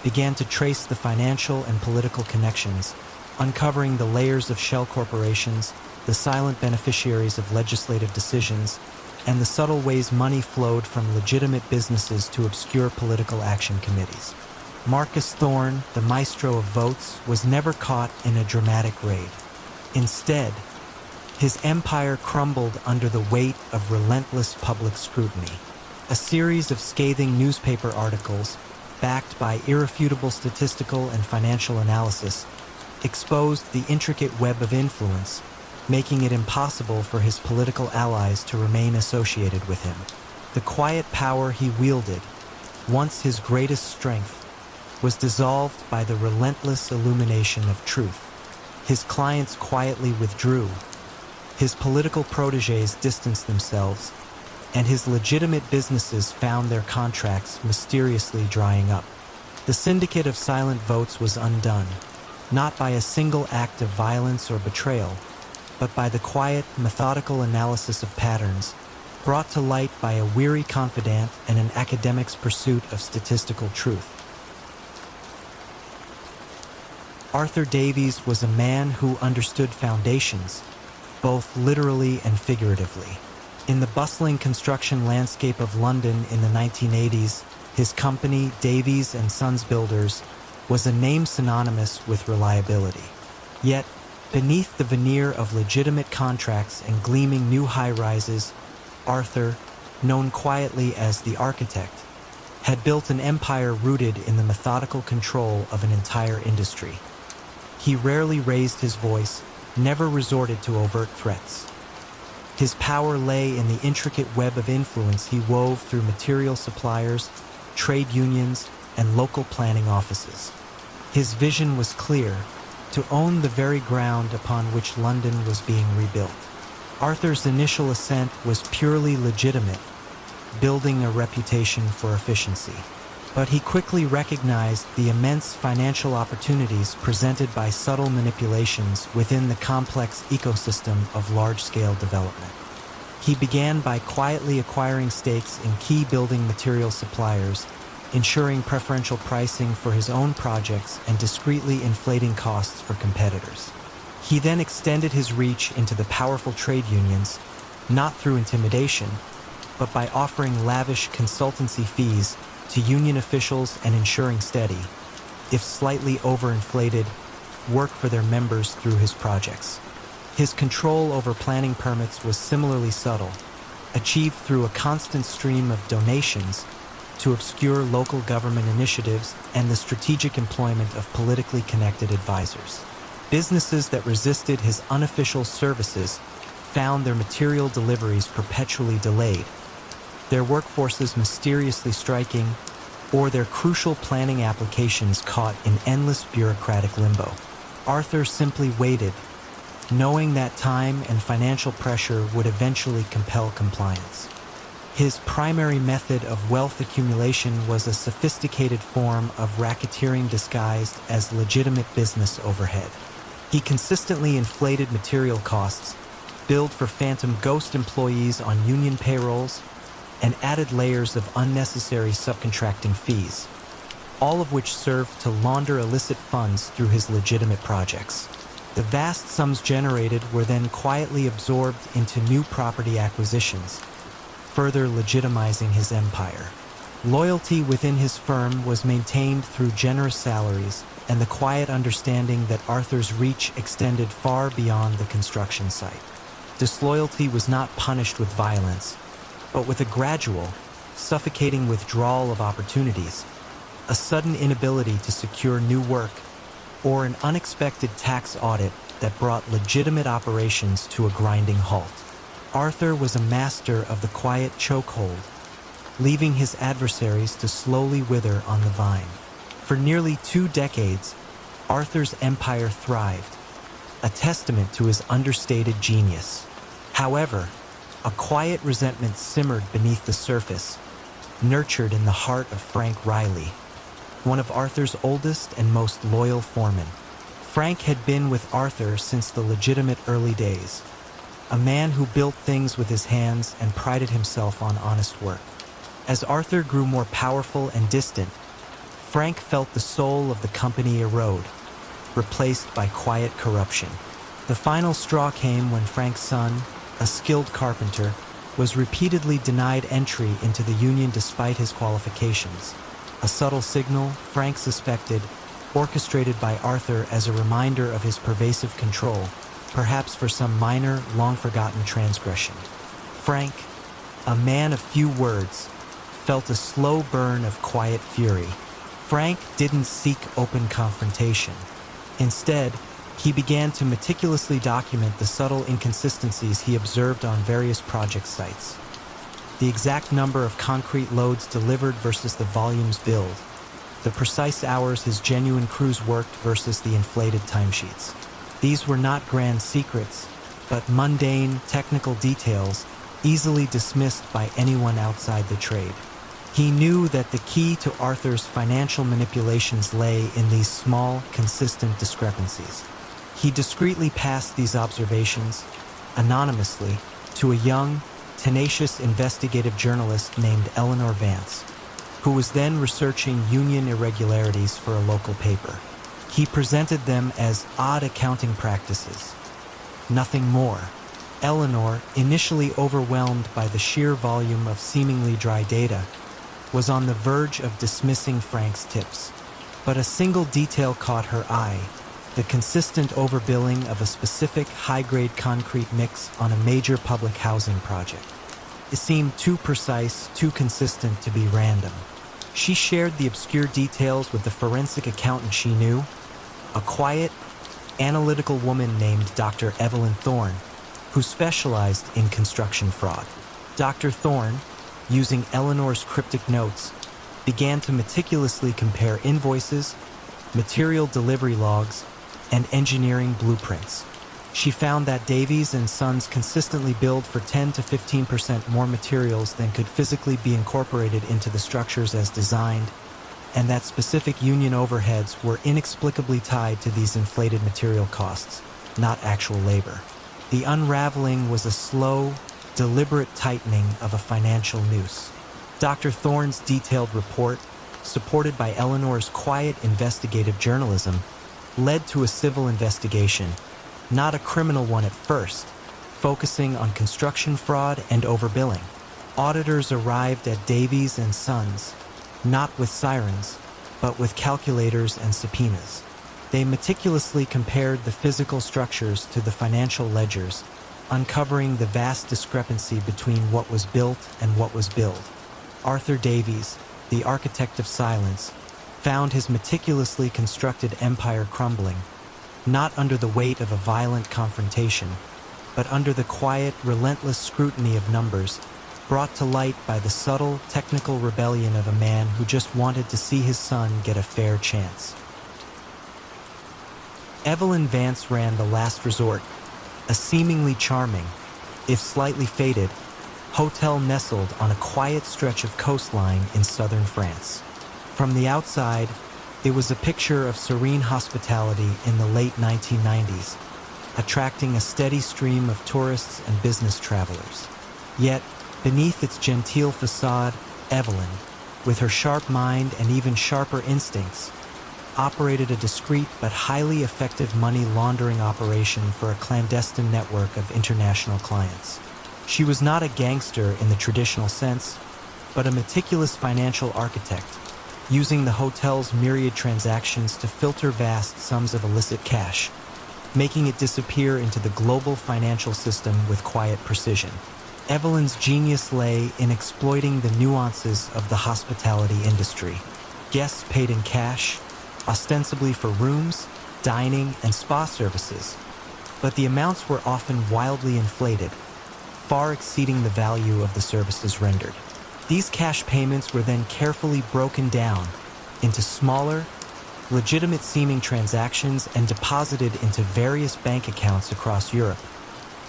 began to trace the financial and political connections, uncovering the layers of shell corporations, the silent beneficiaries of legislative decisions, and the subtle ways money flowed from legitimate businesses to obscure political action committees. Marcus Thorne, the maestro of votes, was never caught in a dramatic raid. Instead, his empire crumbled under the weight of relentless public scrutiny. A series of scathing newspaper articles, backed by irrefutable statistical and financial analysis, exposed the intricate web of influence, making it impossible for his political allies to remain associated with him. The quiet power he wielded, once his greatest strength, was dissolved by the relentless illumination of truth. His clients quietly withdrew, his political protégés distanced themselves, and his legitimate businesses found their contracts mysteriously drying up. The syndicate of silent votes was undone, not by a single act of violence or betrayal, but by the quiet, methodical analysis of patterns, brought to light by a weary confidant and an academic's pursuit of statistical truth. Arthur Davies was a man who understood foundations, both literally and figuratively. In the bustling construction landscape of London in the 1980s, his company, Davies and Sons Builders, was a name synonymous with reliability. Yet, beneath the veneer of legitimate contracts and gleaming new high-rises, Arthur, known quietly as the architect, had built an empire rooted in the methodical control of an entire industry. He rarely raised his voice, never resorted to overt threats. His power lay in the intricate web of influence he wove through material suppliers, trade unions, and local planning offices. His vision was clear: to own the very ground upon which London was being rebuilt. Arthur's initial ascent was purely legitimate, building a reputation for efficiency. But he quickly recognized the immense financial opportunities presented by subtle manipulations within the complex ecosystem of large-scale development. He began by quietly acquiring stakes in key building material suppliers, ensuring preferential pricing for his own projects and discreetly inflating costs for competitors. He then extended his reach into the powerful trade unions, not through intimidation, but by offering lavish consultancy fees to union officials and ensuring steady, if slightly overinflated, work for their members through his projects. His control over planning permits was similarly subtle, achieved through a constant stream of donations to obscure local government initiatives and the strategic employment of politically connected advisors. Businesses that resisted his unofficial services found their material deliveries perpetually delayed, their workforces mysteriously striking, or their crucial planning applications caught in endless bureaucratic limbo. Arthur simply waited, knowing that time and financial pressure would eventually compel compliance. His primary method of wealth accumulation was a sophisticated form of racketeering disguised as legitimate business overhead. He consistently inflated material costs, billed for phantom ghost employees on union payrolls, and added layers of unnecessary subcontracting fees, all of which served to launder illicit funds through his legitimate projects. The vast sums generated were then quietly absorbed into new property acquisitions, further legitimizing his empire. Loyalty within his firm was maintained through generous salaries and the quiet understanding that Arthur's reach extended far beyond the construction site. Disloyalty was not punished with violence, but with a gradual, suffocating withdrawal of opportunities, a sudden inability to secure new work, or an unexpected tax audit that brought legitimate operations to a grinding halt. Arthur was a master of the quiet chokehold, leaving his adversaries to slowly wither on the vine. For nearly 2 decades, Arthur's empire thrived, a testament to his understated genius. However, a quiet resentment simmered beneath the surface, nurtured in the heart of Frank Riley, one of Arthur's oldest and most loyal foremen. Frank had been with Arthur since the legitimate early days, a man who built things with his hands and prided himself on honest work. As Arthur grew more powerful and distant, Frank felt the soul of the company erode, replaced by quiet corruption. The final straw came when Frank's son, a skilled carpenter, was repeatedly denied entry into the union despite his qualifications. A subtle signal, Frank suspected, orchestrated by Arthur as a reminder of his pervasive control, perhaps for some minor, long-forgotten transgression. Frank, a man of few words, felt a slow burn of quiet fury. Frank didn't seek open confrontation. Instead, he began to meticulously document the subtle inconsistencies he observed on various project sites. The exact number of concrete loads delivered versus the volumes billed, the precise hours his genuine crews worked versus the inflated timesheets. These were not grand secrets, but mundane, technical details easily dismissed by anyone outside the trade. He knew that the key to Arthur's financial manipulations lay in these small, consistent discrepancies. He discreetly passed these observations, anonymously, to a young, tenacious investigative journalist named Eleanor Vance, who was then researching union irregularities for a local paper. He presented them as odd accounting practices. Nothing more. Eleanor, initially overwhelmed by the sheer volume of seemingly dry data, was on the verge of dismissing Frank's tips. But a single detail caught her eye: the consistent overbilling of a specific high-grade concrete mix on a major public housing project. It seemed too precise, too consistent to be random. She shared the obscure details with the forensic accountant she knew, a quiet, analytical woman named Dr. Evelyn Thorne, who specialized in construction fraud. Dr. Thorne, using Eleanor's cryptic notes, began to meticulously compare invoices, material delivery logs, and engineering blueprints. She found that Davies and Sons consistently billed for 10 to 15% more materials than could physically be incorporated into the structures as designed, and that specific union overheads were inexplicably tied to these inflated material costs, not actual labor. The unraveling was a slow, deliberate tightening of a financial noose. Dr. Thorne's detailed report, supported by Eleanor's quiet investigative journalism, led to a civil investigation, not a criminal one at first, focusing on construction fraud and overbilling. Auditors arrived at Davies and Sons, not with sirens, but with calculators and subpoenas. They meticulously compared the physical structures to the financial ledgers, uncovering the vast discrepancy between what was built and what was billed. Arthur Davies, the architect of silence, found his meticulously constructed empire crumbling, not under the weight of a violent confrontation, but under the quiet, relentless scrutiny of numbers, brought to light by the subtle, technical rebellion of a man who just wanted to see his son get a fair chance. Evelyn Vance ran the Last Resort, a seemingly charming, if slightly faded, hotel nestled on a quiet stretch of coastline in southern France. From the outside, it was a picture of serene hospitality in the late 1990s, attracting a steady stream of tourists and business travelers. Yet, beneath its genteel facade, Evelyn, with her sharp mind and even sharper instincts, operated a discreet but highly effective money laundering operation for a clandestine network of international clients. She was not a gangster in the traditional sense, but a meticulous financial architect, using the hotel's myriad transactions to filter vast sums of illicit cash, making it disappear into the global financial system with quiet precision. Evelyn's genius lay in exploiting the nuances of the hospitality industry. Guests paid in cash, ostensibly for rooms, dining, and spa services, but the amounts were often wildly inflated, far exceeding the value of the services rendered. These cash payments were then carefully broken down into smaller, legitimate-seeming transactions and deposited into various bank accounts across Europe,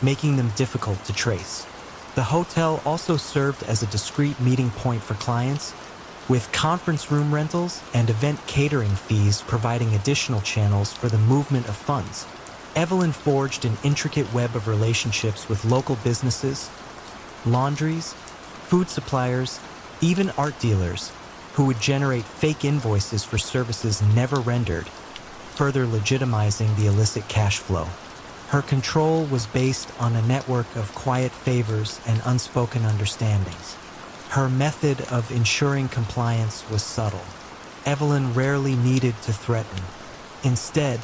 making them difficult to trace. The hotel also served as a discreet meeting point for clients, with conference room rentals and event catering fees providing additional channels for the movement of funds. Evelyn forged an intricate web of relationships with local businesses, laundries, food suppliers, even art dealers, who would generate fake invoices for services never rendered, further legitimizing the illicit cash flow. Her control was based on a network of quiet favors and unspoken understandings. Her method of ensuring compliance was subtle. Evelyn rarely needed to threaten. Instead,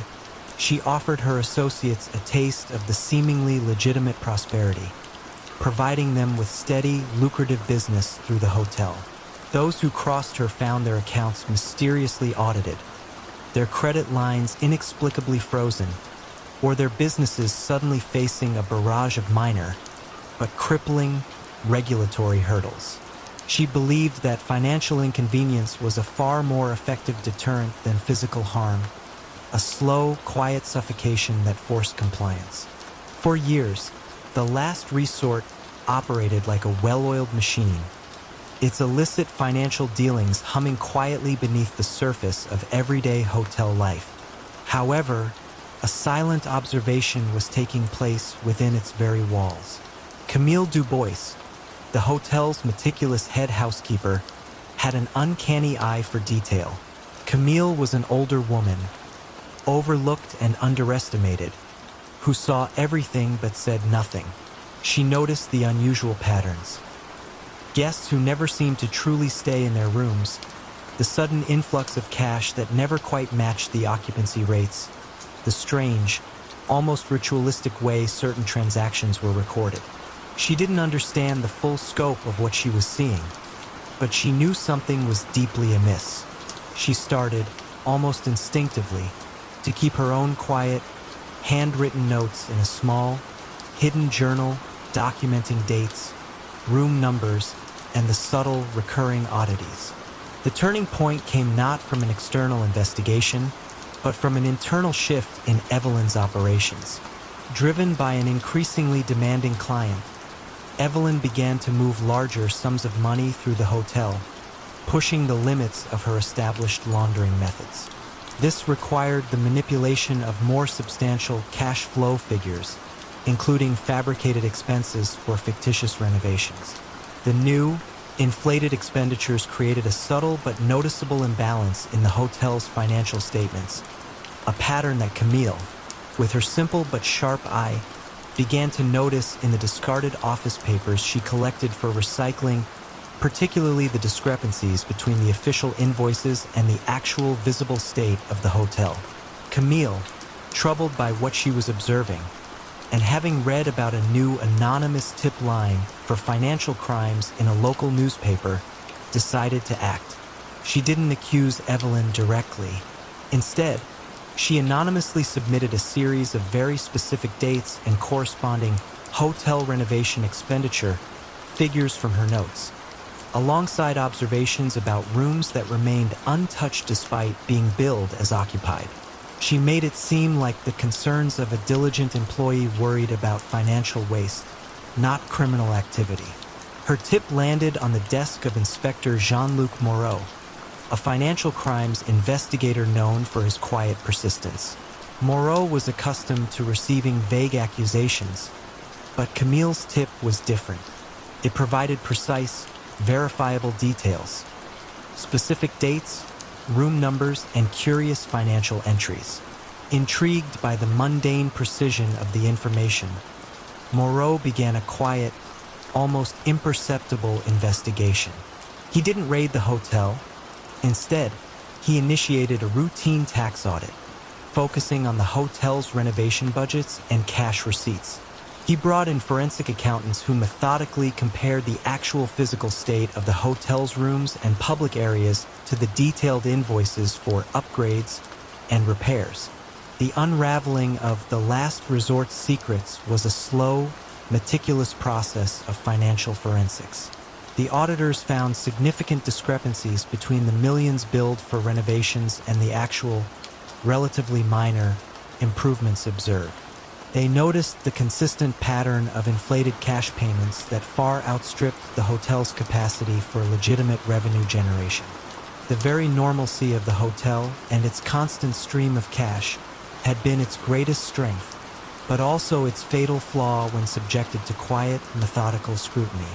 she offered her associates a taste of the seemingly legitimate prosperity, providing them with steady, lucrative business through the hotel. Those who crossed her found their accounts mysteriously audited, their credit lines inexplicably frozen, or their businesses suddenly facing a barrage of minor, but crippling, regulatory hurdles. She believed that financial inconvenience was a far more effective deterrent than physical harm, a slow, quiet suffocation that forced compliance. For years, the Last Resort operated like a well-oiled machine, its illicit financial dealings humming quietly beneath the surface of everyday hotel life. However, a silent observation was taking place within its very walls. Camille Dubois, the hotel's meticulous head housekeeper, had an uncanny eye for detail. Camille was an older woman, overlooked and underestimated, who saw everything but said nothing. She noticed the unusual patterns. Guests who never seemed to truly stay in their rooms, the sudden influx of cash that never quite matched the occupancy rates, the strange, almost ritualistic way certain transactions were recorded. She didn't understand the full scope of what she was seeing, but she knew something was deeply amiss. She started, almost instinctively, to keep her own quiet, handwritten notes in a small, hidden journal documenting dates, room numbers, and the subtle, recurring oddities. The turning point came not from an external investigation, but from an internal shift in Evelyn's operations. Driven by an increasingly demanding client, Evelyn began to move larger sums of money through the hotel, pushing the limits of her established laundering methods. This required the manipulation of more substantial cash flow figures, including fabricated expenses for fictitious renovations. The new, inflated expenditures created a subtle but noticeable imbalance in the hotel's financial statements, a pattern that Camille, with her simple but sharp eye, began to notice in the discarded office papers she collected for recycling, particularly the discrepancies between the official invoices and the actual visible state of the hotel. Camille, troubled by what she was observing, and having read about a new anonymous tip line for financial crimes in a local newspaper, decided to act. She didn't accuse Evelyn directly. Instead, she anonymously submitted a series of very specific dates and corresponding hotel renovation expenditure figures from her notes, alongside observations about rooms that remained untouched despite being billed as occupied. She made it seem like the concerns of a diligent employee worried about financial waste, not criminal activity. Her tip landed on the desk of Inspector Jean-Luc Moreau, a financial crimes investigator known for his quiet persistence. Moreau was accustomed to receiving vague accusations, but Camille's tip was different. It provided precise, verifiable details, specific dates, room numbers, and curious financial entries. Intrigued by the mundane precision of the information, Moreau began a quiet, almost imperceptible investigation. He didn't raid the hotel. Instead, he initiated a routine tax audit, focusing on the hotel's renovation budgets and cash receipts. He brought in forensic accountants who methodically compared the actual physical state of the hotel's rooms and public areas to the detailed invoices for upgrades and repairs. The unraveling of the last resort's secrets was a slow, meticulous process of financial forensics. The auditors found significant discrepancies between the millions billed for renovations and the actual, relatively minor, improvements observed. They noticed the consistent pattern of inflated cash payments that far outstripped the hotel's capacity for legitimate revenue generation. The very normalcy of the hotel and its constant stream of cash had been its greatest strength, but also its fatal flaw when subjected to quiet, methodical scrutiny.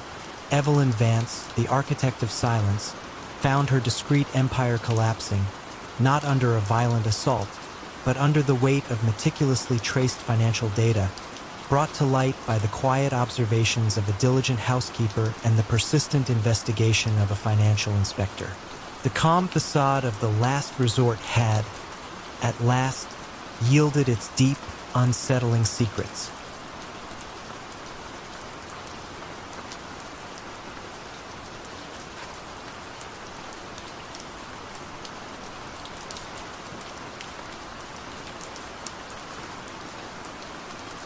Evelyn Vance, the architect of silence, found her discreet empire collapsing, not under a violent assault, but under the weight of meticulously traced financial data, brought to light by the quiet observations of a diligent housekeeper and the persistent investigation of a financial inspector. The calm facade of the last resort had, at last, yielded its deep, unsettling secrets.